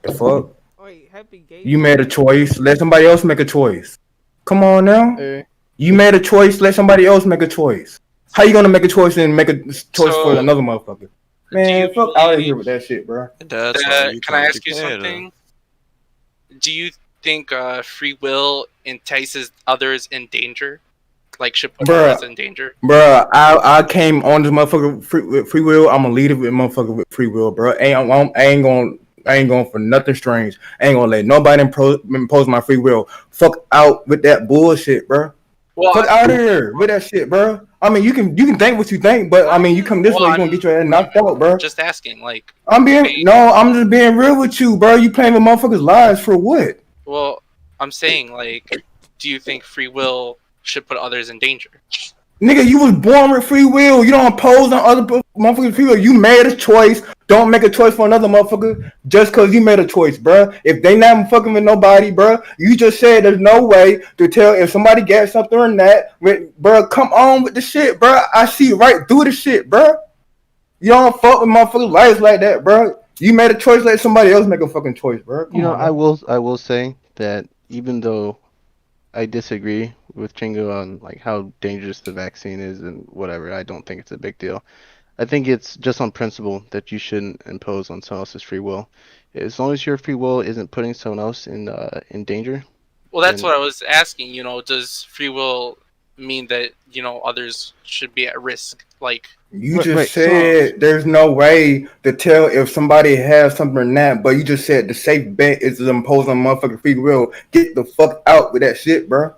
The fuck? You made a choice. Let somebody else make a choice. Come on now. You made a choice. Let somebody else make a choice. How you gonna make a choice and make a choice for another motherfucker? Man, fuck out of here with that shit, bro. Can I ask you something? Do you think free will entices others in danger? Like should put others in danger? Bro, I came on this motherfucker free will. I'm gonna lead it with motherfucker with free will, bro. I ain't gonna I ain't going for nothing strange. I ain't gonna let nobody impose my free will. Fuck out with that bullshit, bro. Well, fuck out of here with that shit, bro. I mean, you can think what you think, but I mean, you come this way, you gonna get your ass knocked out, bro. Just asking, like. I'm just being real with you, bro. You playing with motherfuckers' lives for what? Well, I'm saying, like, do you think free will should put others in danger? Nigga, you was born with free will. You don't impose on other motherfuckers' free will. You made a choice. Don't make a choice for another motherfucker just because you made a choice, bro. If they not fucking with nobody, bro, you just said there's no way to tell if somebody gets something or not. Bro, come on with the shit, bro. I see right through the shit, bro. You don't fuck with motherfuckers' lives like that, bro. You made a choice, let somebody else make a fucking choice, bro. Come on, I will say that even though I disagree with Chingo on like how dangerous the vaccine is and whatever, I don't think it's a big deal. I think it's just on principle that you shouldn't impose on someone else's free will. As long as your free will isn't putting someone else in danger. Well, that's what I was asking. Does free will mean that others should be at risk? Like you just said there's no way to tell if somebody has something or not, but you just said the safe bet is to impose on motherfucking free will. Get the fuck out with that shit, bro.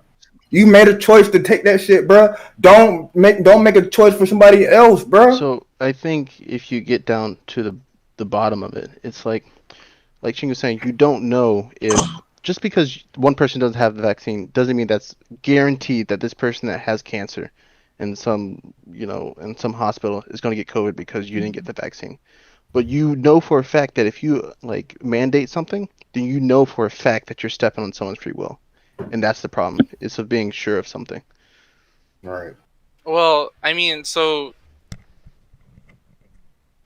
You made a choice to take that shit, bro. Don't make a choice for somebody else, bro. So I think if you get down to the bottom of it, it's like Chingo was saying, you don't know if just because one person doesn't have the vaccine doesn't mean that's guaranteed that this person that has cancer in some hospital is going to get COVID because you didn't get the vaccine. But you know for a fact that if you like mandate something, then you know for a fact that you're stepping on someone's free will. And that's the problem. It's of being sure of something. Right. Well, I mean, so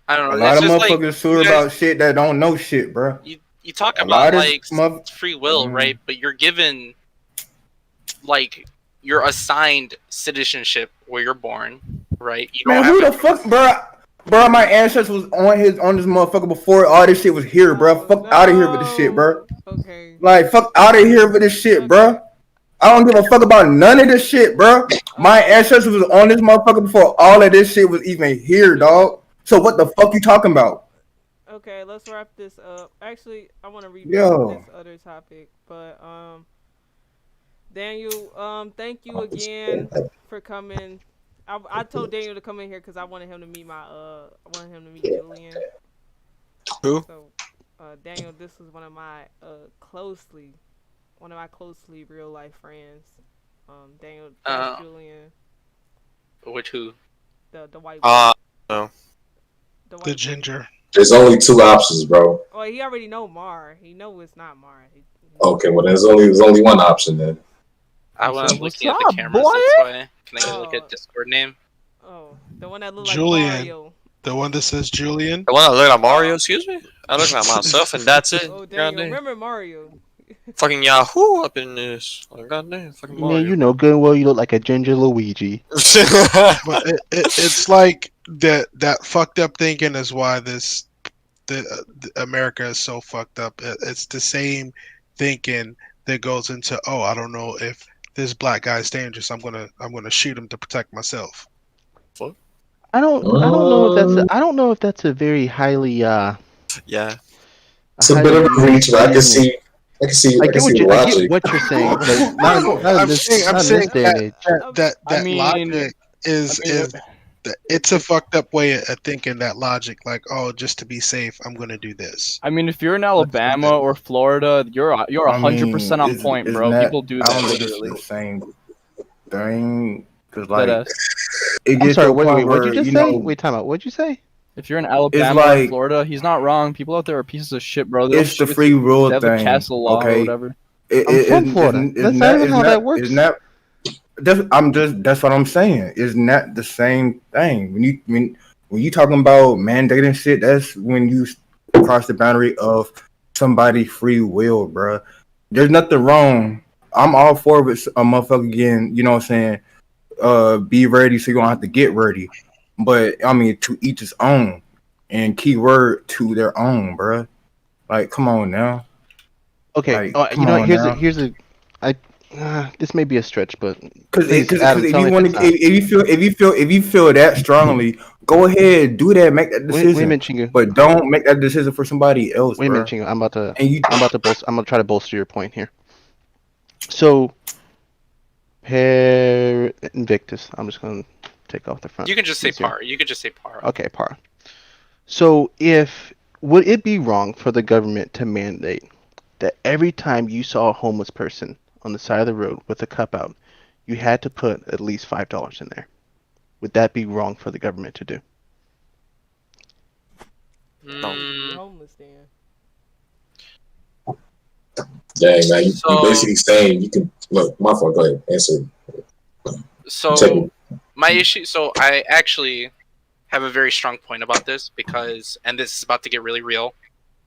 I don't know. A lot of motherfuckers sure about shit that don't know shit, bro. You talk about like free will, right? But you're given like you're assigned citizenship where you're born, right? You Man, who the fuck, bro? Bro, my ancestors was on this motherfucker before all this shit was here, bro. Fuck out of here with this shit, bro. Okay. Like, fuck out of here with this shit, bro. I don't give a fuck about none of this shit, bro. My ancestors was on this motherfucker before all of this shit was even here, dog. So what the fuck you talking about? Okay, let's wrap this up. Actually, I want to read this other topic, but Daniel, thank you again for coming. I told Daniel to come in here because I wanted him to meet Julian. Who? So, Daniel, this is one of my closely real life friends. Daniel, Julian. Which who? The white. No. The ginger. There's only two options, bro. Oh, he already know Mar. He know it's not Mar. Okay, well there's only one option then. I was looking at the cameras this way. Can I get a look at Discord name? Oh, the one that looks like Julian. Mario. The one that says Julian. The one that looked like Mario, excuse me? I look like myself and that's it. Oh, Daniel, remember Mario. Fucking Yahoo up in this. Oh, goddamn, fucking Mario. Man, you know good and well you look like a ginger Luigi. But it's like that fucked up thinking is why America is so fucked up. It's the same thinking that goes into, oh, I don't know if this black guy's dangerous. I'm gonna shoot him to protect myself. What? I don't know if that's a very highly yeah. It's a bit of a reach, but I can see I get what you're saying, but not in this day and age. That logic is it's a fucked up way of thinking. That logic, like, oh, just to be safe, I'm gonna do this. I mean, if you're in Alabama or Florida, you're 100% on point, bro. People do that literally. The same thing, because like, I'm sorry. Wait, what'd you just say? Wait, time out. What'd you say? If you're in Alabama or Florida, he's not wrong. People out there are pieces of shit, bro. It's the free will thing. The castle law or whatever. I'm from Florida. That's not even how that works. That's what I'm saying. It's not the same thing. When you talking about mandating shit, that's when you cross the boundary of somebody's free will, bro. There's nothing wrong. I'm all for it. A motherfucker again, you know what I'm saying? Be ready so you don't have to get ready. But I mean, to each his own, and keyword to their own, bro. Like, come on now. Okay, like, you know, here's a. This may be a stretch, but Because please, Adam, if tell you me want if to, it's not. if you feel that strongly, go ahead, do that, make that Wait a decision. minute, Chingu. But don't make that decision for somebody else, Wait a minute, bro. Chingu. I'm about to And you, try to bolster your point here. So, Per Invictus. I'm just gonna take off the front. You can just say Easier. par. You could just say par. Okay, par. So, would it be wrong for the government to mandate that every time you saw a homeless person on the side of the road with a cup out, you had to put at least $5 in there? Would that be wrong for the government to do? Homeless then. Dang, man, you basically saying you can look. My fault. Go ahead, answer. So my issue. So I actually have a very strong point about this because, and this is about to get really real.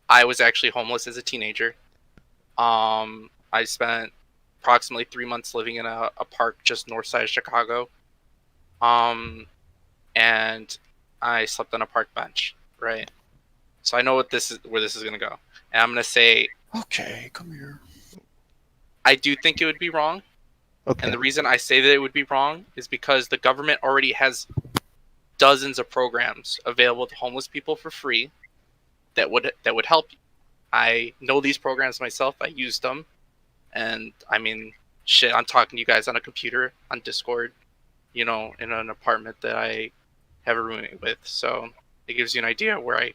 I was actually homeless as a teenager. I spent approximately 3 months living in a park just north side of Chicago. And I slept on a park bench, right? So I know where this is gonna go, and I'm gonna say, okay, come here. I do think it would be wrong. Okay. And the reason I say that it would be wrong is because the government already has dozens of programs available to homeless people for free that would help you. I know these programs myself. I used them, and I mean, shit. I'm talking to you guys on a computer on Discord, in an apartment that I have a roommate with. So it gives you an idea where I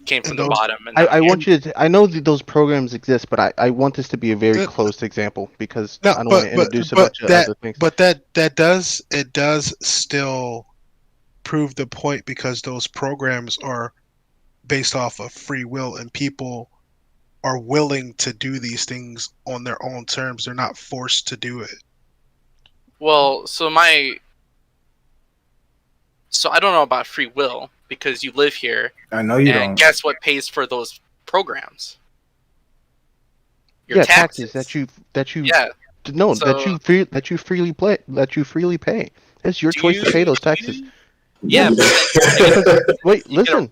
came from the bottom. And I want you to. I know that those programs exist, but I want this to be a very close example because I don't want to introduce a bunch of other things. But that does still prove the point because those programs are based off of free will and people are willing to do these things on their own terms. They're not forced to do it. Well, so I don't know about free will because you live here. I know you and don't. Guess what pays for those programs? Your taxes that you that you freely pay. It's your choice to pay those taxes. Yeah. Wait, listen.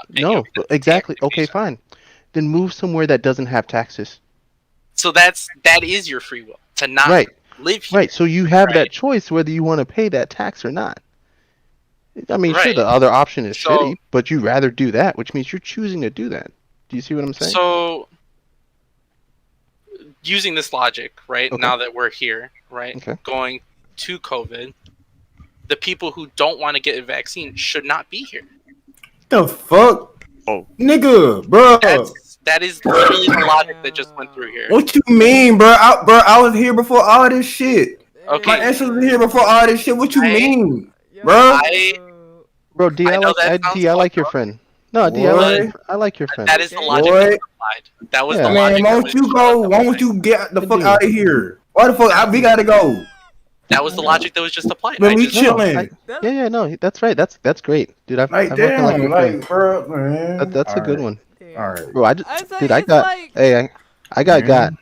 No, exactly. Okay, fine. Then move somewhere that doesn't have taxes. So that is your free will to not live here. Right. So you have that choice whether you want to pay that tax or not. I mean, sure, the other option is shitty, but you rather do that, which means you're choosing to do that. Do you see what I'm saying? So, using this logic, right, now that we're here, right, going to COVID, the people who don't want to get a vaccine should not be here. The fuck? Oh. Nigga, bro. That is literally the logic that just went through here. What you mean, bro? I was here before all this shit. Okay. My answers were here before all this shit. What you mean, bro? Bro, D, I like your friend. No, D, I like your friend. That is the logic that was applied. That was the logic. Man, why don't you get the fuck out of here? Why the fuck we gotta go? That was the logic that was just applied. But we chilling. No, that's right. That's great, dude. I've like, damn, like, bro, man. That's a good one. All right, bro. I got.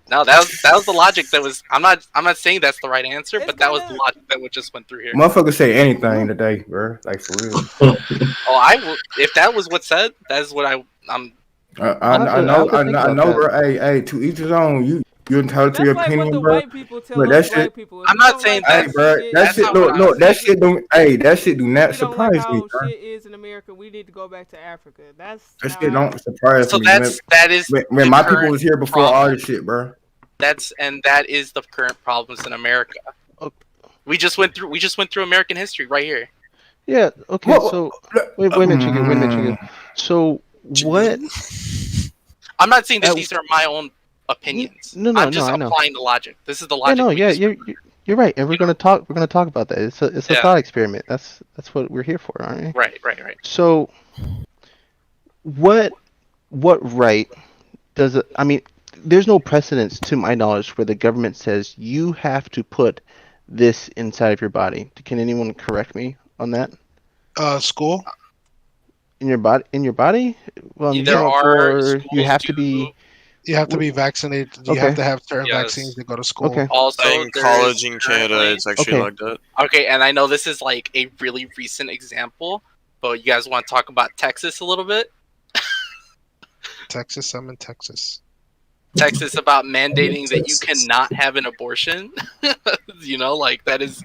No, that was the logic that was. I'm not saying that's the right answer, but that was the logic that just went through here. Motherfuckers say anything today, bro. Like for real. Oh, I will. If that was what said, that is what I'm. I know, bro. Hey, to each his own. You entitled to your opinion, bro. But that shit. I'm not saying that. Hey, bro. That shit. Look. That shit don't. Hey, that shit do not surprise me, bro. Shit is in America. We need to go back to Africa. That shit don't surprise me. So that is. When my people was here before all this shit, bro. That is the current problems in America. We just went through American history right here. Yeah. Okay. So wait a minute. So what? I'm not saying that these are my own opinions. I'm just applying the logic. This is the logic. You're right. And we're gonna talk about that. It's a thought experiment. That's what we're here for, aren't we? Right. So what right does it? I mean, there's no precedence to my knowledge where the government says you have to put this inside of your body. Can anyone correct me on that? School. In your body? Well, there are. You have to be. You have to be vaccinated. You have to have certain vaccines to go to school. Okay. Also, in college in Canada, it's actually like that. Okay, and I know this is like a really recent example, but you guys want to talk about Texas a little bit? Texas, I'm in Texas. Texas about mandating that you cannot have an abortion. You know, like that is,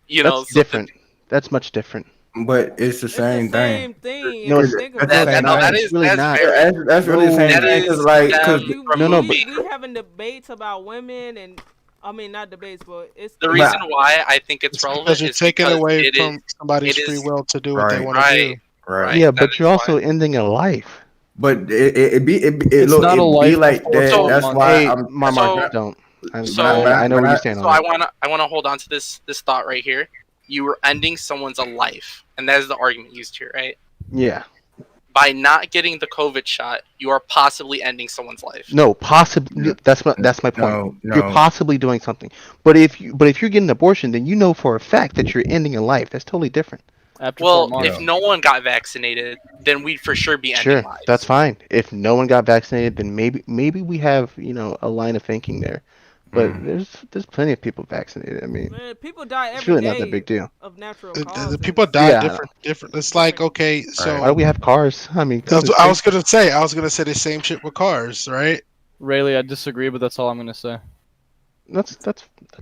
you know, That's different. That's much different. But it's the same thing. thing. No, if it's you think That's about the it. same thing. it's really not. That's really the same thing. Because like, We having debates about women and. I mean, not debates, but it's the reason why I think it's relevant Because you're is taking because away it from is- somebody's it free is- will to do what they want to do. Right. Yeah, but you're also ending a life. But it be It's look, not a it life be like before that. so That's much. why Hey, I'm. Mark, don't. I know where you stand So on I it. wanna hold on to this thought right here. You were ending someone's life, and that is the argument used here, right? Yeah. By not getting the COVID shot, you are possibly ending someone's life. No, possibly. That's my point. No. You're possibly doing something. But if you're getting an abortion, then you know for a fact that you're ending a life. That's totally different. Well, if no one got vaccinated, then we'd for sure be ending Sure, lives. that's fine. If no one got vaccinated, then maybe we have a line of thinking there. But there's plenty of people vaccinated. I mean, Man, people die it's every really not day that big deal. of natural The causes. people die Yeah, I know. different. It's like, okay, so Why do we have cars? I mean, I was gonna say the same shit with cars, right? Rayleigh, I disagree, but that's all I'm gonna say. That's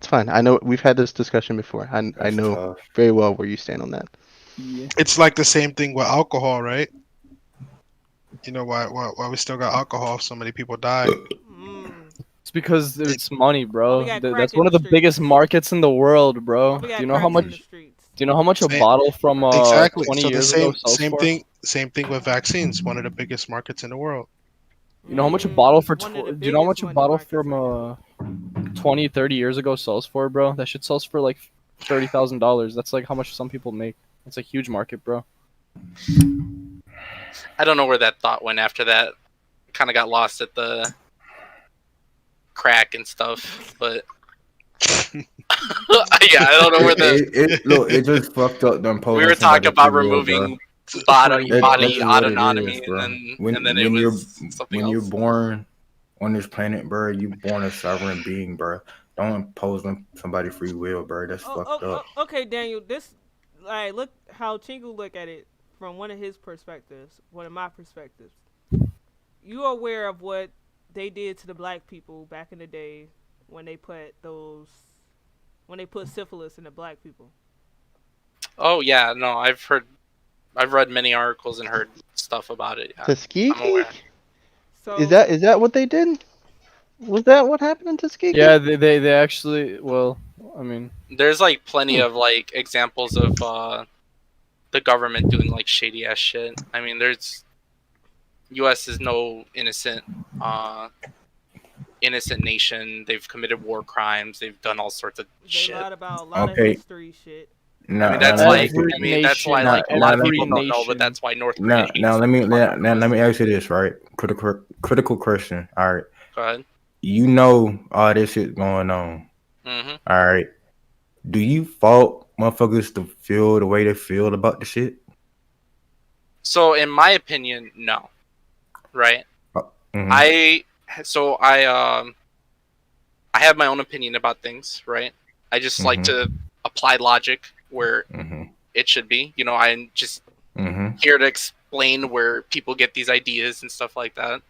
fine. I know we've had this discussion before. I know very well where you stand on that. Yeah. It's like the same thing with alcohol, right? You know why we still got alcohol? So many people die. It's because it's money, bro. we got That's crack one in of the the biggest markets in the world, bro. We Do got you know how cracks in much? the streets. Do you know how much a bottle from Exactly. 20 So the years ago sells same for? thing with vaccines. One of the biggest markets in the world. You know how much a bottle for? One of the Do you know how much biggest a bottle money from 20, 30 years ago sells for, bro? That shit sells for like $30,000. That's like how much some people make. It's a huge market, bro. I don't know where that thought went after that. Kind of got lost at the crack and stuff, but yeah, I don't know where the. Look, it just fucked up. Them We were talking about removing body autonomy, bro. and then it was something when else. you're born on this planet, bro, you born a sovereign being, bro. Don't impose on somebody free will, bro. That's fucked up. Okay, Daniel, look how Chingu look at it from one of his perspectives, one of my perspectives. You are aware of what they did to the black people back in the day when they put syphilis in the black people. Oh yeah, no, I've read many articles and heard stuff about it. Yeah. Tuskegee? Is that what they did? Was that what happened in Tuskegee? Yeah, they actually. Well, I mean, There's like plenty of like examples of the government doing like shady ass shit. I mean, U.S. is no innocent nation. They've committed war crimes. They've done all sorts of shit. They lied about a lot of history shit. No, I mean, that's why like a lot of people don't know, but that's why North Korea. Now let me ask you this, right? Critical question. All right. Go ahead. You know all this shit going on. Mhm. All right. Do you fault motherfuckers to feel the way they feel about the shit? So, in my opinion, no. Right. Mhm. I have my own opinion about things. Right. I just like to apply logic where it should be. You know, I'm just here to explain where people get these ideas and stuff like that.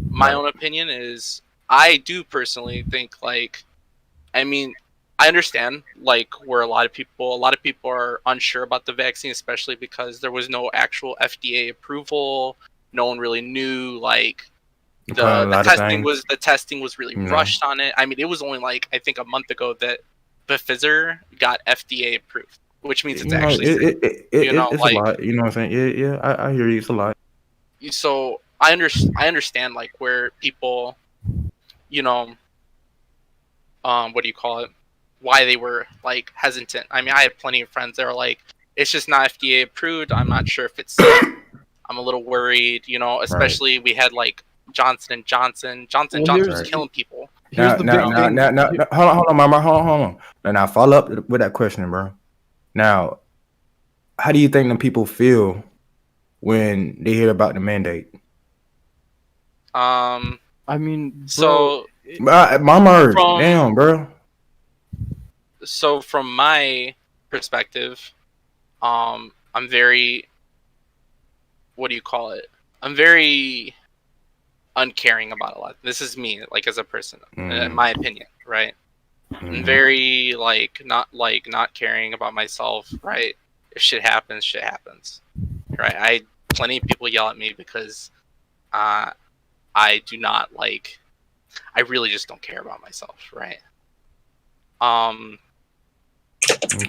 My own opinion is I do personally think like, I mean, I understand like where a lot of people are unsure about the vaccine, especially because there was no actual FDA approval. No one really knew like the testing was really rushed on it. I mean, it was only like I think a month ago that Pfizer got FDA approved, which means it's actually it's a lot. You know what I'm saying? Yeah, I hear you. It's a lot. So I understand like where people, you know, what do you call it? Why they were like hesitant. I mean, I have plenty of friends that are like, it's just not FDA approved. I'm not sure if it's safe. I'm a little worried, you know, especially we had like Johnson & Johnson. Johnson & Johnson was killing people. Now, hold on, Mama, hold on. And I follow up with that question, bro. Now, how do you think the people feel when they hear about the mandate? I mean, bro, so Mama, damn, bro. So from my perspective, I'm very, what do you call it? I'm very uncaring about a lot. This is me, like as a person, in Mm. my opinion, right? I'm Mhm. very not caring about myself, right? If shit happens, right? Plenty of people yell at me because I do not like. I really just don't care about myself, right? The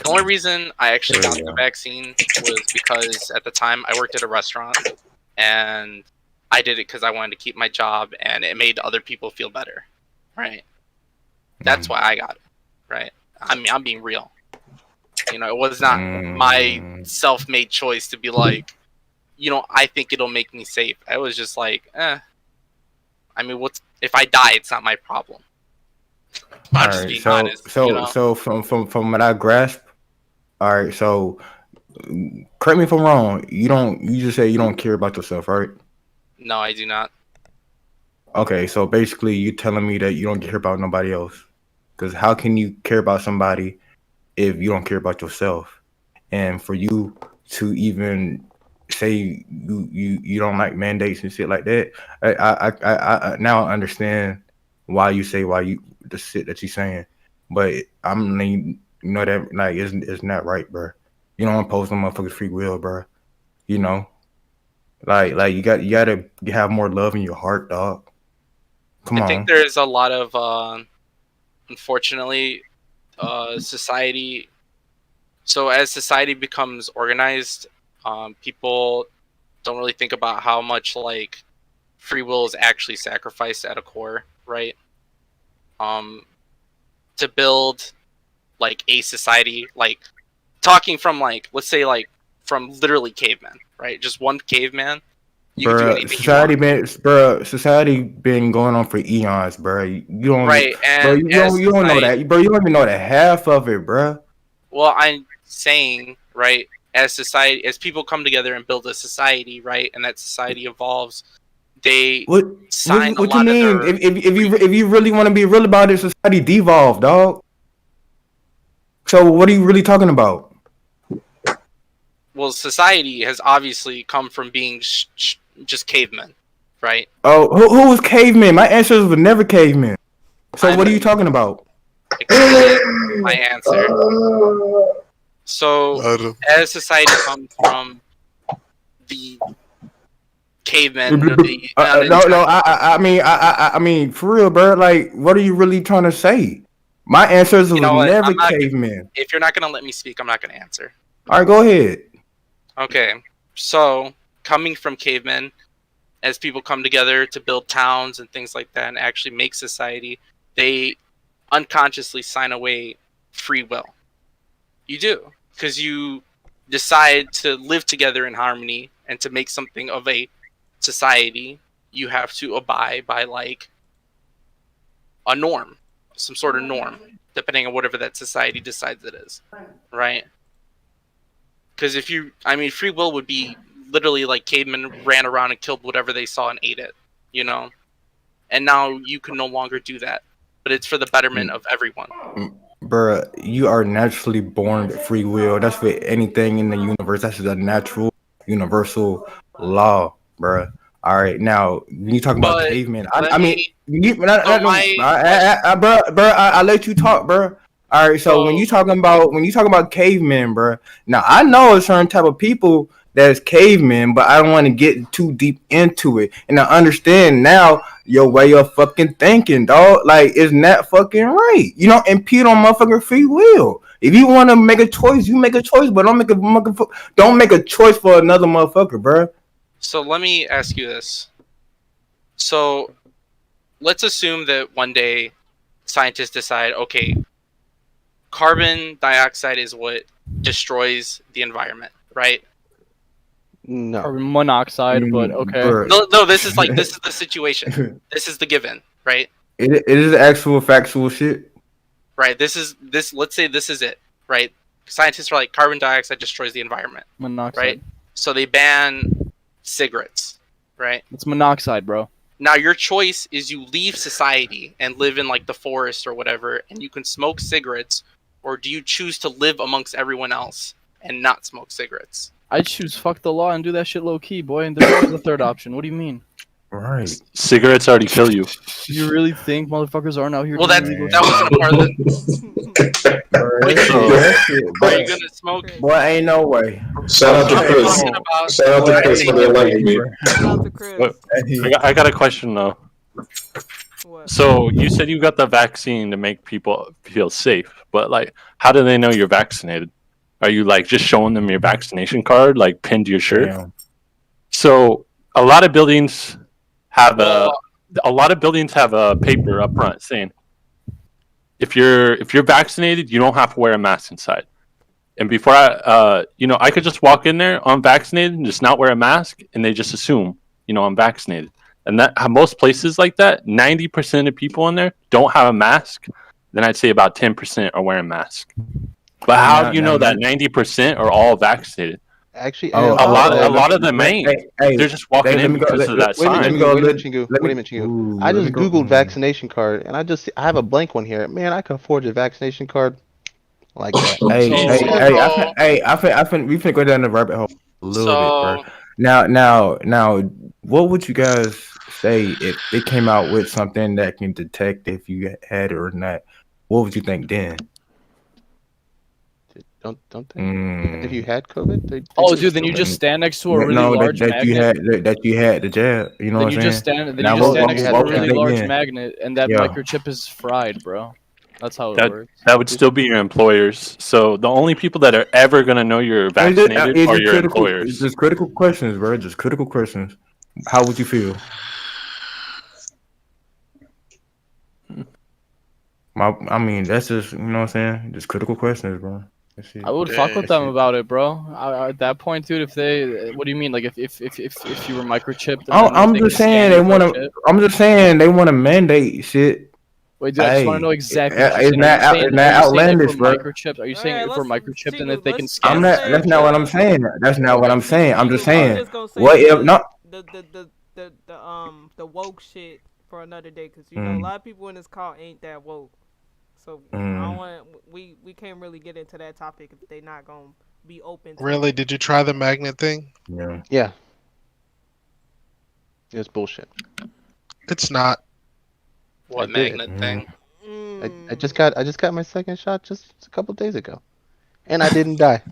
only reason I actually got the vaccine was because at the time I worked at a restaurant, and I did it because I wanted to keep my job, and it made other people feel better, right? That's why I got it, right? I mean, I'm being real. You know, it was not my self-made choice to be like, you know, I think it'll make me safe. I was just like, I mean, if I die? It's not my problem. I'm just being honest. So from what I grasp, all right. So correct me if I'm wrong. You just say you don't care about yourself, right? No, I do not. Okay, so basically you telling me that you don't care about nobody else. Because how can you care about somebody if you don't care about yourself? And for you to even say you don't like mandates and shit like that, I now understand why you say the shit that you're saying. But I mean, you know that like it's not right, bro. You don't impose no motherfucker's free will, bro. You know, like you gotta have more love in your heart, dog. Come I on. think there's a lot of, unfortunately, society. So as society becomes organized, people don't really think about how much like free will is actually sacrificed at a core, right? To build like a society, like talking from like let's say like from literally cavemen, right? Just one caveman. You can do anything you want. Society been going on for eons, bro. You don't, Right, bro. and You don't know that, bro. You don't even know the half of it, bro. Well, I'm saying, right, as people come together and build a society, right, and that society evolves, they sign What you mean? If you really want to be real about it, society devolved, dog. So what are you really talking about? Well, society has obviously come from being just cavemen, right? Oh, who was cavemen? My answers were never cavemen. So what are you talking about? My answer. So, as society comes from the cavemen, I mean, for real, bro. Like, what are you really trying to say? My answers was never cavemen. If you're not gonna let me speak, I'm not gonna answer. All right, go ahead. Okay, so coming from cavemen, as people come together to build towns and things like that and actually make society, they unconsciously sign away free will. You do, because you decide to live together in harmony and to make something of a society. You have to abide by like a norm, some sort of norm, depending on whatever that society decides it is, right? Because free will would be literally like cavemen ran around and killed whatever they saw and ate it, you know? And now you can no longer do that. But it's for the betterment of everyone. Bruh, you are naturally born with free will. That's for anything in the universe. That's a natural, universal law, bruh. All right, now when you talk about cavemen, I let you talk, bruh. All right, so when you talking about cavemen, bruh. Now I know a certain type of people that's cavemen, but I don't want to get too deep into it. And I understand now your way of fucking thinking, dog. Like, it's not fucking right. You don't impede on motherfucking free will. If you want to make a choice, you make a choice, but don't make a choice for another motherfucker, bruh. So let me ask you this. So let's assume that one day scientists decide, okay, carbon dioxide is what destroys the environment, right? No. Carbon monoxide, but okay. No, this is the situation. This is the given, right? It is actual factual shit. Right. Let's say this is it, right? Scientists are like carbon dioxide destroys the environment. Monoxide. Right? So they ban cigarettes, right? It's monoxide, bro. Now your choice is you leave society and live in like the forest or whatever, and you can smoke cigarettes, or do you choose to live amongst everyone else and not smoke cigarettes? I choose fuck the law and do that shit low key, boy. And there's always a third option. What do you mean? Right. Cigarettes already kill you. You really think motherfuckers aren't out here? Well, doing that wasn't a part of the. Are you gonna smoke? Boy, ain't no way. Shout out to Chris. Shout out to Chris for enlightening me. I got a question though. So you said you got the vaccine to make people feel safe, but like, how do they know you're vaccinated? Are you like just showing them your vaccination card, like pinned to your shirt? Damn. So a lot of buildings have a paper up front saying if you're vaccinated, you don't have to wear a mask inside. And before I could just walk in there unvaccinated and just not wear a mask, and they just assume I'm vaccinated. And that most places like that, 90% of people in there don't have a mask. Then I'd say about 10% are wearing masks. But how do you know that 90% are all vaccinated? Actually, a lot of them ain't. They're just walking in because of that sign. Wait a minute, Chingu. I just googled vaccination card, and I have a blank one here. Man, I can forge a vaccination card like that. We finna go down the rabbit hole a little bit, bro. Now, what would you guys say if it came out with something that can detect if you had it or not? What would you think then? Don't they? If you had COVID, they dude, then you just stand next to a really large magnet. You had the jab. You know what I'm saying? You just stand next to a really large magnet, and that microchip is fried, bro. That's how it works. That would still be your employers. So the only people that are ever gonna know you're vaccinated are your employers. It's just critical questions, bro. Just critical questions. How would you feel? I mean, that's just, you know what I'm saying? Just critical questions, bro. I would fuck with them about it, bro. At that point, dude, if they, what do you mean? Like, if you were microchipped? I'm just saying they want to. I'm just saying they want to mandate shit. Wait, dude, I just want to know exactly. It's not outlandish, bro. Microchipped? Are you saying if we're microchipped and that they can scan? That's not what I'm saying. That's not what I'm saying. I'm just saying. What if not? The woke shit for another day, because a lot of people in this call ain't that woke. So I don't want we can't really get into that topic if they not gonna be open. Really? Did you try the magnet thing? Yeah. It's bullshit. It's not. What magnet thing? I just got my second shot just a couple days ago, and I didn't die.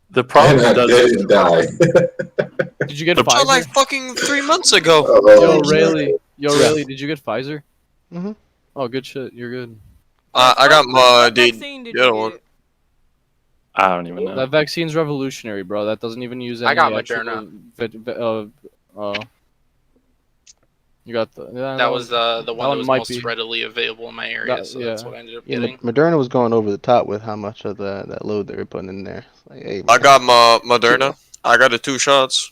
The problem didn't die. Did you get Pfizer? Like fucking 3 months ago. Yo, really? Did you get Pfizer? Mm-hmm. Oh, good shit. You're good. I got my the other one. I don't even know. That vaccine's revolutionary, bro. That doesn't even use any. I got Moderna. You got the. That was the one that was most readily available in my area, so that's what I ended up getting. Moderna was going over the top with how much of that load they were putting in there. Like, hey, I got my Moderna. I got the 2 shots.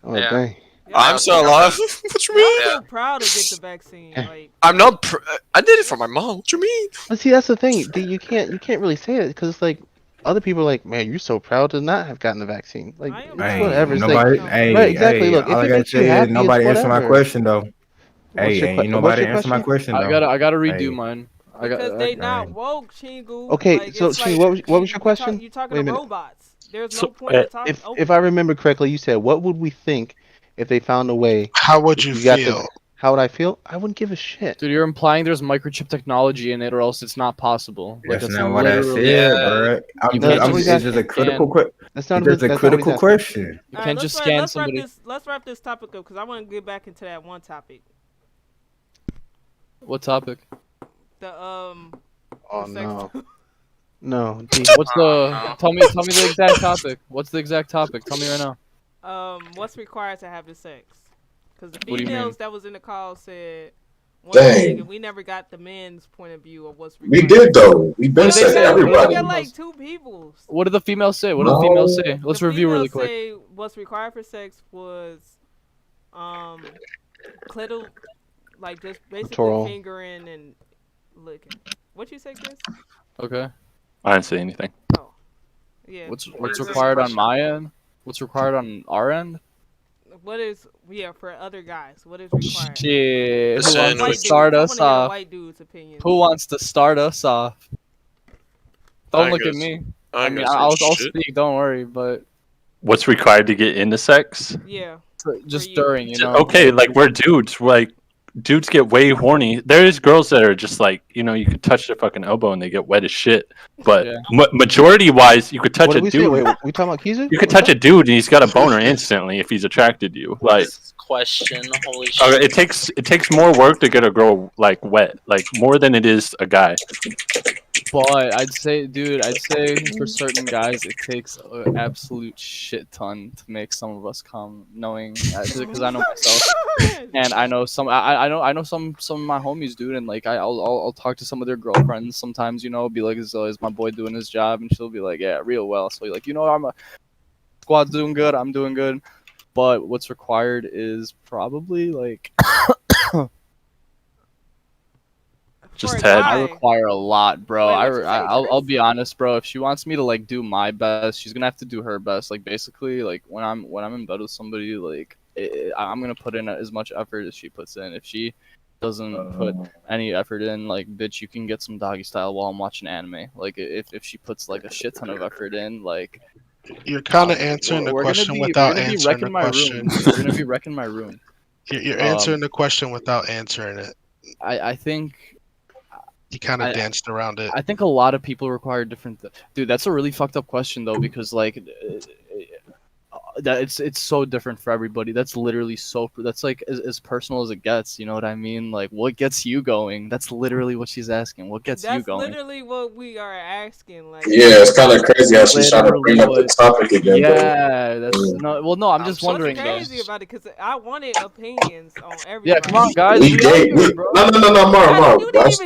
Oh, dang. I'm still alive. What you mean? I'm so proud to get the vaccine. Like, I'm not. I did it for my mom. What you mean? But see, that's the thing. You can't really say it because it's like other people are like, man, you're so proud to not have gotten the vaccine. Like, it's whatever. It's nobody, like, right, exactly. Look, all I gotta say is nobody answer my question though. Ain't nobody answer my question though. I gotta redo mine. Because they not woke, Chingu. Okay, like, so Chingu, what was your question? You talking to robots? There's no point in talking. If I remember correctly, you said, what would we think if they found a way? How would you feel? How would I feel? I wouldn't give a shit. Dude, you're implying there's microchip technology in it, or else it's not possible. Like, that's not what I said, bro. It's just a critical question. That's not a critical question. You can't just scan somebody. Let's wrap this topic up because I want to get back into that one topic. What topic? The Oh no. No. What's the? Tell me the exact topic. What's the exact topic? Tell me right now. What's required to have the sex? Because the females that was in the call said, dang, we never got the men's point of view of what's required. We did though. We been said everybody. We got like 2 people. What did the females say? What did the females say? Let's review really quick. Say what's required for sex was, clitoral, like just basically fingering and licking. What you say, Chris? Okay. I didn't say anything. Oh. Yeah. What's required on my end? What's required on our end? What is for other guys? What is required? Shit. Who wants to start us off? Who wants to start us off? Don't look at me. I mean, I'll speak. Don't worry. But what's required to get into sex? Yeah. just during, you know. Okay, like we're dudes. Like dudes get way horny. There's girls that are just like, you know, you could touch their fucking elbow and they get wet as shit. But majority wise, you could touch What a did we dude. say? Wait, we talking about Keezer? You could touch a dude and he's got a boner instantly if he's attracted to you. Like Question. Holy shit. it takes more work to get a girl like wet, like more than it is a guy. But I'd say for certain guys, it takes an absolute shit ton to make some of us come. Knowing because I know myself, and I know some. I know some of my homies, dude, and like I'll talk to some of their girlfriends sometimes. You know, be like, "So is my boy doing his job?" And she'll be like, "Yeah, real well." So like, you know, squad's doing good. I'm doing good. But what's required is probably like. Just head. I require a lot, bro. I'll be honest, bro. If she wants me to like do my best, she's gonna have to do her best. Like basically, like when I'm in bed with somebody, like I'm gonna put in as much effort as she puts in. If she doesn't put any effort in, like bitch, you can get some doggy style while I'm watching anime. Like if she puts like a shit ton of effort in, like you're kind of answering the question without answering the question. We're gonna be wrecking my room. You're answering the question without answering it. I think. You kind of danced around it. I think a lot of people require different. Dude, that's a really fucked up question though, because like that it's so different for everybody. That's literally that's like as personal as it gets. You know what I mean? Like, what gets you going? That's literally what she's asking. What gets you going? That's literally what we are asking. Like, yeah, it's kind of crazy how she's trying to bring up the topic again. Yeah, that's no. I'm just wondering. Crazy about it because I wanted opinions on everything. Yeah, come on, guys. No, Mark.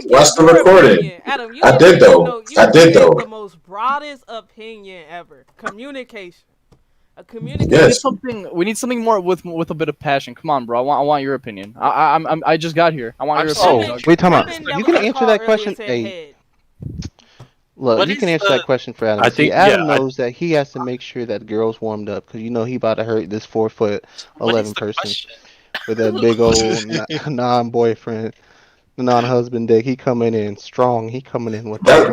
Watch the recording. Adam, I did though. You gave the most broadest opinion ever. Communication. Yes. We need something more with a bit of passion. Come on, bro. I want your opinion. I just got here. I want your opinion. Oh, wait, time out. You can answer that question. Hey, look, you can answer that question for Adam. I think Adam knows that he has to make sure that girl's warmed up because you know he about to hurt this 4'11" person with that big old non-boyfriend, non-husband dick. He coming in strong. He coming in with that.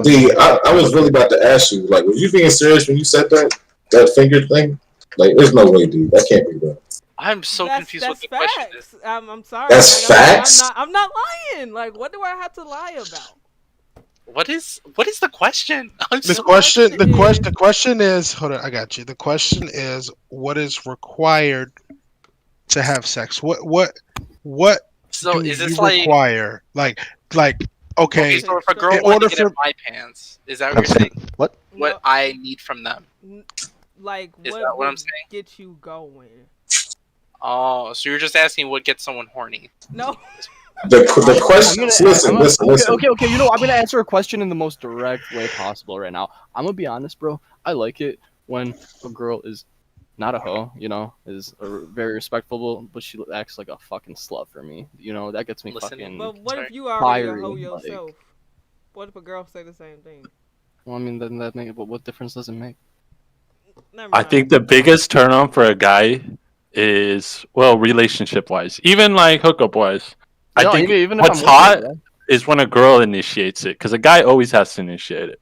I was really about to ask you, like, was you being serious when you said that finger thing? Like, there's no way, dude. That can't be done. I'm so confused with the facts. question. I'm sorry. That's facts? I'm not lying. Like, what do I have to lie about? What is the question? The question is, hold on, I got you. The question is, what is required to have sex? What so do is this you like require? Like okay. So if a girl wants to get in my pants, is that what you're saying? What I need from them? Like, is that what I'm saying? Get you going? Oh, so you're just asking what gets someone horny? No. The question. Listen. Okay. You know, I'm gonna answer a question in the most direct way possible right now. I'm gonna be honest, bro. I like it when a girl is not a hoe, you know, is very respectful, but she acts like a fucking slut for me. You know, that gets me fucking. But what if you already fiery, a hoe yourself? like... What if a girl say the same thing? Well, I mean, then that make it. But what difference does it make? I think the biggest turn on for a guy is, well, relationship wise, even like hookup wise. I think even what's hot is when a girl initiates it, because a guy always has to initiate it.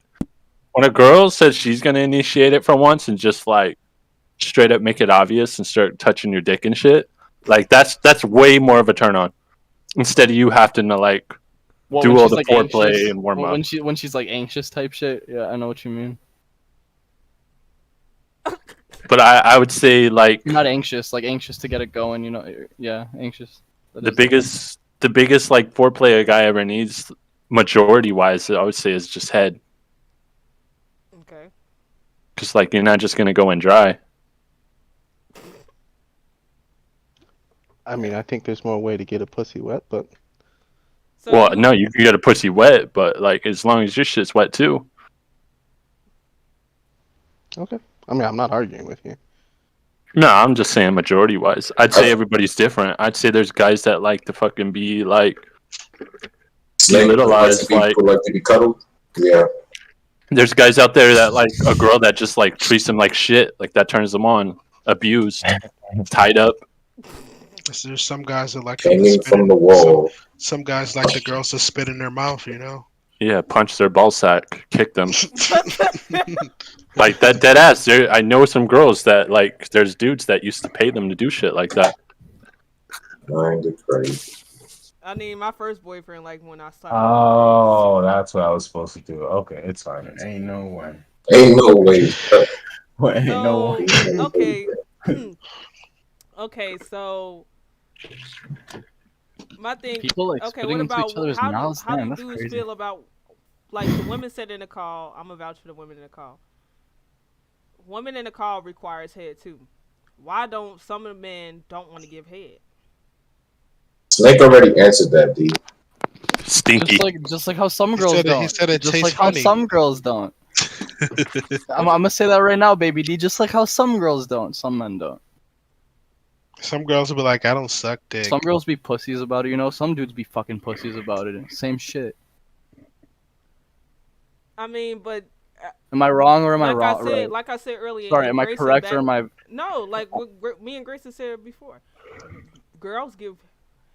When a girl says she's gonna initiate it for once and just like straight up make it obvious and start touching your dick and shit, like that's way more of a turn on. Instead of you having to like do all the like foreplay anxious, and warm up. When she's like anxious type shit, yeah, I know what you mean. But I would say like you're not anxious, like anxious to get it going, you know? Yeah, anxious. The biggest like foreplay a guy ever needs, majority wise, I would say, is just head. Okay. Because like you're not just gonna go in dry. I mean, I think there's more way to get a pussy wet, but. Well, no, you get a pussy wet, but like as long as your shit's wet too. Okay. I mean, I'm not arguing with you. No, I'm just saying majority wise. I'd say everybody's different. I'd say there's guys that like to fucking be like belittleized, like to be cuddled. Yeah. There's guys out there that like a girl that just like treats them like shit, like that turns them on. Abused, tied up. There's some guys that like hanging from the wall. Some guys like the girls to spit in their mouth, you know. Yeah, punch their ball sack, kick them. Like that dead ass. I know some girls that like. There's dudes that used to pay them to do shit like that. I mean, my first boyfriend, like when I started. Oh, that's what I was supposed to do. Okay, it's fine. Ain't no way. Ain't no way. Ain't no way. Okay. Okay, so my thing. People like okay, spitting what into about each other's how mouths. do Damn, that's dudes crazy. feel about like the women said in the call? I'm gonna vouch for the women in the call. Women in the call requires head too. Why don't some of the men don't want to give head? Snake already answered that, D. Stinky. Just like how some girls said it- don't. he said it just tastes like how funny. some girls don't. I'm gonna say that right now, baby D. Just like how some girls don't, some men don't. Some girls will be like, I don't suck dick. Some girls be pussies about it, you know. Some dudes be fucking pussies about it. Same shit. I mean, but Am I wrong or am I like wrong? I said, Right. like I said earlier. Sorry, and am I Grayson correct or am I? No, like what me and Grayson said before. Girls give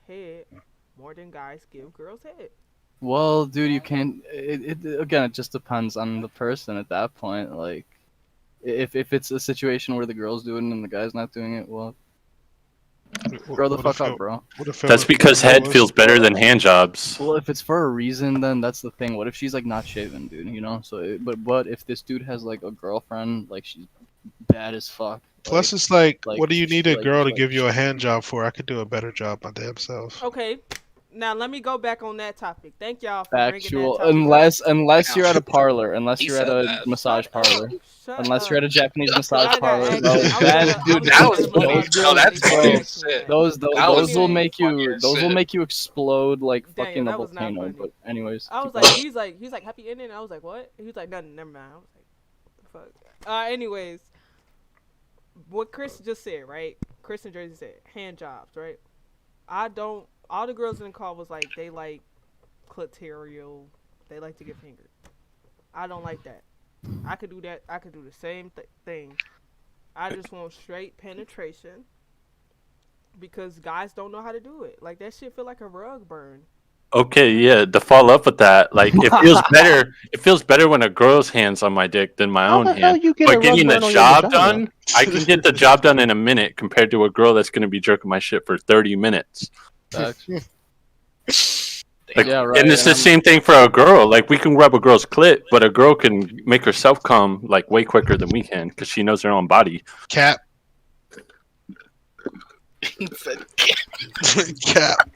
head more than guys give girls head. Well, dude, you can't. Again, it just depends on the person at that point. Like, if it's a situation where the girl's doing it and the guy's not doing it, well, grow the fuck up, bro. That's because head feels better than hand jobs. Well, if it's for a reason, then that's the thing. What if she's like not shaven, dude? You know. So, but if this dude has like a girlfriend, like she's bad as fuck. Plus, it's like, what do you need a like- girl to like- give you a hand job for? I could do a better job my damn self. Okay, now let me go back on that topic. Thank y'all for bringing Factual, that topic unless you're at a parlor, unless He you're at said a that. massage parlor, unless you're at a Japanese I massage got parlor, actually- bro. I was That at a- dude, I was those at a massage girls, parlor. That's bro, funny as shit. those That was will funny make you as those will shit. make you explode like Daniel, fucking a that was not volcano. funny. But anyways, I was keep like, going. he's like, happy ending. I was like, what? He was like, nothing. Never mind. I was like, what the fuck. Anyways, what Chris just said, right? Chris and Jersey said, hand jobs, right? I don't. All the girls in the call was like, they like clitoral. They like to get fingered. I don't like that. I could do that. I could do the same thing. I just want straight penetration because guys don't know how to do it. Like that shit feel like a rug burn. Okay, yeah. To follow up with that, like it feels better. It feels better when a girl's hand's on my dick than my own the hell hand. you get a But rug getting the burn on your job vagina? done, I can get the job done in a minute compared to a girl that's going to be jerking my shit for 30 minutes. Like, Yeah, right, and it's and the I'm- same thing for a girl. Like we can rub a girl's clit, but a girl can make herself come like way quicker than we can because she knows her own body. Cap. Cap.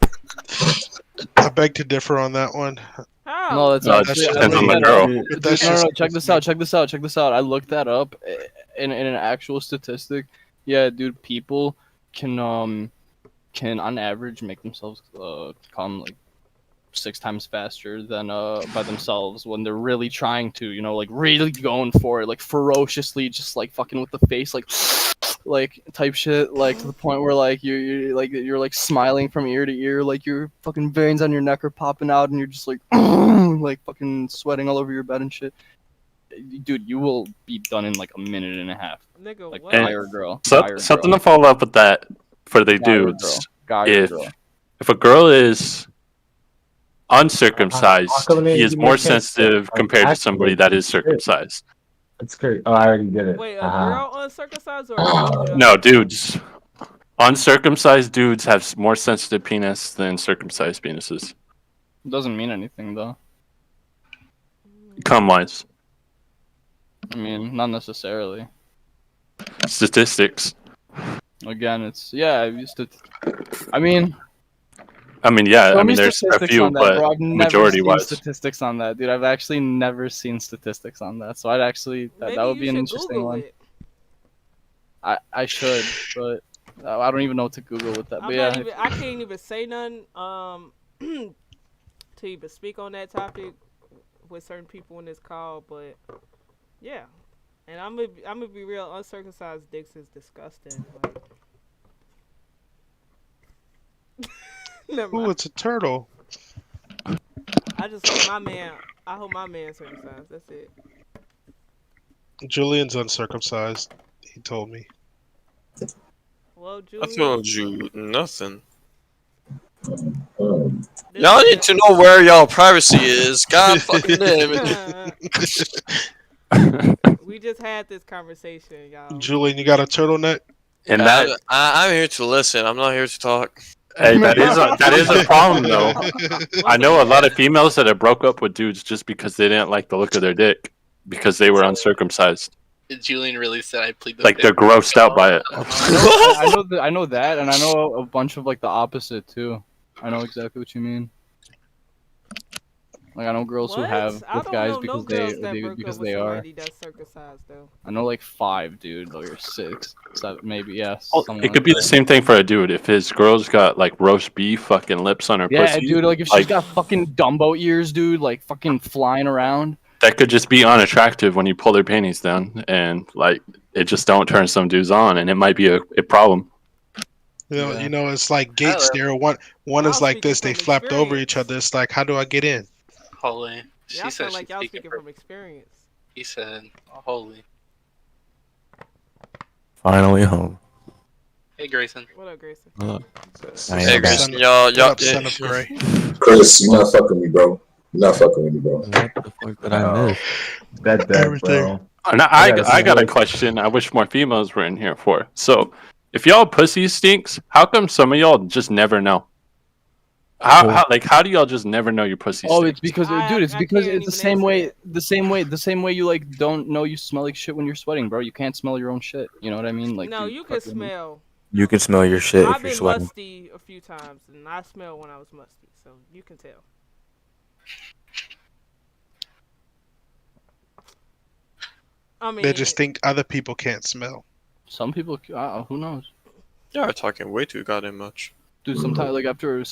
I beg to differ on that one. No, that's No, it actually, just I depends on looked the that up. girl. Dude, That's no, just- check this out. I looked that up in an actual statistic. Yeah, dude, people can on average make themselves come like 6 times faster than by themselves when they're really trying to, you know, like really going for it, like ferociously, just like fucking with the face, like type shit, like to the point where like you're like smiling from ear to ear, like your fucking veins on your neck are popping out, and you're just like like fucking sweating all over your bed and shit. Dude, you will be done in like a minute and a half. Nigga, like what? guy or girl. So, Guy or something girl. to follow up with that for the Guy or dudes. girl. Guy or If girl. if a girl is uncircumcised, he is more sensitive compared to somebody that is circumcised. That's great. Oh, I already did it. Wait, a girl uncircumcised or a dude? No, dudes. Uncircumcised dudes have more sensitive penis than circumcised penises. Doesn't mean anything though. Cum wise. I mean, not necessarily. Statistics. Again, it's yeah. I used to. I mean, yeah, show I me mean, there's a statistics few, on that, but bro. I've never majority seen wise. statistics on that, dude. I've actually never seen statistics on that, so I'd actually that would be an interesting one. I should, but I don't even know what to Google with that. But yeah, I can't even say nothing to even speak on that topic with certain people in this call, but yeah. And I'm gonna be real, uncircumcised dicks is disgusting. Like. Never Ooh, mind. it's a turtle. I just hope my man circumcised. That's it. Julian's uncircumcised. He told me. Well, I Julian. told you nothing. Y'all need to know where y'all privacy is. God fucking damn it. We just had this conversation, y'all. Julian, you got a turtleneck? And that I'm here to listen. I'm not here to talk. Hey, that is a problem though. I know a lot of females that have broke up with dudes just because they didn't like the look of their dick because they were uncircumcised. Julian really said I plead the Like they're grossed out by it. I know that, and I know a bunch of like the opposite too. I know exactly what you mean. Like I know girls who have with guys because they are. That's circumcised though. I know like 5, dude, or 6, 7, maybe. Yes. It could be the same thing for a dude. If his girl's got like roast beef fucking lips on her Yeah, pussy, dude. Like if she's got fucking Dumbo ears, dude, like fucking flying around. that could just be unattractive when you pull their panties down, and like it just don't turn some dudes on, and it might be a problem. You know, it's like gates there. One is like this. They flapped over each other. It's like, how do I get in? Holy. Y'all sound like y'all speaking from experience. He said, holy. Finally home. Hey, Grayson. What up, Grayson? Hey, Grayson, y'all. Son of Gray. Chris, you're not fucking with me, bro. You're not fucking with me, bro. What the fuck did I miss? That bro. And I got a question. I wish more females were in here for. So, if y'all pussy stinks, how come some of y'all just never know? How do y'all just never know your pussy stinks? Oh, it's because, dude, it's because it's the same way you like don't know you smell like shit when you're sweating, bro. You can't smell your own shit. You know what I mean? Like no, you can smell. You can smell your shit I've if you're been sweating. musty a few times, and I smell when I was musty, so you can tell. I mean, They just think other people can't smell. Some people, who knows? Y'all are talking way too goddamn much. Dude, sometimes like after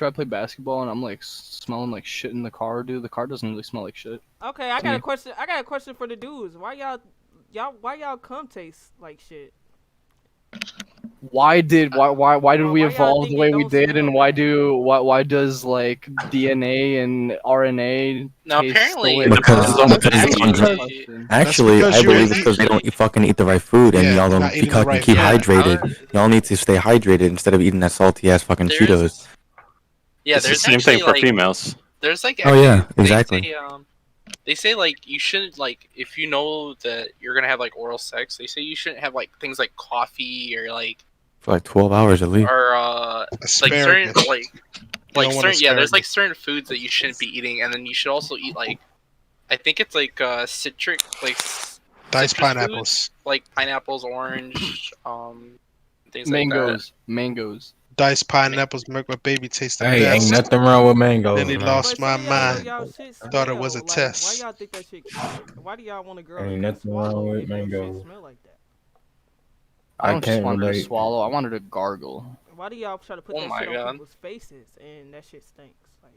I play basketball and I'm like smelling like shit in the car, dude. The car doesn't really smell like shit. Okay, I got a question. I got a question for the dudes. Why y'all cum taste like shit? Why did we evolve the way we did, and why does like DNA and RNA? No, taste apparently the way Actually, I believe it's because they don't fucking eat the right food, and y'all don't keep hydrated. Y'all need to stay hydrated instead of eating that salty ass fucking Cheetos. Yeah, It's the there's same thing for like, females. There's like Oh yeah, exactly. They say like you shouldn't like if you know that you're gonna have like oral sex. They say you shouldn't have like things like coffee or like For like 12 hours at least. or like certain Asparagus. like don't certain want there's like asparagus. certain foods that you shouldn't be eating, and then you should also eat like I think it's like citric like Diced citrus pineapples. foods, like pineapples, orange, things like that. mangoes. Diced pineapples make my baby taste the Hey, ain't best. nothing wrong with mangoes. Then he man. lost my But some of y'all know mind. y'all shit Thought it was a smell. Like, test. why y'all think that shit? Why do y'all want a girl Ain't to nothing wrong swallow with if your shit mangoes. smell like that? I don't just can't want her to relate. swallow. I want her to gargle. Why do y'all try to put Oh that my shit God. on people's faces and that shit stinks? Like,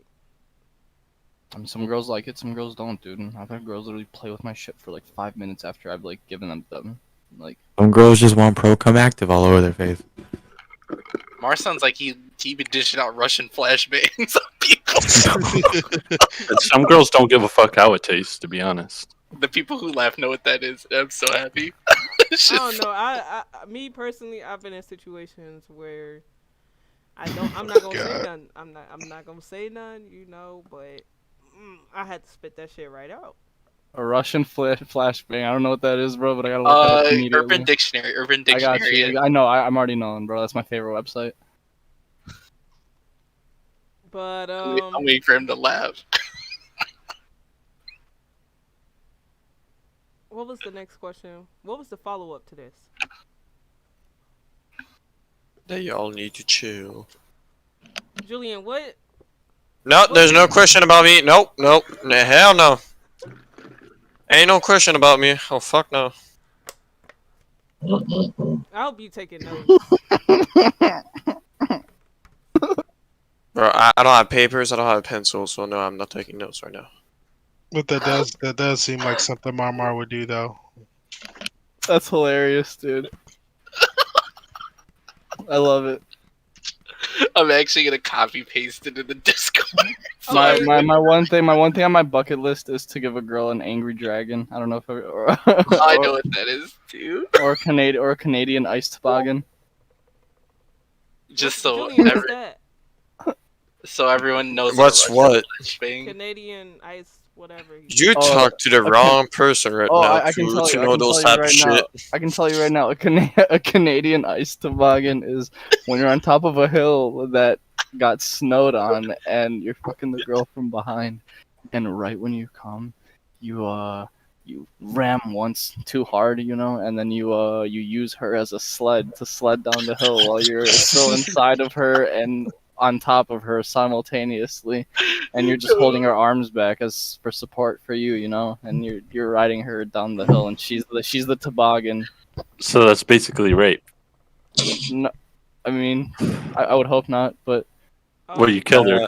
I mean, some girls like it, some girls don't, dude. And I've had girls literally play with my shit for like 5 minutes after I've like given them. Like, Some girls just want pro come active all over their face. Mars sounds like he been dishing out Russian flashbangs on people. And some girls don't give a fuck how it tastes, to be honest. The people who laugh know what that is. I'm so happy. I don't know. I me personally, I've been in situations where I'm not gonna say none. I'm not gonna say none. You know, but I had to spit that shit right out. a Russian flashbang. I don't know what that is, bro, but I gotta look it up immediately. Urban Dictionary. Urban I got Dictionary. you. I know. I'm already knowing, bro. That's my favorite website. But I'm waiting for him to laugh. What was the next question? What was the follow up to this? They all need to chill. Julian, what? No, there's no question about me. Nope. Hell no. Ain't no question about me. Oh, fuck no. I hope you taking notes. Bro, I don't have papers. I don't have pencils, so no, I'm not taking notes right now. But that does seem like something Marmar would do, though. That's hilarious, dude. I love it. I'm actually gonna copy paste it in the Discord. My one thing on my bucket list is to give a girl an angry dragon. I don't know if I know what that is too. Or a Canadian ice toboggan. Just so Julian, what's that? So everyone knows What's what? thing. Canadian ice, whatever. You talk to the wrong person right now I can tell to you. I know can those tell you type of right shit. now. I can tell you right now. A Canadian ice toboggan is when you're on top of a hill that got snowed on, and you're fucking the girl from behind, and right when you come, you ram once too hard, and then you use her as a sled to sled down the hill while you're still inside of her and on top of her simultaneously, and you're just holding her arms back as for support for you, and you're riding her down the hill, and she's the toboggan. So that's basically rape. No, I mean, I would hope not, but. Well, you killed her.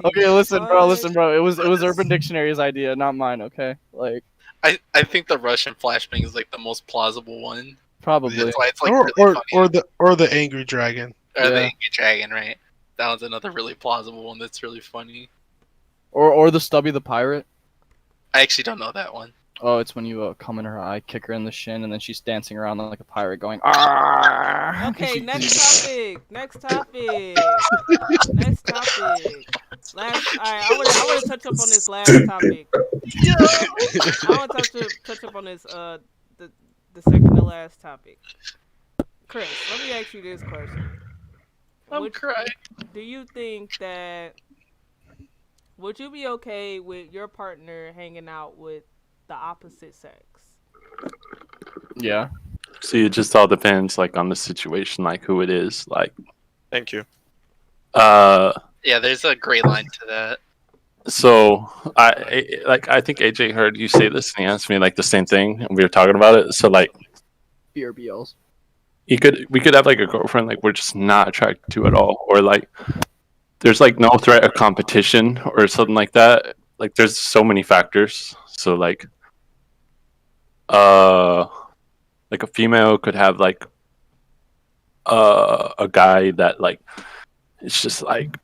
Okay, listen, bro. It was Urban Dictionary's idea, not mine. Okay, like. I think the Russian flashbang is like the most plausible one. Probably. That's why it's like or really funny. or the angry dragon. Or the angry dragon, right? That was another really plausible one. That's really funny. Or the Stubby the pirate. I actually don't know that one. Oh, it's when you come in her eye, kick her in the shin, and then she's dancing around like a pirate, going. Arr! Okay, next topic. Next topic. I want to touch up on this last topic. I want to touch up on this the second to last topic. Chris, let me ask you this question. I'm crying. Do you think that would you be okay with your partner hanging out with the opposite sex? Yeah. See, it just all depends, like, on the situation, like who it is, like. Thank you. Yeah, there's a gray line to that. So I think AJ heard you say this, and he asked me like the same thing, and we were talking about it. So like, BRBLs. we could have like a girlfriend like we're just not attracted to at all, or like there's like no threat of competition or something like that. Like there's so many factors. So like a female could have like a guy that like it's just like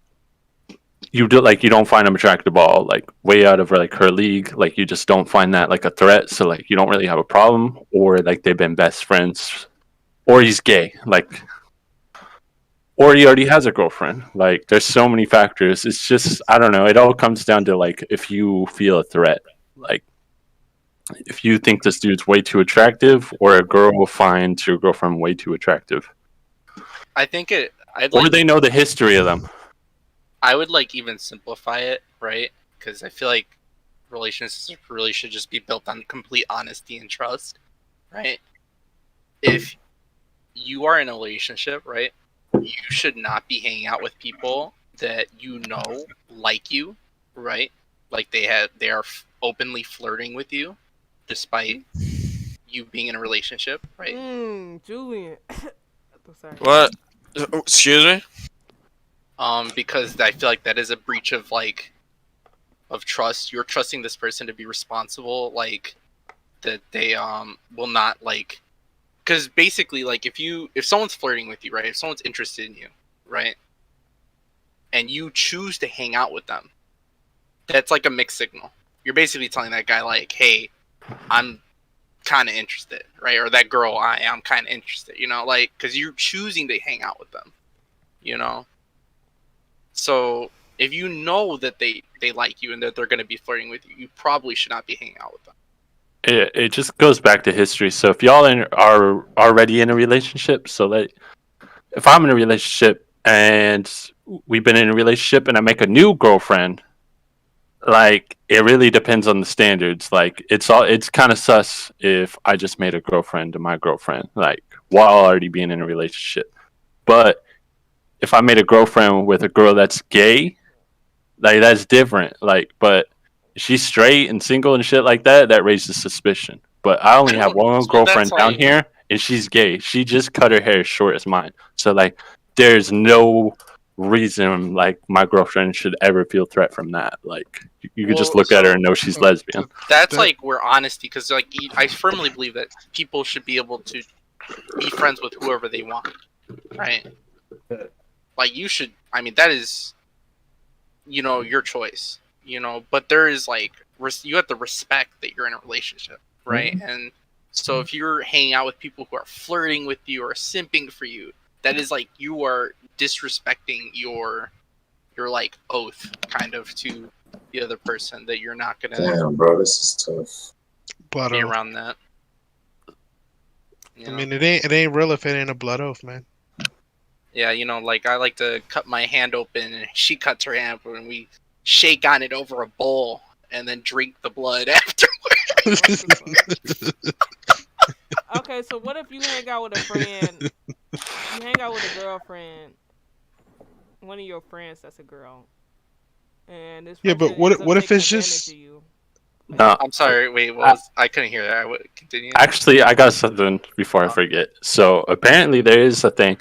you don't find him attractive at all, like way out of like her league, like you just don't find that like a threat, so like you don't really have a problem, or like they've been best friends, or he's gay, like, or he already has a girlfriend. Like there's so many factors. It's just I don't know, it all comes down to like if you feel a threat, like if you think this dude's way too attractive, or a girl will find your girlfriend way too attractive. I think or they know the history of them. I would like even simplify it, right? Because I feel like relationships really should just be built on complete honesty and trust, right? If you are in a relationship, right, you should not be hanging out with people that you know like you, right? Like they are openly flirting with you, despite you being in a relationship, right? Julian. Sorry. What? Excuse me? Because I feel like that is a breach of trust. You're trusting this person to be responsible, like that they will not like, because basically like if someone's flirting with you, right? If someone's interested in you, right? And you choose to hang out with them, that's like a mixed signal. You're basically telling that guy like, hey, I'm kind of interested, right? Or that girl, I'm kind of interested, like because you're choosing to hang out with them, So if you know that they like you and that they're going to be flirting with you, you probably should not be hanging out with them. It just goes back to history. So if y'all are already in a relationship, so like if I'm in a relationship and we've been in a relationship and I make a new girlfriend, like it really depends on the standards. Like it's kind of sus if I just made a girlfriend to my girlfriend, like while already being in a relationship. But if I made a girlfriend with a girl that's gay, like that's different. Like, but if she's straight and single and shit like that, that raises suspicion. But I only have one girlfriend down here, and she's gay. She just cut her hair as short as mine. So like, there's no reason like my girlfriend should ever feel threat from that. Like, you could just look at her and know she's lesbian. That's like where honesty, because like I firmly believe that people should be able to be friends with whoever they want, right? Like you should, I mean, that is, your choice, but there is like, you have to respect that you're in a relationship, right? Mm-hmm. And so if you're hanging out with people who are flirting with you or simping for you, that is like you are disrespecting your like oath kind of to the other person that you're not gonna Damn, bro, this is tough. Blood be oath. around that. I mean, it ain't real if it ain't a blood oath, man. Yeah, you know, like I like to cut my hand open and she cuts her hand open and we shake on it over a bowl and then drink the blood afterwards. Okay, so what if you hang out with a friend? You hang out with a girlfriend. One of your friends that's a girl. And this Yeah, but person ends up what if taking it's advantage just? of you. No, I'm sorry. Wait, what was? I couldn't hear that. Continue. actually, I got something before I forget. So apparently, there is a thing: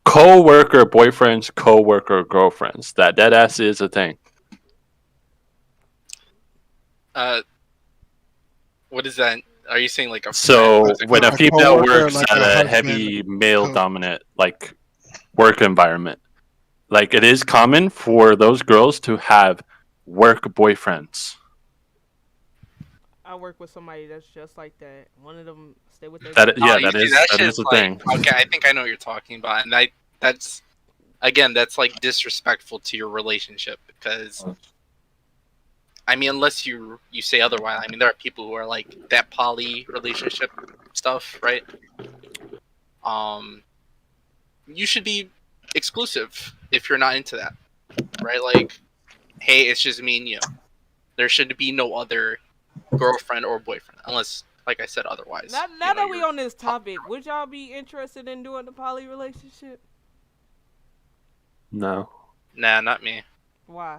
co-worker boyfriends, co-worker girlfriends. That ass is a thing. What is that? Are you saying like a So friend? when a a female coworker, works like at a a husband, heavy male dominant like work environment, like it is common for those girls to have work boyfriends. I work with somebody that's just like that. One of them stay with their That girlfriend. You see, that is shit's a like, thing. okay, I think I know what you're talking about, and that's again, that's like disrespectful to your relationship because, I mean, unless you say otherwise. I mean, there are people who are like that poly relationship stuff, right? You should be exclusive if you're not into that, right? Like, hey, it's just me and you. There should be no other girlfriend or boyfriend, unless, like I said, otherwise. Now that we on this topic, would y'all be interested in doing the poly relationship? No. Nah, not me. Why?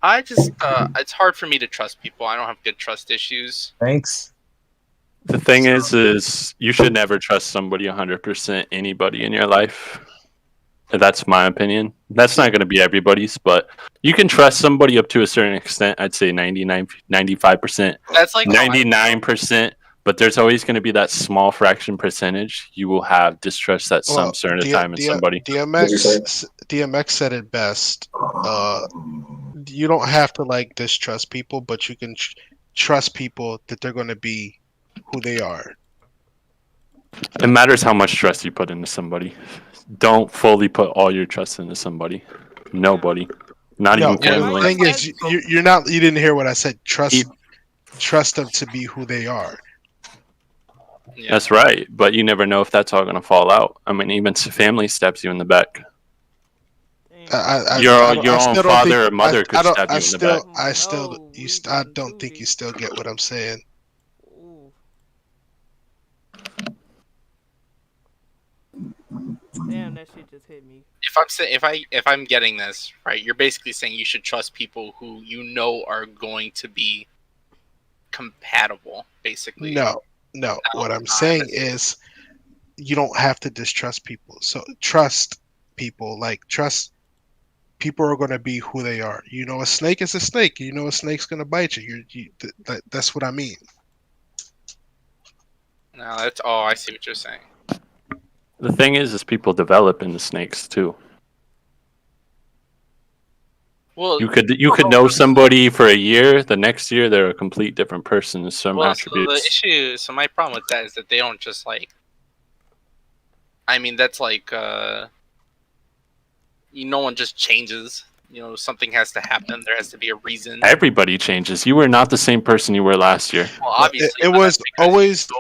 I just, it's hard for me to trust people. I don't have good trust issues. Thanks. The thing is you should never trust somebody 100%, anybody in your life. That's my opinion. That's not going to be everybody's, but you can trust somebody up to a certain extent. I'd say 99, 95%. That's like 99%, but there's always going to be that small fraction percentage you will have distrust at some certain time in somebody. DMX said it best. You don't have to like distrust people, but you can trust people that they're going to be who they are. It matters how much trust you put into somebody. Don't fully put all your trust into somebody. Nobody. Not even the thing is, you're not. You didn't hear what I said. Trust them to be who they are. Yeah. That's right, but you never know if that's all going to fall out. I mean, even family stabs you in the back. Your own father or mother could stab you in the back. I don't think you still get what I'm saying. Damn, that shit just hit me. If I'm getting this right, you're basically saying you should trust people who you know are going to be compatible, basically. No. What I'm saying is, you don't have to distrust people. So trust people. Like trust people are going to be who they are. You know, a snake is a snake. You know, a snake's going to bite you. That's what I mean. No, that's all. I see what you're saying. The thing is people develop into snakes too. Well, you could know somebody for a year. The next year, they're a complete different person in some attributes. So my problem with that is that they don't just like. I mean, that's like, no one just changes. You know, something has to happen. There has to be a reason. Everybody changes. You were not the same person you were last year. Well, obviously, it was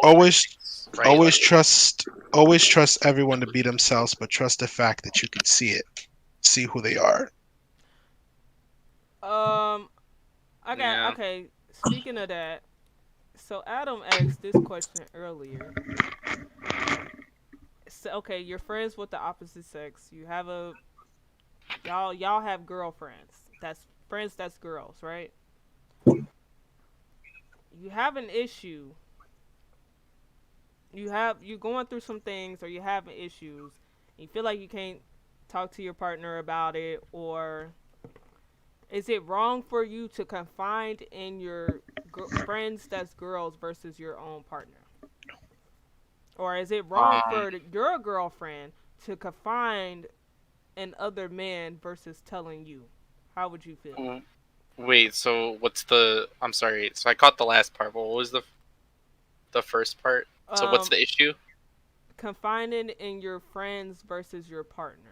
always trust everyone to be themselves, but trust the fact that you can see who they are. Okay. Speaking of that, so Adam asked this question earlier. So, okay, you're friends with the opposite sex. You have y'all have girlfriends. That's friends. That's girls, right? You have an issue. You're going through some things, or you're having issues. You feel like you can't talk to your partner about it, or is it wrong for you to confide in your friends that's girls versus your own partner? Or is it wrong for your girlfriend to confide in other men versus telling you? How would you feel? Wait, so what's I'm sorry. So I caught the last part, but what was the first part? So what's the issue? confining in your friends versus your partner.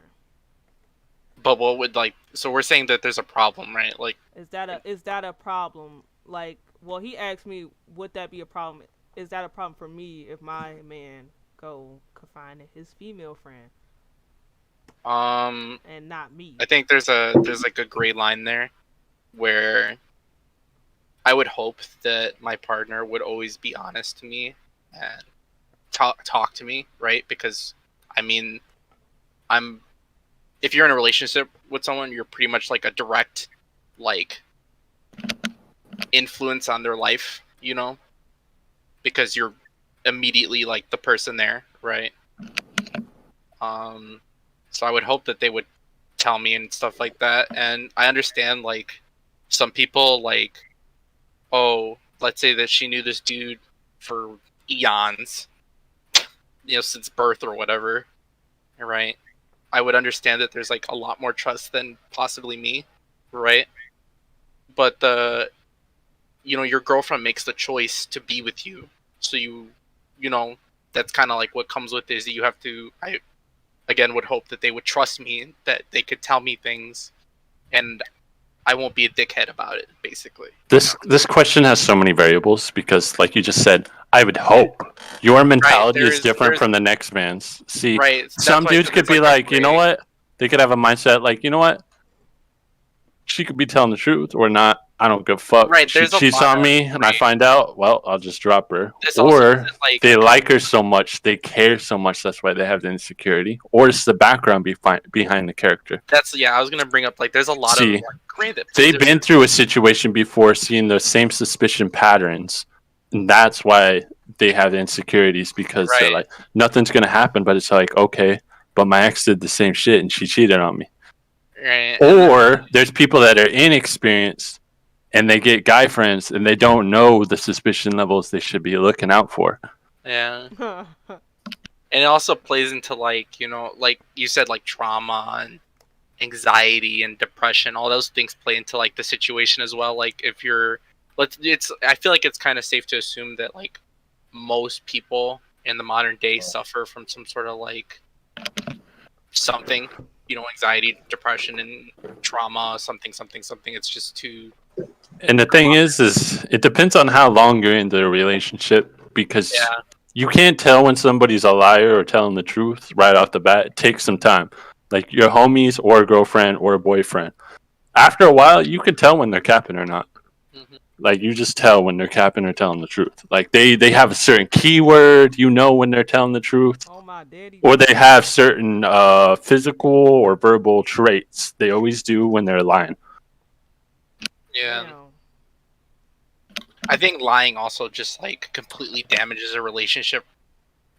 But what would like? So we're saying that there's a problem, right? Like, is that a problem? Like, well, he asked me, would that be a problem? Is that a problem for me if my man go confine in his female friend? And not me. I think there's like a gray line there, where I would hope that my partner would always be honest to me and talk to me, right? Because I mean, if you're in a relationship with someone, you're pretty much like a direct, like, influence on their life, you know, because you're immediately like the person there, right? So I would hope that they would tell me and stuff like that. And I understand, like, some people, like, oh, let's say that she knew this dude for eons, you know, since birth or whatever, right? I would understand that there's like a lot more trust than possibly me, right? But your girlfriend makes the choice to be with you, so you know, that's kind of like what comes with this. You have to. I again would hope that they would trust me, that they could tell me things, and I won't be a dickhead about it. Basically, this question has so many variables because, like you just said, I would hope your mentality is different from the next man's. See, some dudes could be like, you know what? They could have a mindset like, you know what? She could be telling the truth or not. I don't give a fuck. Right, She there's a cheats lot on me and I find out, well, I'll just drop her. This also Or isn't like- they like her so much, they care so much, that's why they have the insecurity. Or it's the background behind the character. I was gonna bring up, like, there's a lot of, like, granted, they've been through a situation before, seeing the same suspicion patterns, and that's why they have the insecurities, because they're like, nothing's gonna happen, but it's like, okay, but my ex did the same shit and she cheated on me. Right. Or there's people that are inexperienced and they get guy friends and they don't know the suspicion levels they should be looking out for. Yeah. And it also plays into, like, you know, like you said, like, trauma and anxiety and depression. All those things play into, like, the situation as well. Like, if you're, I feel like it's kind of safe to assume that, like, most people in the modern day suffer from some sort of, like, something, you know, anxiety, depression, and trauma, something. It's just too. And the thing is it depends on how long you're in the relationship, because you can't tell when somebody's a liar or telling the truth right off the bat. It takes some time. Like your homies or a girlfriend or a boyfriend. After a while, you can tell when they're capping or not. Mm-hmm. Like you just tell when they're capping or telling the truth. Like they have a certain keyword, you know, when they're telling the truth. Or they have certain physical or verbal traits. They always do when they're lying. Yeah. I think lying also just, like, completely damages a relationship,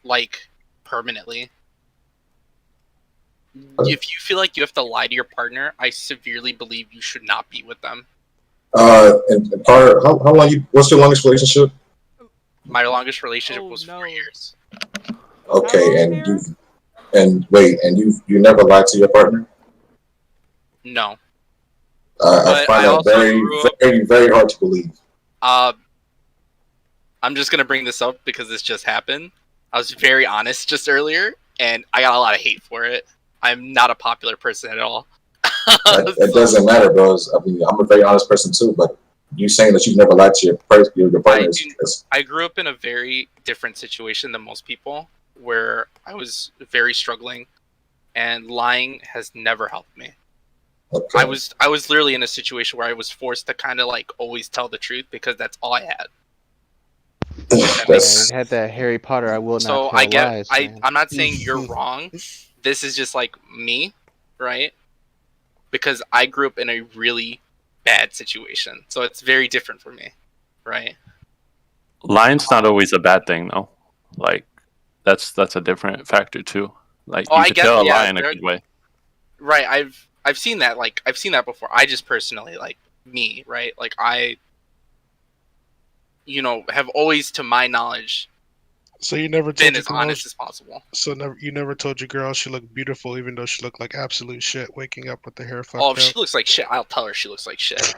like, permanently. If you feel like you have to lie to your partner, I severely believe you should not be with them. And Carter, how long what's your longest relationship? My longest relationship was 4 years. Okay, and you never lied to your partner? No. I find that very, very, very hard to believe. I'm just gonna bring this up because this just happened. I was very honest just earlier, and I got a lot of hate for it. I'm not a popular person at all. It doesn't matter, bros. I mean, I'm a very honest person too, but you saying that you've never lied to your partner. I grew up in a very different situation than most people, where I was very struggling, and lying has never helped me. Okay. I was literally in a situation where I was forced to kind of, like, always tell the truth because that's all I had. I had that Harry Potter. I will not So tell lies. I'm not saying you're wrong. This is just, like, me, right? Because I grew up in a really bad situation, so it's very different for me, right? Lying's not always a bad thing, though. Like that's a different factor too. Like you can tell a lie in a good way. Right. I've seen that. Like, I've seen that before. I just personally, like, me, right? Like, I, you know, have always, to my knowledge, so you never been told as honest as possible. So you never told your girl she looked beautiful, even though she looked like absolute shit, waking up with the hair fucked Oh, up. if she looks like shit, I'll tell her she looks like shit.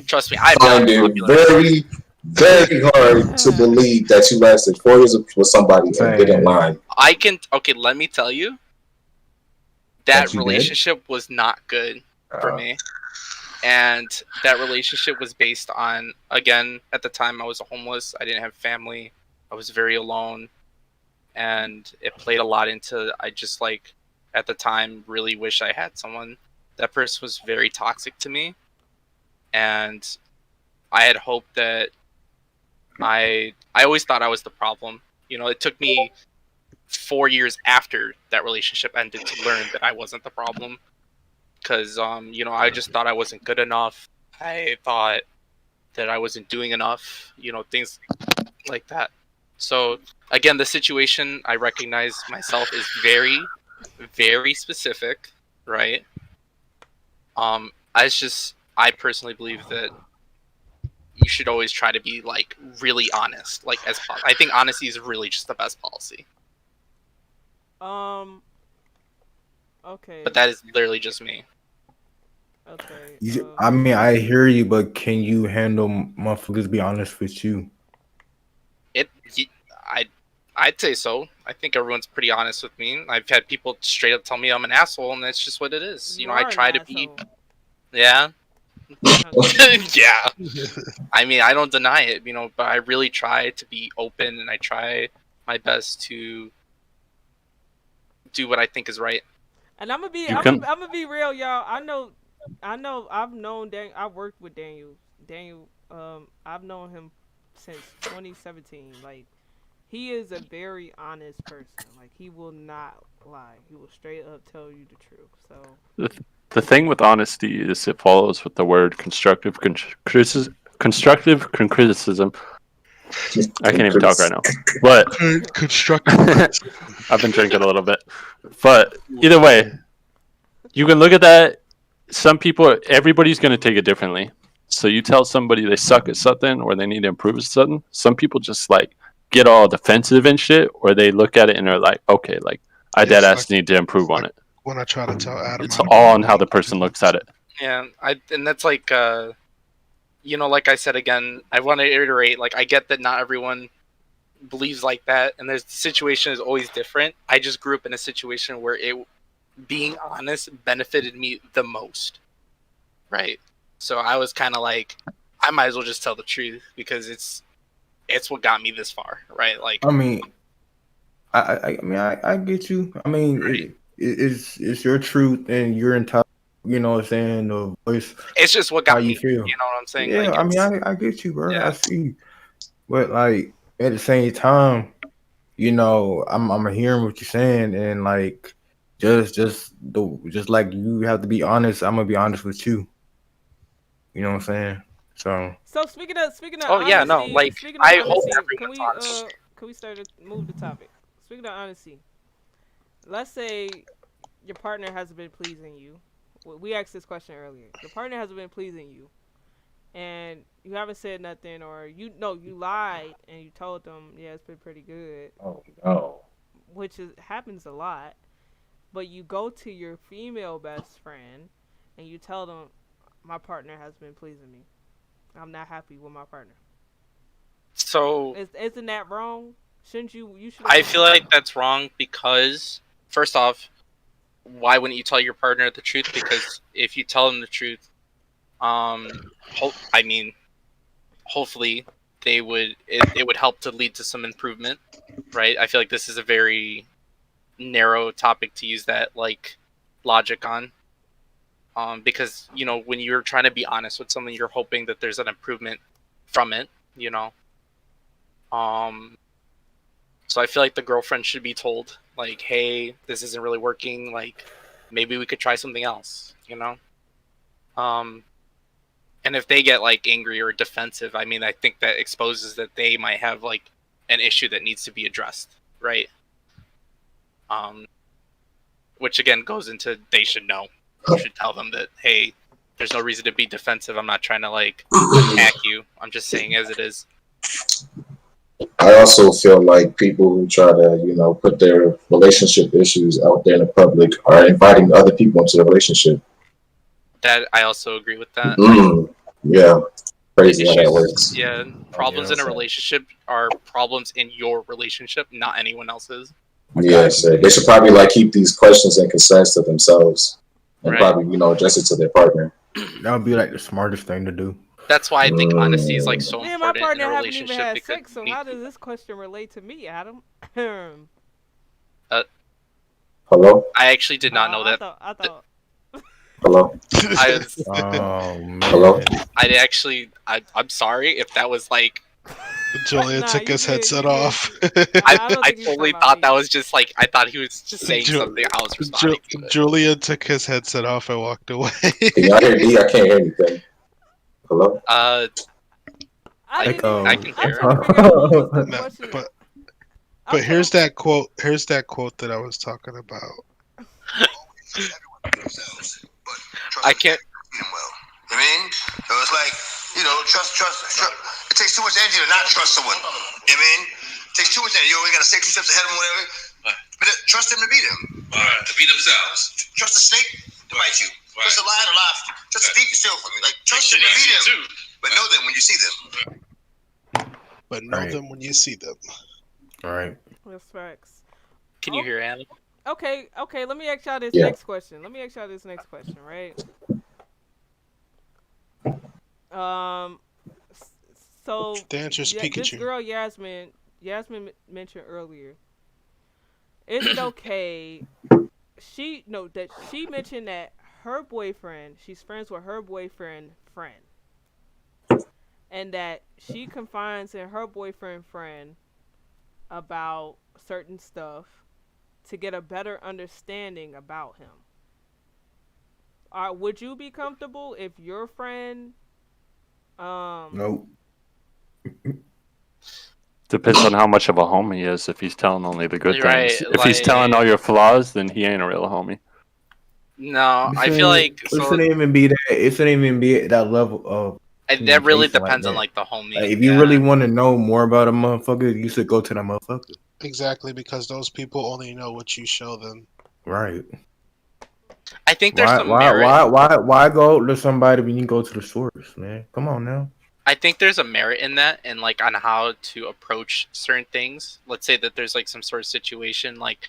Trust me, I'm find not it popular. very, very hard to believe that you lasted 4 years with somebody and didn't lie. Okay, let me tell you, that relationship was not good for me. And that relationship was based on, again, at the time I was homeless. I didn't have family. I was very alone. And it played a lot into, I just like, at the time, really wish I had someone. That person was very toxic to me. And I had hoped that I always thought I was the problem. You know, it took me 4 years after that relationship ended to learn that I wasn't the problem. Because, you know, I just thought I wasn't good enough. I thought that I wasn't doing enough, you know, things like that. So, again, the situation, I recognize myself is very, very specific, right? I personally believe that you should always try to be, like, really honest. Like, I think honesty is really just the best policy. Okay. But that is literally just me. Okay. I mean, I hear you, but can you handle motherfuckers be honest with you? I'd say so. I think everyone's pretty honest with me. I've had people straight up tell me I'm an asshole, and that's just what it is. You know, I try to be. Yeah. Yeah. I mean, I don't deny it, you know, but I really try to be open, and I try my best to do what I think is right. And I'm gonna be real, y'all. I know. I've known I worked with Daniel. I've known him since 2017. Like, he is a very honest person. Like, he will not lie. He will straight up tell you the truth. So the thing with honesty is it follows with the word constructive criticism. I can't even talk right now. But constructive. I've been drinking a little bit. But either way, you can look at that. Some people, everybody's going to take it differently. So you tell somebody they suck at something or they need to improve at something. Some people just like get all defensive and shit, or they look at it and they're like, okay, like I dead ass need to improve on it. When I try to tell Adam, it's all on how the person looks at it. Yeah, and that's like, you know, like I said again, I want to iterate. Like, I get that not everyone believes like that, and the situation is always different. I just grew up in a situation where being honest benefited me the most, right? So I was kind of like, I might as well just tell the truth because it's what got me this far, right? Like, I mean, I get you. I mean, right. It's your truth and you're entitled. You know what I'm saying? The voice. It's just what got me. You feel. You know what I'm saying? Yeah, like, I mean, I get you, bro. Yeah. I see. But like at the same time, you know, I'm hearing what you're saying, and like. Just like you have to be honest, I'm gonna be honest with you. You know what I'm saying? So speaking of oh honesty, yeah, no, like I hope everyone's honest. Can we start to move the topic? Speaking of honesty, let's say your partner hasn't been pleasing you. We asked this question earlier. Your partner hasn't been pleasing you, and you haven't said nothing, or you lied and you told them, yeah, it's been pretty good. Oh no. Which happens a lot. But you go to your female best friend and you tell them, my partner has been pleasing me. I'm not happy with my partner. So isn't that wrong? Shouldn't you should. I feel like that's wrong because, first off, why wouldn't you tell your partner the truth? Because if you tell them the truth, hopefully it would help to lead to some improvement, right? I feel like this is a very narrow topic to use that like logic on, because you know when you're trying to be honest with someone, you're hoping that there's an improvement from it, you know. So I feel like the girlfriend should be told like, hey, this isn't really working, like maybe we could try something else, you know. And if they get like angry or defensive, I mean, I think that exposes that they might have like an issue that needs to be addressed, right? Which again goes into they should know. You should tell them that, hey, there's no reason to be defensive. I'm not trying to like attack you. I'm just saying as it is. I also feel like people who try to, you know, put their relationship issues out there in the public are inviting other people into the relationship. That I also agree with that. Yeah. Crazy how that works. Yeah, problems in a relationship are problems in your relationship, not anyone else's. Yeah, so they should probably like keep these questions and concerns to themselves, and probably address it to their partner. That would be like the smartest thing to do. That's why I think honesty is like so Me and my important in partner a haven't even relationship. had sex, so how does this question relate to me, Adam? Hello. I actually did not know that. I thought. Hello. Hello. I'm sorry if that was like. Julia took his headset off. I totally thought that was just like I thought he was just saying something. I was responding to it. Julia took his headset off and walked away. Can y'all hear me? I can't hear anything. Hello. I can hear it. But here's that quote. Here's that quote that I was talking about. I can't. I mean, so it's like, trust. It takes too much energy to not trust someone. I mean, it takes too much energy. You only got to stay 2 steps ahead of them, whatever. But trust them to beat them. To beat themselves. Trust the snake to bite you. Trust the lion to laugh. Trust the thief to steal from you. Like, trust them to beat them. But know them when you see them. But know them when you see them. All right. That's facts. Can you hear Anna? Okay. Let me ask y'all this next question. Right? So the answer is Pikachu. This girl Yasmin mentioned earlier. Is it okay? She mentioned that her boyfriend, she's friends with her boyfriend friend, and that she confides in her boyfriend friend about certain stuff to get a better understanding about him. Would you be comfortable if your friend Nope. Depends on how much of a homie he is. If he's telling only the good things. If he's telling all your flaws, then he ain't a real homie. No, I feel like it shouldn't even be that. It shouldn't even be at that level of. That really depends on like the homie. Like, if you really want to know more about a motherfucker, you should go to that motherfucker. Exactly, because those people only know what you show them. Right. I think there's some merit. Why go to somebody when you go to the source, man? Come on now. I think there's a merit in that, and like on how to approach certain things. Let's say that there's like some sort of situation, like,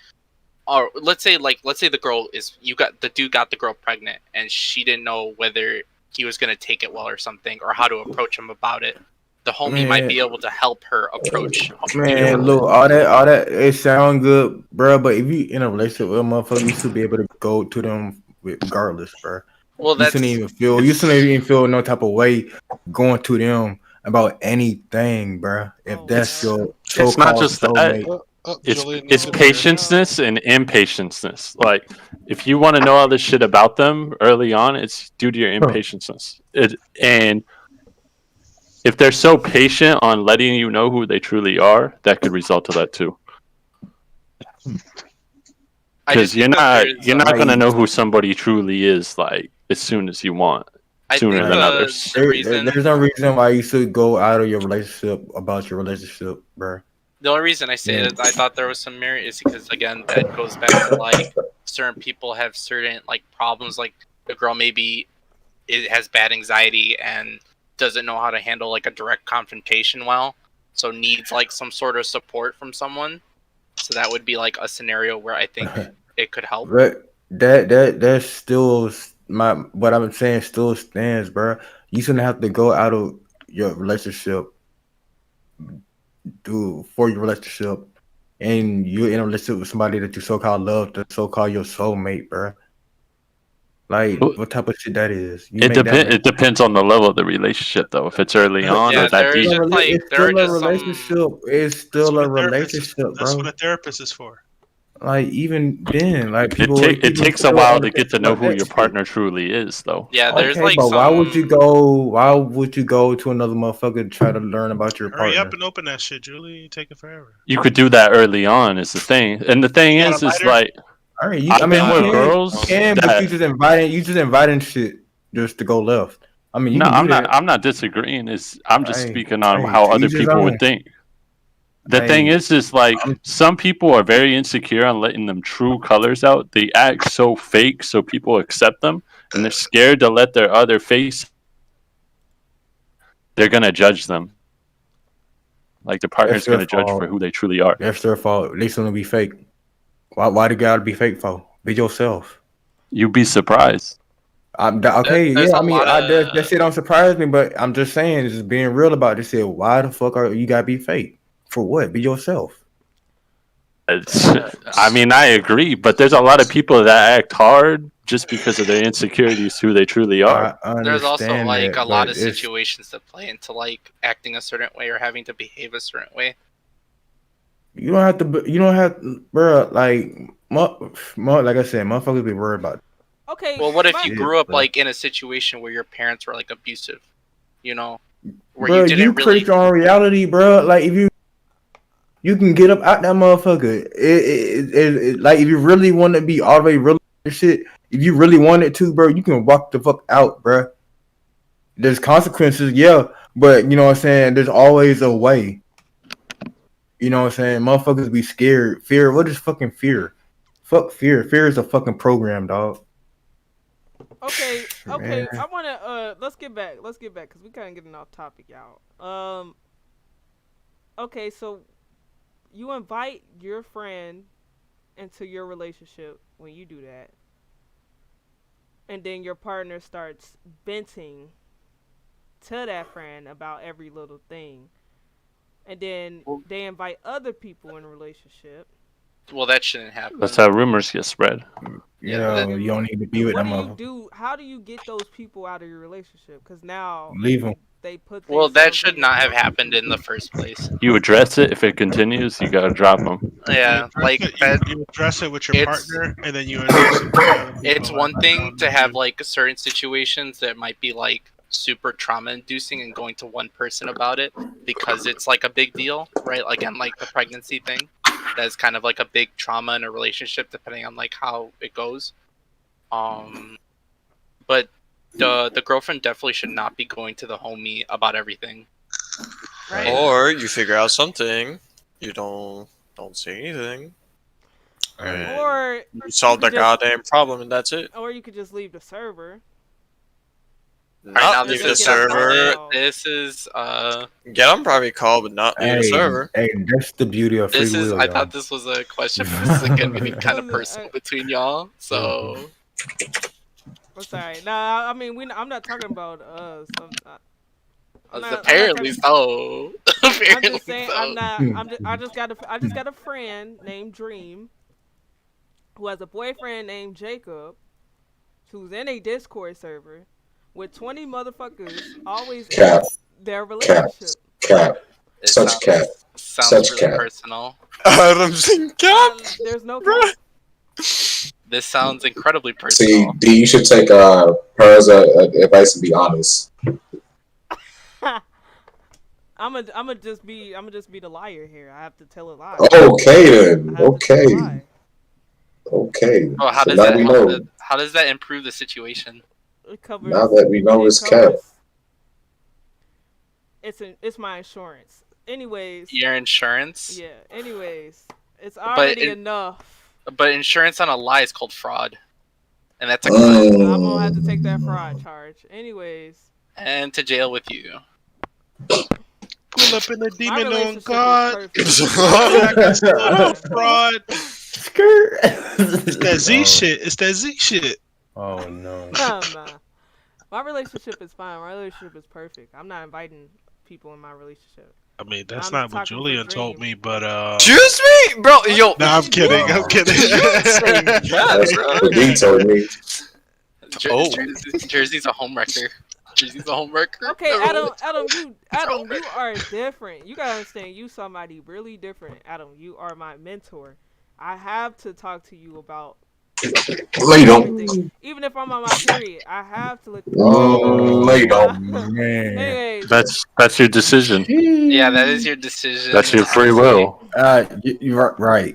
or let's say the girl is the dude got the girl pregnant, and she didn't know whether he was gonna take it well or something, or how to approach him about it. The homie might be able to help her approach. Man, look, all that it sound good, bro. But if you in a relationship with a motherfucker, you should be able to go to them regardless, bro. Well, you shouldn't even feel no type of way going to them about anything, bro. If that's your It's not just soulmate. that. It's patience and impatience. Like, if you want to know all this shit about them early on, it's due to your impatience. And if they're so patient on letting you know who they truly are, that could result to that too. Because you're not gonna know who somebody truly is like as soon as you want, sooner than others. There's no reason why you should go out of your relationship about your relationship, bro. The only reason I say that I thought there was some merit is because, again, that goes back to like certain people have certain like problems. Like the girl maybe has bad anxiety and doesn't know how to handle like a direct confrontation well, so needs like some sort of support from someone. So that would be like a scenario where I think it could help. But that still what I'm saying still stands, bro. You shouldn't have to go out of your relationship for your relationship, and you're in a relationship with somebody that you so-called love, to so-called your soulmate, bro. Like, what type of shit that is? It depends on the level of the relationship, though. If it's early on, or that deep. It's still a relationship, bro. That's what a therapist is for. Like, even then, like people, it takes a while to get to know who your partner truly is, though. Yeah, there's like but some... why would you go to another motherfucker to try to learn about your partner? Hurry up and open that shit, Julie. You take it forever. You could do that early on, is the thing. And the thing is like, all right, I've been with girls. But you just inviting shit just to go left. I mean, I'm not disagreeing. I'm just speaking on how other people would think. The thing is like some people are very insecure on letting them true colors out. They act so fake, so people accept them, and they're scared to let their other face. they're gonna judge them. Like the partner's That's their gonna judge fault. for who they truly are. That's their fault. They gonna be fake. Why they gotta be fake for? Be yourself. You'd be surprised. Okay, There's yeah. a I mean, lot of- that shit don't surprise me, but I'm just saying, just being real about this. Shit, why the fuck are you gotta be fake for? What? Be yourself. I mean, I agree, but there's a lot of people that act hard just because of their insecurities, who they truly are. There's also understand like that, a lot but of situations that play into like acting a certain way or having to behave a certain way. You don't have to. You don't have, bro. Like, like I said, motherfuckers be worried about. Okay. Well, what if you Yeah, grew up bro. like in a situation where your parents were like abusive? You know, where Bro, you didn't really. create your own reality, bro. Like if you can get up out that motherfucker. Like if you really want to be all the way real shit, if you really wanted to, bro, you can walk the fuck out, bro. There's consequences, yeah, but you know what I'm saying. There's always a way. You know what I'm saying? Motherfuckers be scared. Fear. What is fucking fear? Fuck fear. Fear is a fucking program, dog. Okay. Man. I wanna let's get back because we kind of getting off topic, y'all. Okay, so you invite your friend into your relationship when you do that, and then your partner starts venting to that friend about every little thing, and then they invite other people in a relationship. Well, that shouldn't happen. That's how rumors get spread. You don't need to be with them. What do you do? How do you get those people out of your relationship? Because now Leave them. They put. Well, that should not have happened in the first place. You address it. If it continues, you gotta drop them. Yeah, like that. You address it with your partner, and then you address it with other people. It's one thing to have like certain situations that might be like super trauma inducing and going to one person about it because it's like a big deal, right? Again, like the pregnancy thing. That's kind of like a big trauma in a relationship, depending on like how it goes. But the girlfriend definitely should not be going to the homie about everything. Right. Or you figure out something, you don't say anything. Or you solve the you just- goddamn problem and that's it. Or you could just leave the server. Not leave the server. This is Get on private call, but not leave the server. Hey, that's the beauty of free this is. will. I thought this was a question, but this is gonna be kind of personal between y'all. So. I'm sorry. Nah, I mean, I'm not talking about us. Apparently so. I'm just saying. I'm not. I just got a friend named Dream, who has a boyfriend named Jacob, who's in a Discord server with 20 motherfuckers always Cap. in their relationship. Cap. Such cap. Sounds Such really cap. personal. Adam's in cap. There's no cap. This sounds incredibly See, personal. D, you should take hers advice and be honest. I'm gonna just be the liar here. I have to tell a lie. Okay then. Okay. Okay. Oh, how So does now that? we know. How does that improve the situation? It covers, Now that we know it's cap. It's my insurance. Anyways. Your insurance. Yeah. Anyways, it's already enough. But insurance on a lie is called fraud, and that's a I'm crime. gonna have to take that fraud charge. Anyways. And to jail with you. Pull up in the demon on relationship God. is Fraud. It's that Z shit. It's that Z shit. Oh no. Nah. My relationship is fine. My relationship is perfect. I'm not inviting people in my relationship. I mean, that's I'm not what talking for Julian told me, but Excuse me, bro. Yo. Nah, I'm kidding. I'm kidding. That's what D told me. Jersey's a homewrecker. Jersey's a homewrecker. Okay, Adam, you are different. You gotta understand, you somebody really different. Adam, you are my mentor. I have to talk to you about everything. Even if I'm on my period, I have to look. Anyways, That's your decision. Yeah, that is your decision. That's your free will. You're right.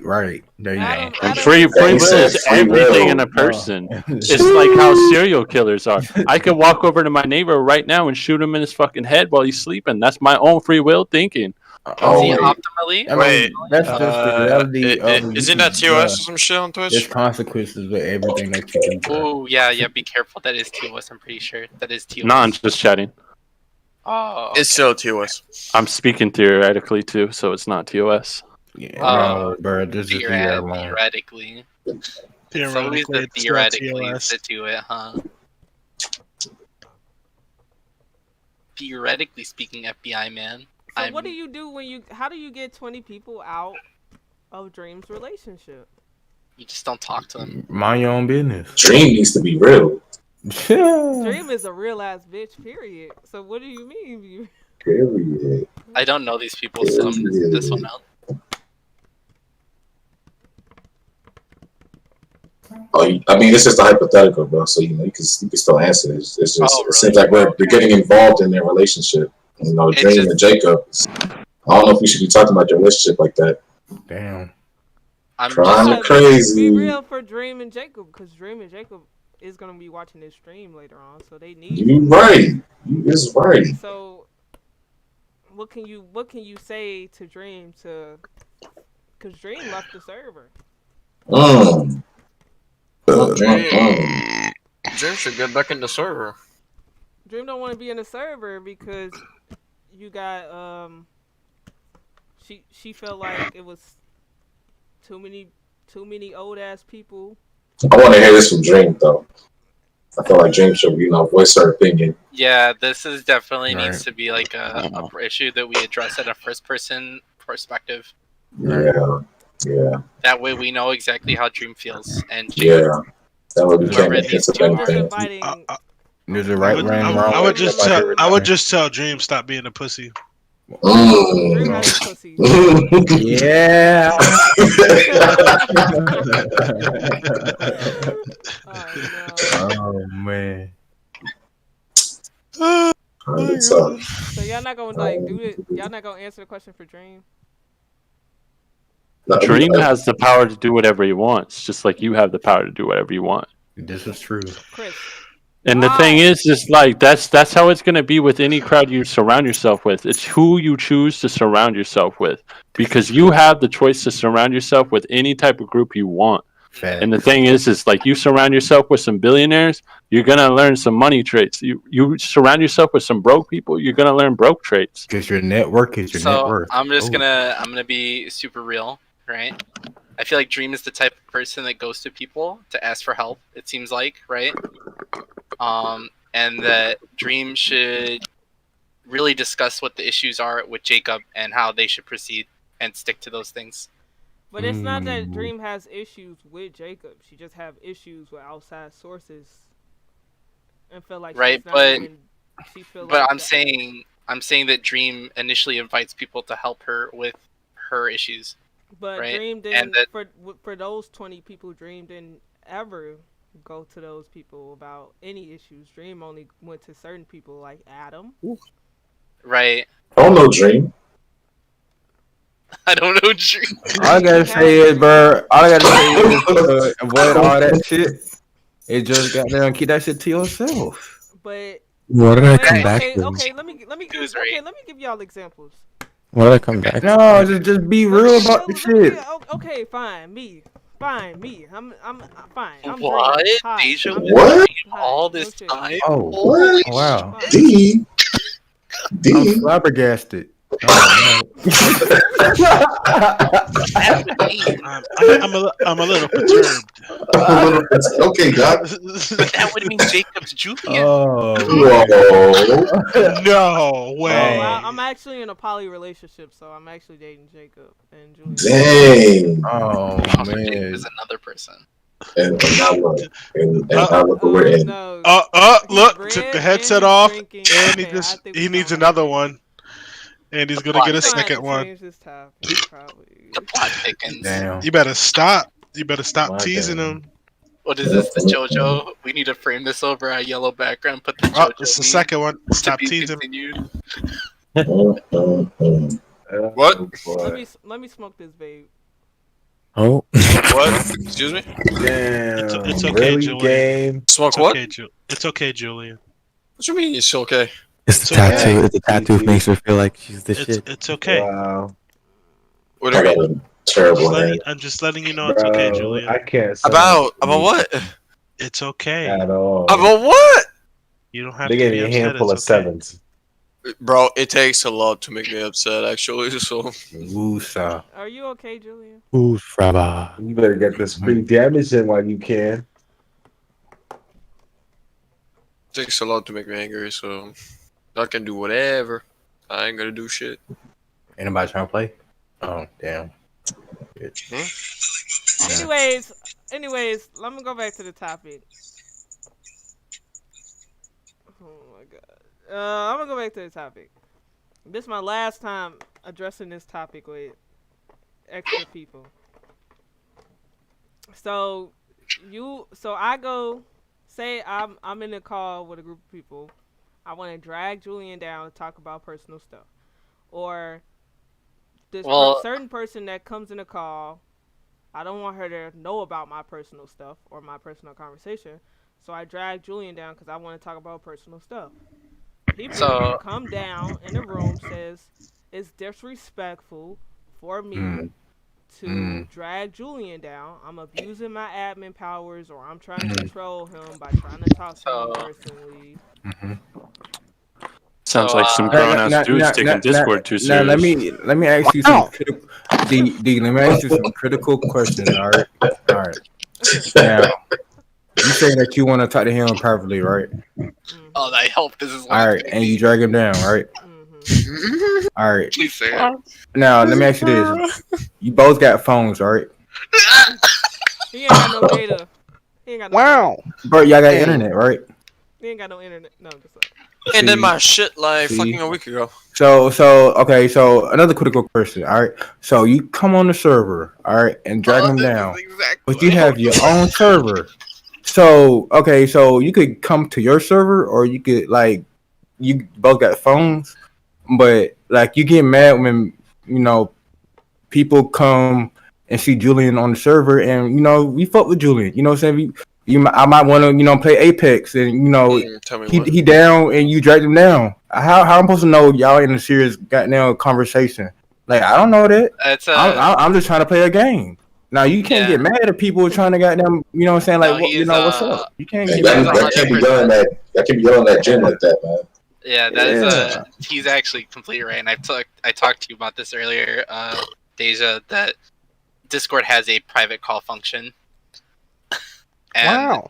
There you go. And free will is everything in a person. It's like how serial killers are. I could walk over to my neighbor right now and shoot him in his fucking head while he's sleeping. That's my own free will thinking. See, optimally? That's just the reality of. Isn't that TOS or some shit on Twitch? There's consequences with everything that you do. Oh, yeah, be careful. That is TOS, I'm pretty sure. That is TOS. No, I'm just chatting. Oh, It's still TOS. I'm speaking theoretically too, so it's not TOS. Yeah, Oh, bro, this is theoretically. It's always the it's still theoretically TOS. to it, huh? Theoretically speaking, FBI man. So what do you do when you? How do you get 20 people out of Dream's relationship? You just don't talk to them. Mind your own business. Dream needs to be real. Dream is a real ass bitch. Period. So what do you mean? You? Period. I don't know these people, so I'm gonna sit this one out. Oh, I mean, it's just a hypothetical, bro. So you can still answer. It's just Oh, it seems like we're getting involved in their relationship. You know, Dream and Jacob. I don't know if we should be talking about your relationship like that. Damn. I'm trying crazy. Be real for Dream and Jacob, because Dream and Jacob is gonna be watching this stream later on, so they need. You right. You is right. So, what can you say to Dream to? Because Dream left the server. Dream should get back in the server. Dream don't want to be in the server because you got she felt like it was too many old ass people. I want to hear this from Dream though. I feel like Dream should, voice her opinion. Yeah, this is definitely needs to be like a issue that we address at a first person perspective. Yeah. That way we know exactly how Dream feels, and that way we can't make this There's a right, wrong. I would just tell Dream stop being a pussy. Yeah. Oh man. So y'all not gonna do it. Y'all not gonna answer the question for Dream. Dream has the power to do whatever he wants, just like you have the power to do whatever you want. This is true. Chris. And the thing is like that's how it's gonna be with any crowd you surround yourself with. It's who you choose to surround yourself with, because you have the choice to surround yourself with any type of group you want. And the thing is like you surround yourself with some billionaires, you're gonna learn some money traits. You surround yourself with some broke people, you're gonna learn broke traits. Because your network is your net worth. I'm just gonna be super real, right? I feel like Dream is the type of person that goes to people to ask for help. It seems like, right? And that Dream should really discuss what the issues are with Jacob and how they should proceed and stick to those things. But it's not that Dream has issues with Jacob. She just have issues with outside sources, and feel like right. But I'm saying that Dream initially invites people to help her with her issues. But right? Dream didn't. For those 20 people, Dream didn't ever go to those people about any issues. Dream only went to certain people like Adam. Right. I don't know Dream. I don't know Dream. All I gotta say is, bro. All I gotta say is avoid all that shit. It just got there and keep that shit to yourself. But what did I come back to? Okay, let me give y'all examples. What did I come back? No, just be real about the shit. Okay, fine, me. I'm fine. I'm what? Deja what? All this time? Oh, what? Wow. D. I'm flabbergasted. I'm a little perturbed. Okay, God. That would mean Jacob's Julian. Oh. No way. I'm actually in a poly relationship, so I'm actually dating Jacob and Julian. Dang. Oh man. Jacob is another person. And now look. And now look where we're in. No. Look, took the headset off, and he needs another one. And he's gonna get a second one. Damn. You better stop. You better stop teasing him. What is this, the JoJo? We need to frame this over a yellow background. Put the JoJo. It's the second one. Stop teasing. What? Let me smoke this, babe. Oh. What? Excuse me? Damn. It's okay, really, Julian. Game. Smoke what? It's okay, Julian. What you mean it's okay? It's the tattoo. Okay. The tattoo makes her feel like she's the shit. It's okay. Wow. What do you mean? Terrible. I'm just letting you know it's okay, Julian. I can't. About what? It's okay. At all. About what? You don't have they to gave be me a upset. handful of sevens. Bro, it takes a lot to make me upset, actually. So. Woosa. Are you okay, Julian? Who's Fraba? You better get this free damage in while you can. It takes a lot to make me angry, so I can do whatever. I ain't gonna do shit. Anybody trying to play? Oh, damn. Anyways, let me go back to the topic. Oh my god. I'm gonna go back to the topic. This is my last time addressing this topic with extra people. So I go, say I'm in a call with a group of people. I want to drag Julian down and talk about personal stuff, or this certain person that comes in a call. I don't want her to know about my personal stuff or my personal conversation, so I drag Julian down because I want to talk about personal stuff. People come down in the room, says it's disrespectful for me to drag Julian down. I'm abusing my admin powers, or I'm trying to control him by trying to talk to him personally. Sounds like some grown ass dudes taking Discord too serious. Let me ask you some critical. D, let me ask you some critical questions. All right. Now, you say that you want to talk to him privately, right? Oh, that helped. This is all right, and you drag him down, right? All right. Please say it. Now, let me ask you this: you both got phones, right? He ain't got no data. He ain't got no data. Bro, y'all got internet, right? He ain't got no internet. No, just like. And then my shit like fucking a week ago. So another critical question. All right, so you come on the server, all right, and drag them down, but you have your own server. So you could come to your server, or you could you both got phones, but you get mad when people come and see Julian on the server, and we fuck with Julian. You know what I'm saying? I might want to, play Apex, and he down, and you drag him down. How I'm supposed to know y'all in a serious goddamn conversation? I don't know that. I'm just trying to play a game. Now you can't get mad at people trying to goddamn, you know what I'm saying? What's up? You can't get mad. That can't be yelling that gym like that, man. Yeah, that is he's actually completely right, and I talked to you about this earlier, Deja, that Discord has a private call function. And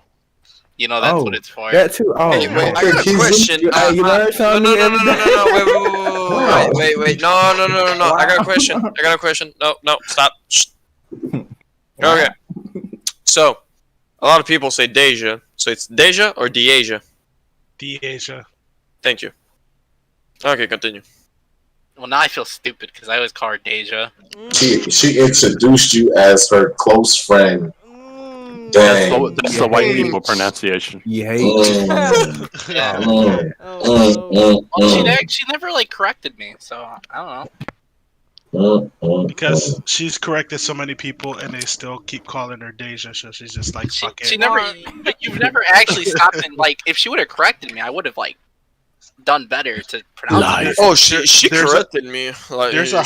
that's what it's for. That too. Oh, anyway, I got a question. You learn something No. Wait. No. I got a question. No. Stop. Okay. So, a lot of people say Deja. So it's Deja or Deja? Deja. Thank you. Okay, continue. Well, now I feel stupid because I always call her Deja. She introduced you as her close friend. Dang. That's the white people pronunciation. You hate. She never corrected me, so I don't know. Because she's corrected so many people, and they still keep calling her Deja, so she's just fuck it. She never. You've never actually stopped and if she would have corrected me, I would have done better to pronounce it. Oh, she corrected me. There's a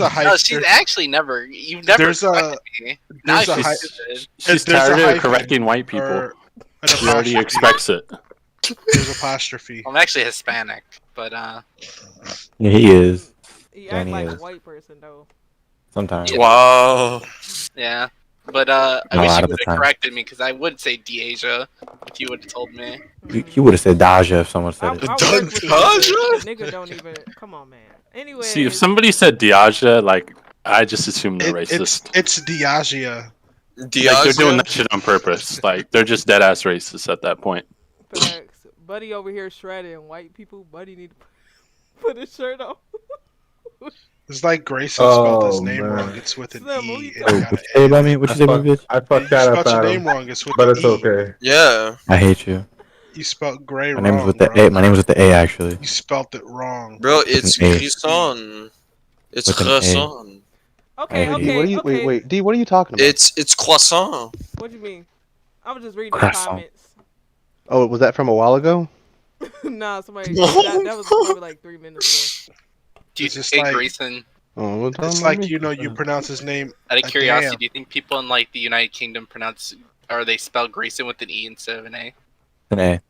hype. No, she's actually never. You've never corrected me. Now she's tired of correcting white people. She already expects it. There's apostrophe. I'm actually Hispanic, but Yeah, he is. He acts like a white person though. Sometimes. Wow. Yeah. But I wish you would have corrected me because I would say Deja if you would have told me. You would have said Daja if someone said it. Nigga don't even. Come on, man. Anyway. See, if somebody said Diaja, I just assume they're racist. It's Diagea. They're doing that shit on purpose. They're just dead ass racist at that point. Facts. Buddy over here shredding white people. Buddy need to put his shirt on. It's like Grayson spelled his name wrong. It's with an E. What you say about me? What you say about me, bitch? I fucked that up. You spelled your name wrong. It's with but an it's E. okay. Yeah. I hate you. You spelled Gray My wrong. name is with the A. My name is with the A, actually. You spelled it wrong. Bro, it's With an A. Cresson. It's With an A. croissant. Okay. Wait, D, what are you talking about? It's croissant. What do you mean? I was just reading the Croissant. comments. Oh, was that from a while ago? Nah, somebody. that was probably 3 minutes ago. Do you It's think like- Grayson? Oh, It's you pronounce his name. Out of curiosity, do you think people in the United Kingdom they spell Grayson with an E instead of an A? An A.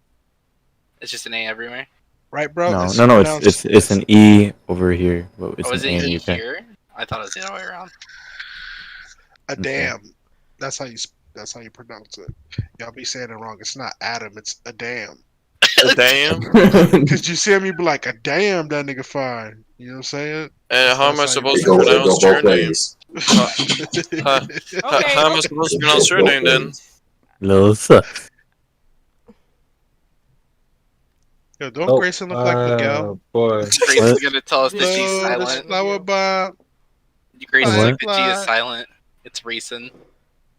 It's just an A everywhere. Right, bro? No, It's no, no. pronounced. It's an E over here. But it's Oh, an is A it in the E UK. here? I thought it was the other way around. A Okay. damn. That's how you pronounce it. Y'all be saying it wrong. It's not Adam. It's a damn. A damn. Because you see me be like, a damn, that nigga fine. You know what I'm saying? And how am I That's supposed to It go pronounce your both name? ways. How am I supposed to pronounce your name then? Little sus. Yo, don't Grayson look like Miguel? Boy. Grayson's gonna tell us the G Blow the silent. flower bomb. Grayson's What? like the G is silent. It's racing.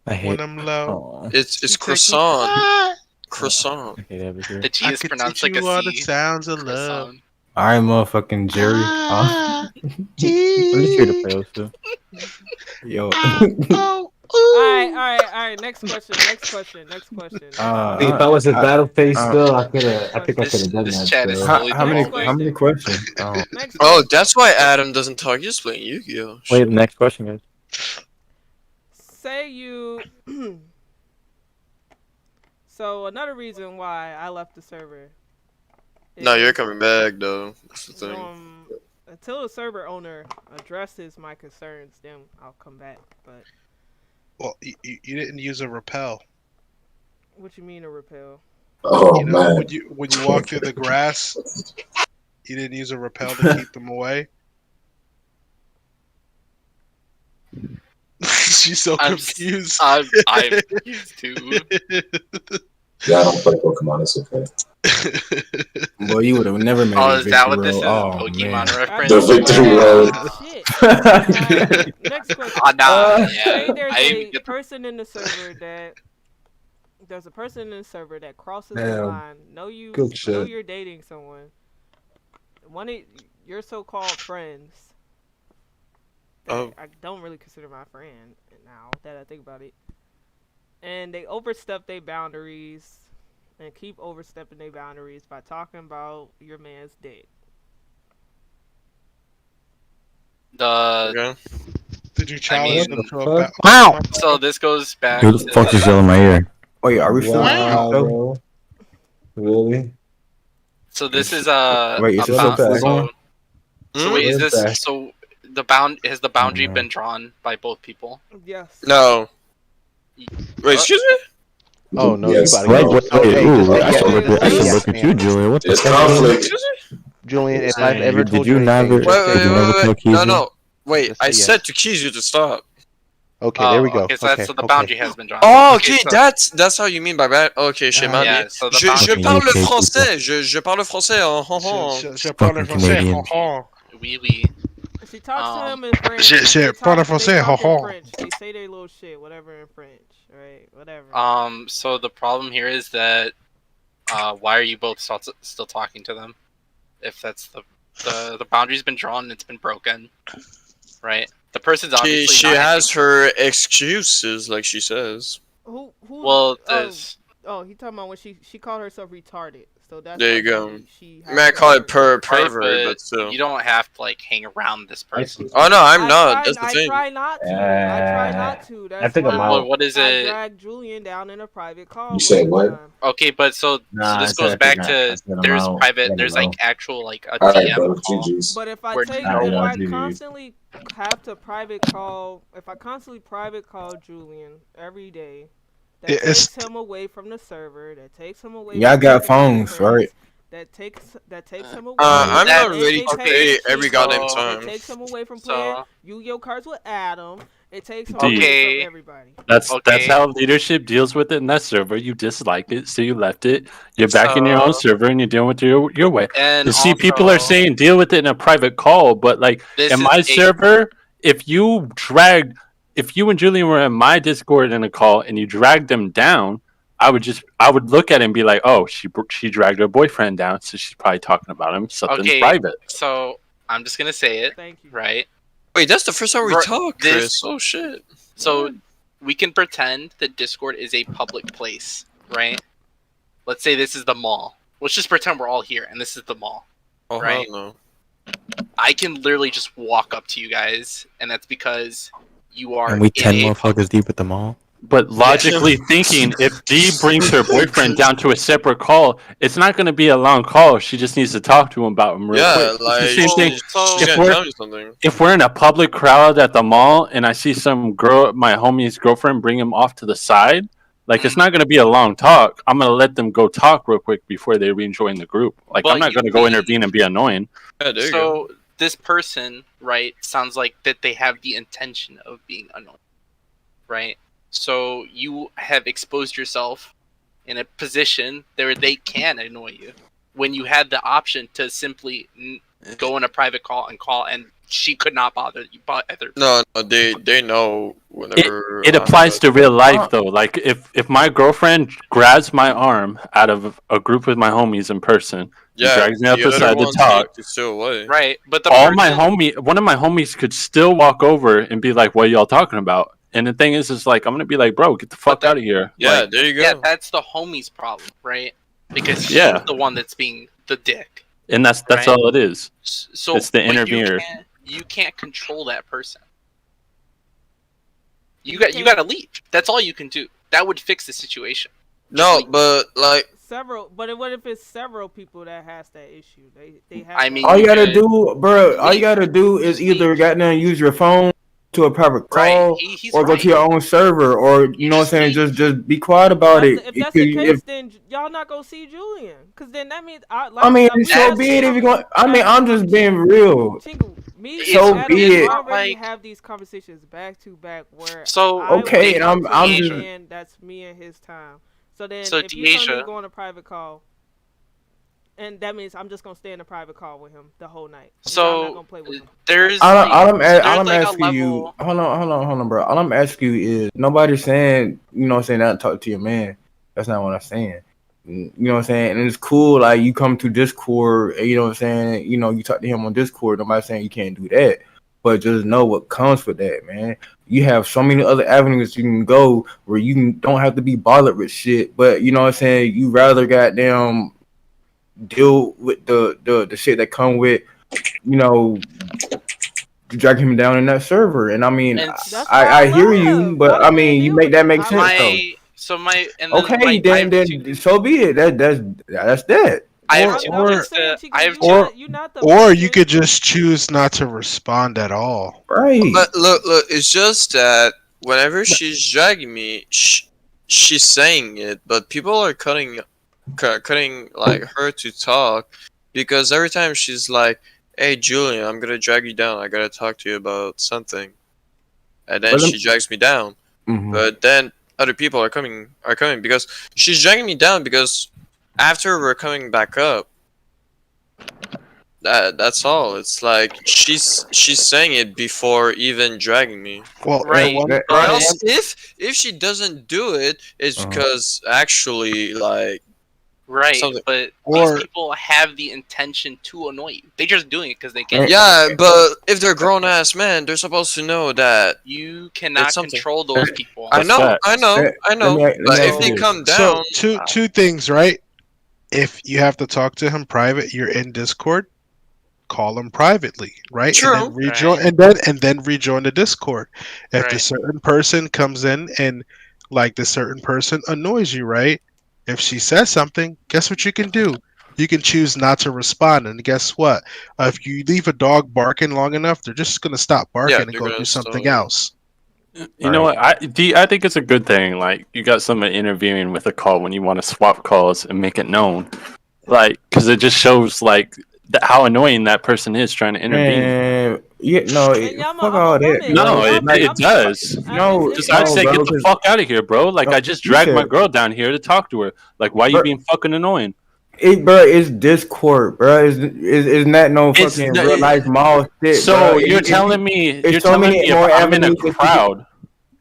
I When hate. I'm low. Oh. It's croissant. Croissant. I hate everything. The G I is could pronounced teach like a you all the C. sounds of love. Croissant. Alright, motherfucking Jerry. I'm just here to play also. Yo. Alright. Next question. If I was a battle face still, I think I could have done This that. chat is Still. slowly How many devolving. questions? Oh. Oh, that's why Adam doesn't talk. He's playing Yu-Gi-Oh. Wait, the next question, guys. Say you. So another reason why I left the server. No, you're coming back though. That's the thing. Until the server owner addresses my concerns, then I'll come back. But Well, you didn't use a repel. what you mean a repel? Oh You know, man. when you walk through the grass, you didn't use a repel to keep them away. She's so confused. I'm confused too. Yeah, I don't play Pokemon. It's okay. Boy, you would have never made Oh, a is that what victory this is? roll. A Oh, Pokemon man. reference? The victory road. Shit. Next question. Oh, nah, Say yeah. there's I didn't a get the... person in the server that there's a person in the server that crosses the Damn. line. Know Good shit. you're dating someone. One of your so-called friends. Oh. I don't really consider my friend now that I think about it. And they overstep their boundaries and keep overstepping their boundaries by talking about your man's dick. The... Did you challenge them to a battle? Wow. So this goes back Who the fuck is yelling in my ear? Wait, are we still? Wow, bro. Really? So this is Wait, is this bound- still so, going? so wait, is Where's this that? so has the boundary been drawn by both people? Yes. No. Wait, excuse me? Oh no, Yes. you gotta go. Wait, So, hey, ooh, just- I should yeah, look yeah, at you, man. Julian. What the It's fuck? conflict. Julian, if I've ever Did told you you anything, never- just say Did you yes. never tell Keezy? No, no. Wait, Just say I yes. said to keys you to stop. Okay, there we go. Okay, so so the boundary has been drawn. Oh, okay, so- that's how you mean by that. Okay, shit, my yeah, bad. so the Je boundary... parle le Okay, français. Je parle français. Je parle Fucking français. Canadian. Oui, oui. She talks to him in French. Je parle français. Ho, ho. French. They say their little shit, whatever in French, right? Whatever. So the problem here is that, why are you both still talking to them? If that's the boundary's been drawn and it's been broken, right? The person's obviously She not has her excuses, like she says. Who? Well, there's... Oh, he talking about when she called herself retarded. So that's There why you go. She I mean, I call it pervert, Right, but still. you don't have to like hang around this person. Oh no, I'm not. That's the I thing. try not to. I try not to. That's I think I'm why out. What is I it? drag Julian down in a private call. You say most of the what? time. Okay, but so Nah, this I goes said back I to said I'm there's out. private, I there's don't like actual like a All right, DM bro. call. GG's. But if I Where take, no if one- I GG's. constantly have to private call, if I constantly private call Julian every day, that It's- takes him away from the server. That takes him away. Y'all from got hanging with phones, friends, right? That takes him away. I'm not It- ready it to takes- pay every goddamn It time. takes him away from So- playing Yu-Gi-Oh cards with Adam. It takes him Okay. away from everybody. That's Okay. how leadership deals with it in that server. You disliked it, so you left it. You're back in your own server and you're dealing with your way. And You see, people are also- saying deal with it in a private call, but like This in is my a- server, if you and Julian were in my Discord in a call and you dragged them down, I would look at it and be like, oh, she dragged her boyfriend down, so she's probably talking about him. Something Okay, private. so I'm just gonna say it. Thank you. Right. Wait, that's the first time we Right, talk, this- Chris. Oh shit. So we can pretend that Discord is a public place, right? Let's say this is the mall. Let's just pretend we're all here and this is the mall. Oh Right. hell no. I can literally just walk up to you guys, and that's because you are And we in 10 a motherfuckers deep at the mall. But logically thinking, if Dee brings her boyfriend down to a separate call, it's not going to be a long call. She just needs to talk to him about him real quick. like It's the same thing. she's gonna tell me something. If we're in a public crowd at the mall and I see some girl, my homie's girlfriend, bring him off to the side, like it's not going to be a long talk. I'm going to let them go talk real quick before they rejoin the group. Like But I'm not going to go intervene and be annoying. Yeah, there you So go. this person, right, sounds like that they have the intention of being annoying, right? So you have exposed yourself in a position where they can annoy you when you had the option to simply go in a private call and she could not bother you. No, they know whenever It applies to real life though. Like if my girlfriend grabs my arm out of a group with my homies in person, Yeah, drags me up the the other side to ones talk. need to stay away. Right, but the One of my homies could still walk over and be like, "What are y'all talking about?" And the thing is like I'm gonna be like, "Bro, get the fuck out of here." Yeah, Like, there you go. Yeah, that's the homie's problem, right? Because he's Yeah. the one that's being the dick. and that's Right. all it is. So It's the but intervener. You can't control that person. You got to leave. That's all you can do. That would fix the situation. No, but like But what if it's several people that has that issue? They have. I mean, All you gotta do, bro. All you gotta do is either goddamn use your phone to a private call, he's or go to your own server, or you know what I'm saying. Just be quiet about it. If that's the case, then y'all not gonna see Julian, because then that means I mean, so be it if you're going. I mean, I'm just being real. Me So and be Adam it. already have these conversations back to back where So okay, and I'm just. Julian, that's me and his time. So then So if you tell me Deasia- to go on a private call, and that means I'm just gonna stay in a private call with him the whole night. And y'all not So gonna play with him. there's All like, I'm there's asking like a you, level. hold on, bro. All I'm asking you is nobody's saying, you know what I'm saying, not talk to your man. That's not what I'm saying. You know what I'm saying? And it's cool, like you come to Discord, you know what I'm saying, you know, you talk to him on Discord, nobody's saying you can't do that. But just know what comes with that, man. You have so many other avenues you can go where don't have to be bothered with shit. But you know what I'm saying, you rather goddamn deal with the shit that come with, you know, drag him down in that server. And I mean, I hear you, but I mean, you make that make sense though. Okay, then so be it. That's that. Or you could just choose not to respond at all. Right. But look, it's just that whenever she's dragging me, she's saying it, but people are cutting like her to talk, because every time she's like, "Hey Julian, I'm gonna drag you down. I gotta talk to you about something," and then she drags me down. Mm-hmm. But then other people are coming because she's dragging me down, because after we're coming back up, that's all. It's like she's saying it before even dragging me. Well, right. Or else if she doesn't do it, it's because actually like Right, something. but these people have the intention to annoy you. They're just doing it because they can. Yeah, but if they're grown ass men, they're supposed to know that you cannot control those people. I know. But if they come down, So two things, right? If you have to talk to him private, you're in Discord. Call him privately, right? True. And then rejoin, and then rejoin the Discord. If the certain person comes in and like the certain person annoys you, right? If she says something, guess what you can do? You can choose not to respond, and guess what? If you leave a dog barking long enough, they're just gonna stop barking and go do something else. You know what? I think it's a good thing. Like you got somebody interviewing with a call when you want to swap calls and make it known, like because it just shows like how annoying that person is trying to intervene. Yeah, no, fuck all that. No, it does. No, just I'd say get the fuck out of here, bro. Like I just dragged my girl down here to talk to her. Like why you being fucking annoying? Bro, it's Discord, bro. It's not no fucking real life mall shit. So bro. you're telling me it's so many if more I'm in a avenues that you crowd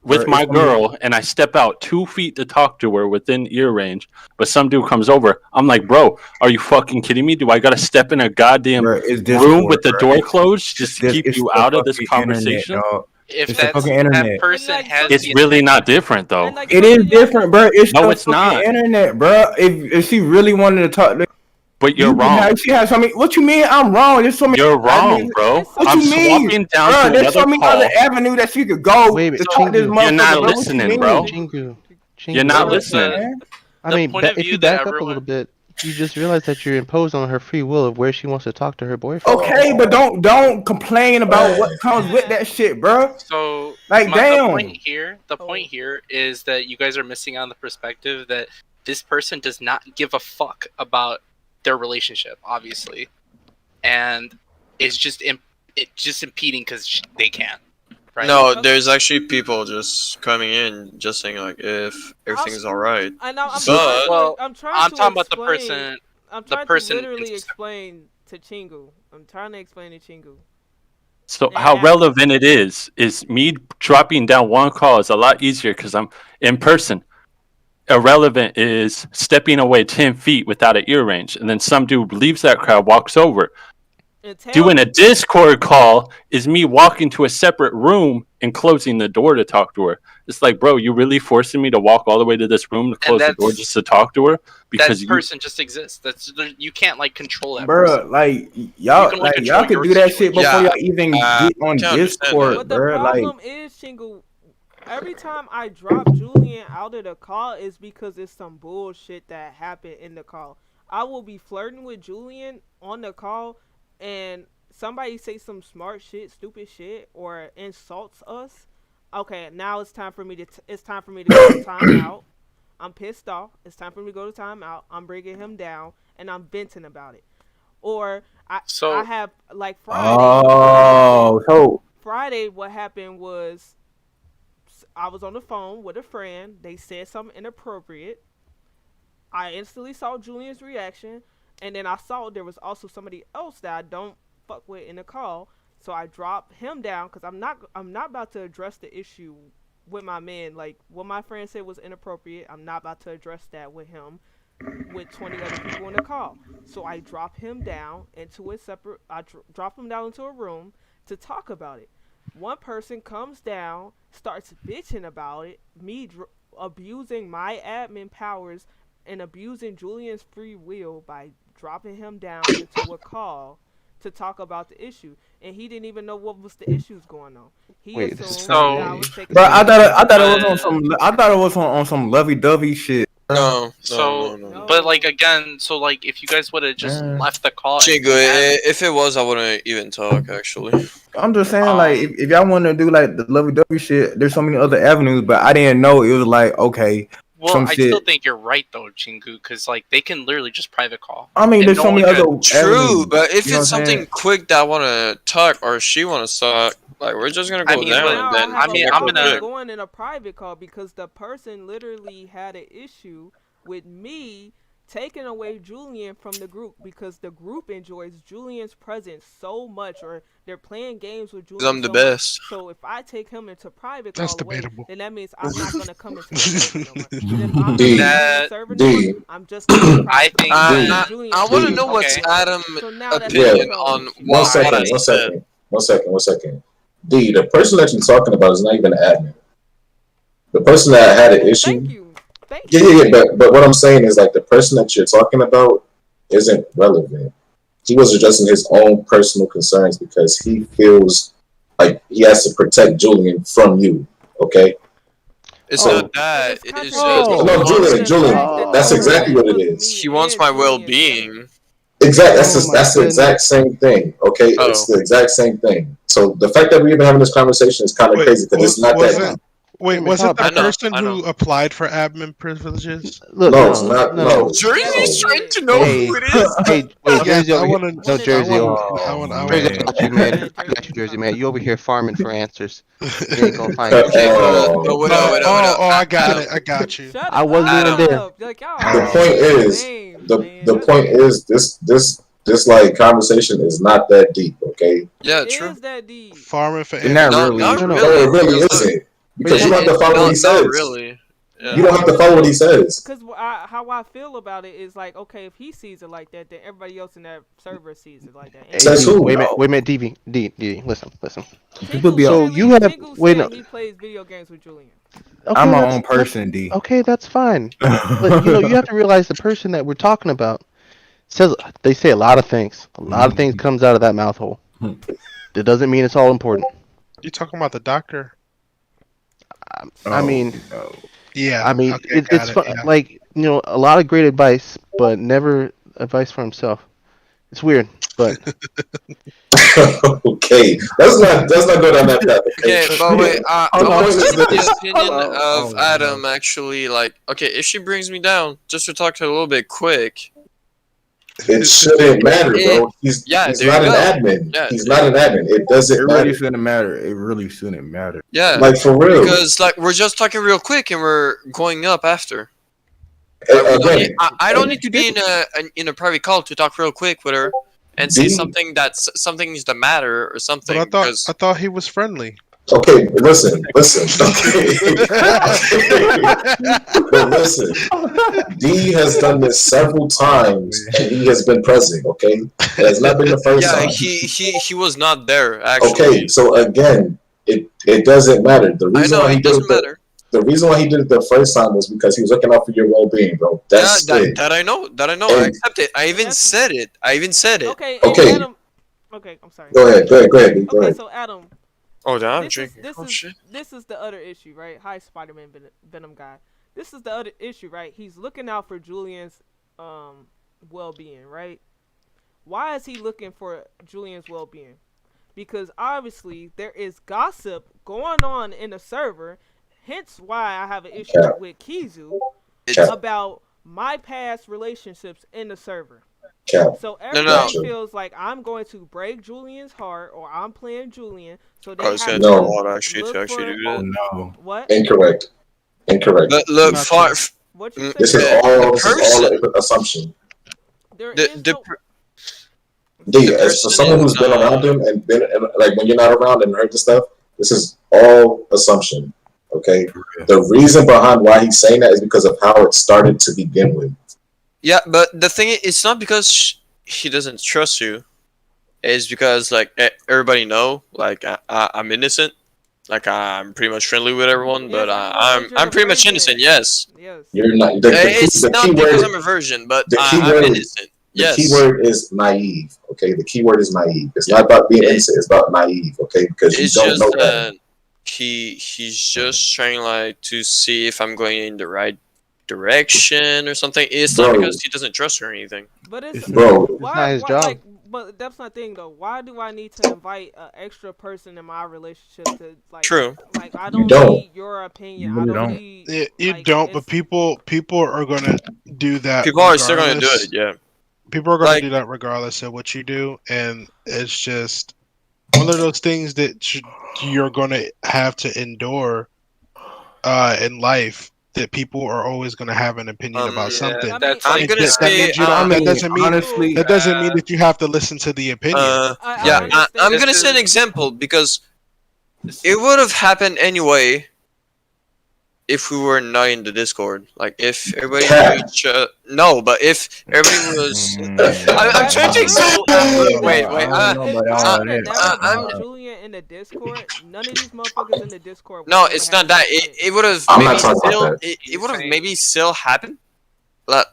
with Bro, my it's so many- girl and I step out 2 feet to talk to her within ear range, but some dude comes over. I'm like, bro, are you fucking kidding me? Do I gotta step in a goddamn room Discord, with the bro. door closed just to keep It's you the out of this fucking internet, conversation? dog. If It's the fucking internet. person has It's really not different though. It is different, bro. It's No, the it's fucking not. internet, bro. If she really wanted to talk to But you're wrong. She has so many. What you mean? I'm wrong. There's so many. You're wrong, bro. What I'm you mean? swapping down Bro, to there's so another many call. other avenues that she could go. Wait, to talk to this You're not motherfucker, bro. What you listening, mean? bro. Chingu. You're not So listening. I mean, point of if view you that back up a little bit, you just realize that you're imposed on her free will of where she wants to talk to her boyfriend. Okay, but don't complain about what comes with that shit, bro. So Like, damn. the point here is that you guys are missing on the perspective that this person does not give a fuck about their relationship, obviously, and it's just impeding because they can. Right? No, there's actually people just coming in, just saying like if everything's all right. I know. But I'm talking about the person. I'm the trying person to literally explain to Chingu. I'm trying to explain to Chingu. So how relevant it is me dropping down one call is a lot easier because I'm in person. Irrelevant is stepping away 10 feet without an ear range, and then some dude leaves that crowd, walks over. Doing a Discord call is me walking to a separate room and closing the door to talk to her. It's like, bro, you really forcing me to walk all the way to this room to close the door just to talk to her? Because that person just exists. You can't like control that Bro, person. like y'all could do that shit before y'all even get on But Discord, the bro. Like, problem is, Chingu, every time I drop Julian out of the call is because it's some bullshit that happened in the call. I will be flirting with Julian on the call, and somebody say some smart shit, stupid shit, or insults us. Okay, now it's time for me to go to timeout. I'm pissed off. It's time for me to go to timeout. I'm bringing him down, and I'm venting about it. Or I have like Friday. Friday, what happened was I was on the phone with a friend. They said something inappropriate. I instantly saw Julian's reaction, and then I saw there was also somebody else that I don't fuck with in the call. So I dropped him down because I'm not about to address the issue with my man. Like what my friend said was inappropriate. I'm not about to address that with him, with 20 other people in the call. So I drop him down into a separate. Drop him down into a room to talk about it. One person comes down, starts bitching about it, me abusing my admin powers and abusing Julian's free will by dropping him down into a call to talk about the issue, and he didn't even know what was the issues going on. He assumed that I was taking. Bro, I thought it was on some lovey-dovey shit. No. But like again, so like if you guys would have just left the call, Chingu, if it was, I wouldn't even talk. Actually, I'm just saying, like, if y'all want to do like the lovey-dovey shit, there's so many other avenues, but I didn't know it was like okay. Well, I still think you're right though, Chingu, because like they can literally just private call. I mean, there's so many other true, but if it's something quick that I want to talk or she want to talk, like we're just gonna go down. Then I'm gonna go in a private call because the person literally had an issue with me taking away Julian from the group because the group enjoys Julian's presence so much, or they're playing games with Julian. I'm the best. So if I take him into private That's call away, debatable. then that means I'm not gonna come into the server no more. And if I'm server no more, I'm just gonna I think I want to know what's Adam's opinion on One second. D, the person that you're talking about is not even an admin. The person that had an issue. But what I'm saying is like the person that you're talking about isn't relevant. He was addressing his own personal concerns because he feels like he has to protect Julian from you. Okay. It's not that. It's Julian. That's exactly what it is. He wants my well-being. Exactly. That's the exact same thing. Okay. It's the exact same thing. So the fact that we're even having this conversation is kind of crazy because it's not that. Wait, was it the person who applied for admin privileges? Look, no, it's not. No. Jersey's trying to know who it is. Hey, Jersey, I want to. no, Jersey. I got you, man. I got you, Jersey, man. You over here farming for answers. You ain't gonna find it. Oh, I got it. I got you. I wasn't even there. The point is, this like conversation is not that deep. Okay. Yeah, true. Is that deep? Farming for answers. No, it really isn't. Because you don't have to follow what he says. Really. Yeah. You don't have to follow what he says. Because how I feel about it is like, okay, if he sees it like that, then everybody else in that server sees it like that. That's who. Wait a minute, DV, listen. So you have he plays video games with Julian. Okay, I'm my own person, D. Okay, that's fine. But you have to realize the person that we're talking about. They say a lot of things. A lot of things comes out of that mouth hole. It doesn't mean it's all important. You talking about the doctor? I mean, Yeah. I mean, okay, it's got it, yeah. like, you know, a lot of great advice, but never advice for himself. It's weird, but Okay, let's not go down that path. Okay, but wait, I The want point to is see the this. opinion of Adam actually, like, okay, if she brings me down, just to talk to her a little bit quick. It shouldn't matter, bro. He's there not you an go. admin. Yeah, He's not an admin. It doesn't It matter. really shouldn't matter. It really shouldn't matter. Yeah, Like, for real. because like we're just talking real quick and we're going up after. Again, I don't need to be in a private call to talk real quick with her and say something that's something is the matter or something. But I thought he was friendly. Okay, listen. Okay. But listen, D has done this several times, and he has been present. Okay, it has not been the first time. he was not there actually. Okay, so again, it doesn't matter. The reason why he doesn't matter. The reason why he did it the first time was because he was looking out for your well-being, bro. That's it. That I know. I accept it. I even said it. Okay. Okay. Adam, okay, I'm sorry. Go ahead. Go Okay, ahead. so Adam. Oh, damn, I'm drinking. This is the other issue, right? Hi, Spider-Man Venom guy. This is the other issue, right? He's looking out for Julian's well-being, right? Why is he looking for Julian's well-being? Because obviously there is gossip going on in the server, hence why I have an issue with Kizu about my past relationships in the server. So everybody feels like I'm going to break Julian's heart, or I'm playing Julian. So they have to look for what? Incorrect. Look, This is all assumption. As for someone who's been around him and been like when you're not around and heard the stuff, this is all assumption. Okay, the reason behind why he's saying that is because of how it started to begin with. Yeah, but the thing is, it's not because he doesn't trust you. It's because like everybody know, like I'm innocent, like I'm pretty much friendly with everyone, but I'm pretty much innocent. Yes. You're not. It's not because I'm a virgin, but I'm innocent. The key word is naive. Okay, the key word is naive. It's not about being innocent. It's about naive. Okay, because you don't know that. He's just trying like to see if I'm going in the right direction or something. It's not because he doesn't trust her or anything. But it's not his job. Like, but that's not the thing though. Why do I need to invite an extra person in my relationship to like? True. Like I don't need your opinion. I don't need. You don't. But people are gonna do that. People are still gonna do it. Yeah. People are gonna do that regardless of what you do, and it's just one of those things that you're gonna have to endure in life. That people are always going to have an opinion about something. I'm gonna say that doesn't mean honestly, that doesn't mean that you have to listen to the opinion. I'm gonna say an example because it would have happened anyway if we were not in the Discord. Like if everybody knew each other. No, but if everybody was. I'm trying to explain. Wait. I'm Julian in the Discord. None of these motherfuckers in the Discord. No, it's not that. It would have maybe still. It would have maybe still happened.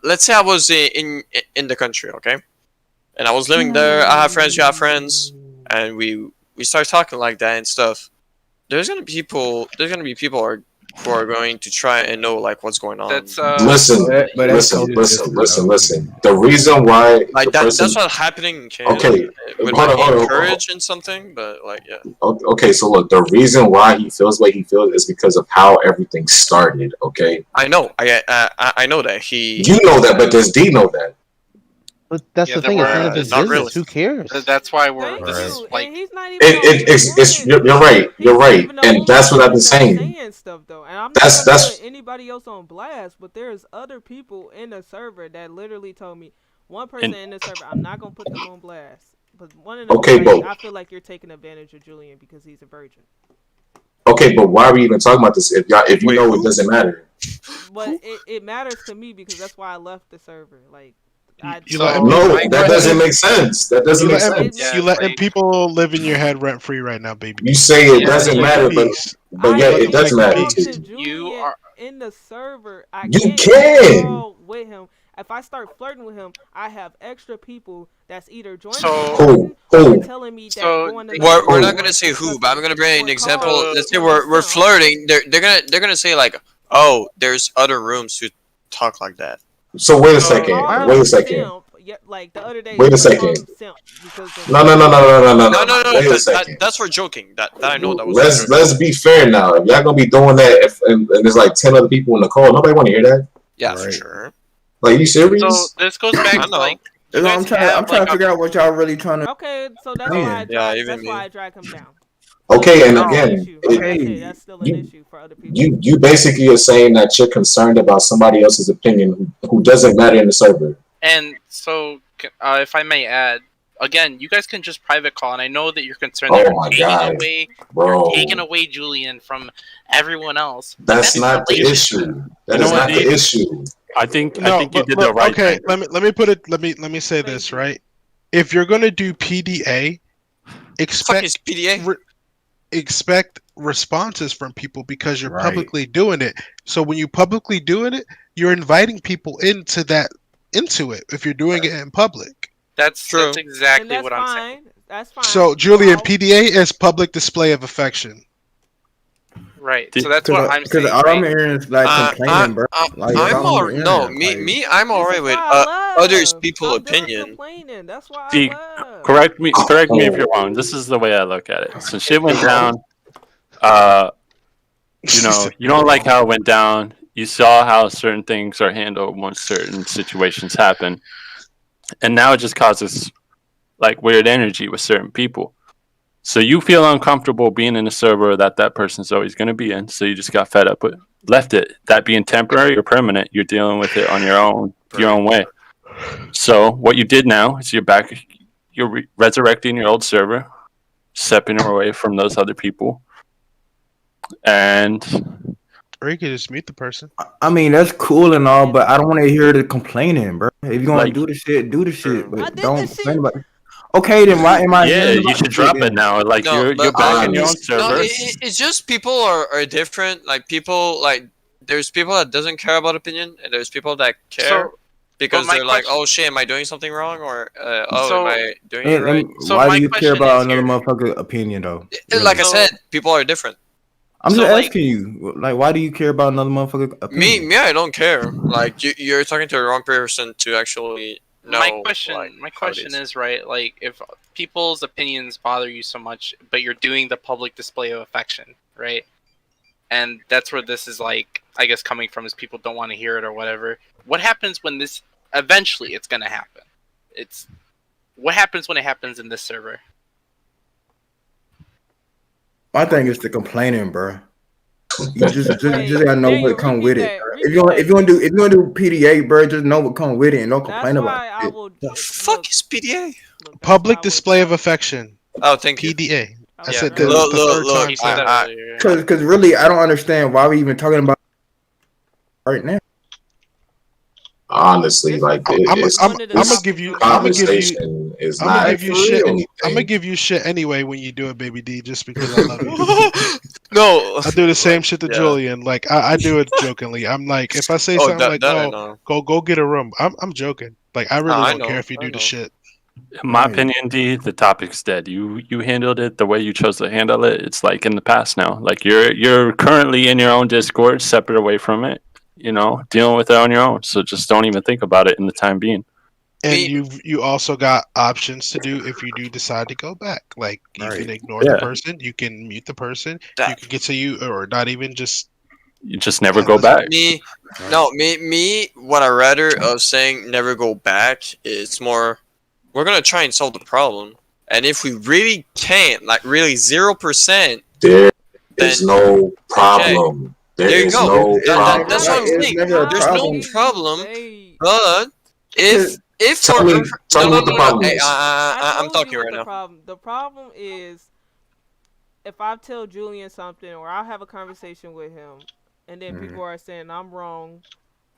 Let's say I was in the country, okay, and I was living there. I have friends. You have friends, and we start talking like that and stuff. There's gonna be people who are going to try and know like what's going on. Listen. The reason why that's what's happening in Canada. Okay, with like courage and something, but like yeah. Okay, so look, the reason why he feels the way he feels is because of how everything started. Okay. I know. I know that he. You know that, but does D know that? But that's the thing. It's none of his business. Really. Who cares? That's why we're. This is like. You're right, and that's what I've been saying. Stuff, though. And I'm not gonna put anybody else on blast, but there's other people in the server that literally told me one person in the server. I'm not gonna put them on blast, but one of them. I feel like you're taking advantage of Julian because he's a virgin. Okay, but why are we even talking about this if you know it doesn't matter? But it matters to me because that's why I left the server. Like. That doesn't make sense. That doesn't make sense. You letting people live in your head rent free right now, baby. You say it doesn't matter, but yeah, it does matter. You are in the server. You can with him, if I start flirting with him, I have extra people that's either joining So- or telling me that So going to We're not gonna say who, but I'm gonna bring an example. Let's say we're flirting. They're gonna say like, oh, there's other rooms who talk like that. So wait a second. Wait a second. Yeah, like the other day. Wait a second. No. Wait a second. That's for joking. That I know that was. Let's be fair now. If y'all gonna be doing that, and there's like 10 other people in the call, nobody want to hear that. Yeah, for sure. Like, you serious? So this goes back to like. I'm trying to figure out what y'all really trying to. Okay, so that's why I drag him down. Okay, and again, that's still an issue for other people. you basically are saying that you're concerned about somebody else's opinion who doesn't matter in the server. And so, if I may add, again, you guys can just private call, and I know that you're concerned that you're taking away Julian from everyone else. That's not the issue. That is not the issue. I think you did the right okay, thing. let me put it. Let me say this right. If you're gonna do PDA, expect responses from people because you're publicly doing it. So when you publicly doing it, you're inviting people into it. If you're doing it in public, that's true. That's exactly what I'm saying. That's fine. So Julian, PDA is public display of affection. Right. So that's what I'm saying. Because all I'm hearing is like complaining, bro. Like, I'm alright with others' people's opinion. See, correct me if you're wrong. This is the way I look at it. So shit went down. You don't like how it went down. You saw how certain things are handled once certain situations happen, and now it just causes like weird energy with certain people. So you feel uncomfortable being in a server that person's always going to be in. So you just got fed up with, left it. That being temporary or permanent, you're dealing with it on your own way. So what you did now is you're resurrecting your old server, stepping away from those other people, and. Or you could just mute the person. I mean, that's cool and all, but I don't want to hear the complaining, bro. If you want to do the shit, do the shit. But don't complain about it. Okay, then why am I? Yeah, you should drop it now. Like you're back in your own server. No, it's just people are different. Like people, like there's people that doesn't care about opinion, and there's people that care because they're like, oh shit, am I doing something wrong, or am I doing it right? Why do you care about another motherfucker's opinion though? Like I said, people are different. I'm just asking you, like, why do you care about another motherfucker? Opinion? Me, I don't care. Like, you're talking to the wrong person to actually know. My question is right. Like, if people's opinions bother you so much, but you're doing the public display of affection, right? And that's where this is like, I guess, coming from is people don't want to hear it or whatever. What happens when this eventually it's gonna happen? What happens when it happens in this server? My thing is the complaining, bro. You just gotta know what come with it. Bro. If you want to do PDA, bro, just know what come with it and don't complain about it. The fuck is PDA? Public display of affection. Oh, thank you. PDA. I said this the third time. Because really, I don't understand why we even talking about it right now. Honestly, like I'm gonna give you shit anyway when you do it, baby D, just because I love you. No, I do the same shit to Julian. Like I do it jokingly. I'm like, if I say something go get a room, I'm joking. Like I really don't care if you do the shit. In my opinion, D, the topic's dead. You handled it the way you chose to handle it. It's like in the past now. Like you're currently in your own Discord, separate away from it. You know, dealing with it on your own. So just don't even think about it in the time being. And you also got options to do if you do decide to go back. Like you can ignore the person, you can mute the person, you can get to you, or not even just. You just never go back. Me. What I rather of saying never go back is more. We're gonna try and solve the problem, and if we really can't, like really 0%, there is no problem. Okay. There you go. That's what I'm saying. There's no problem, but if tell me what the problem is. I'm talking right now. The problem is if I tell Julian something or I have a conversation with him, and then people are saying I'm wrong.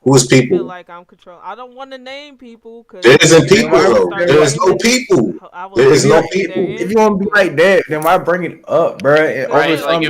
Who's people? I feel like I'm controlling. I don't want to name people. There isn't people though. There is no people. There is no people. If you want to be like that, then why bring it up, bro?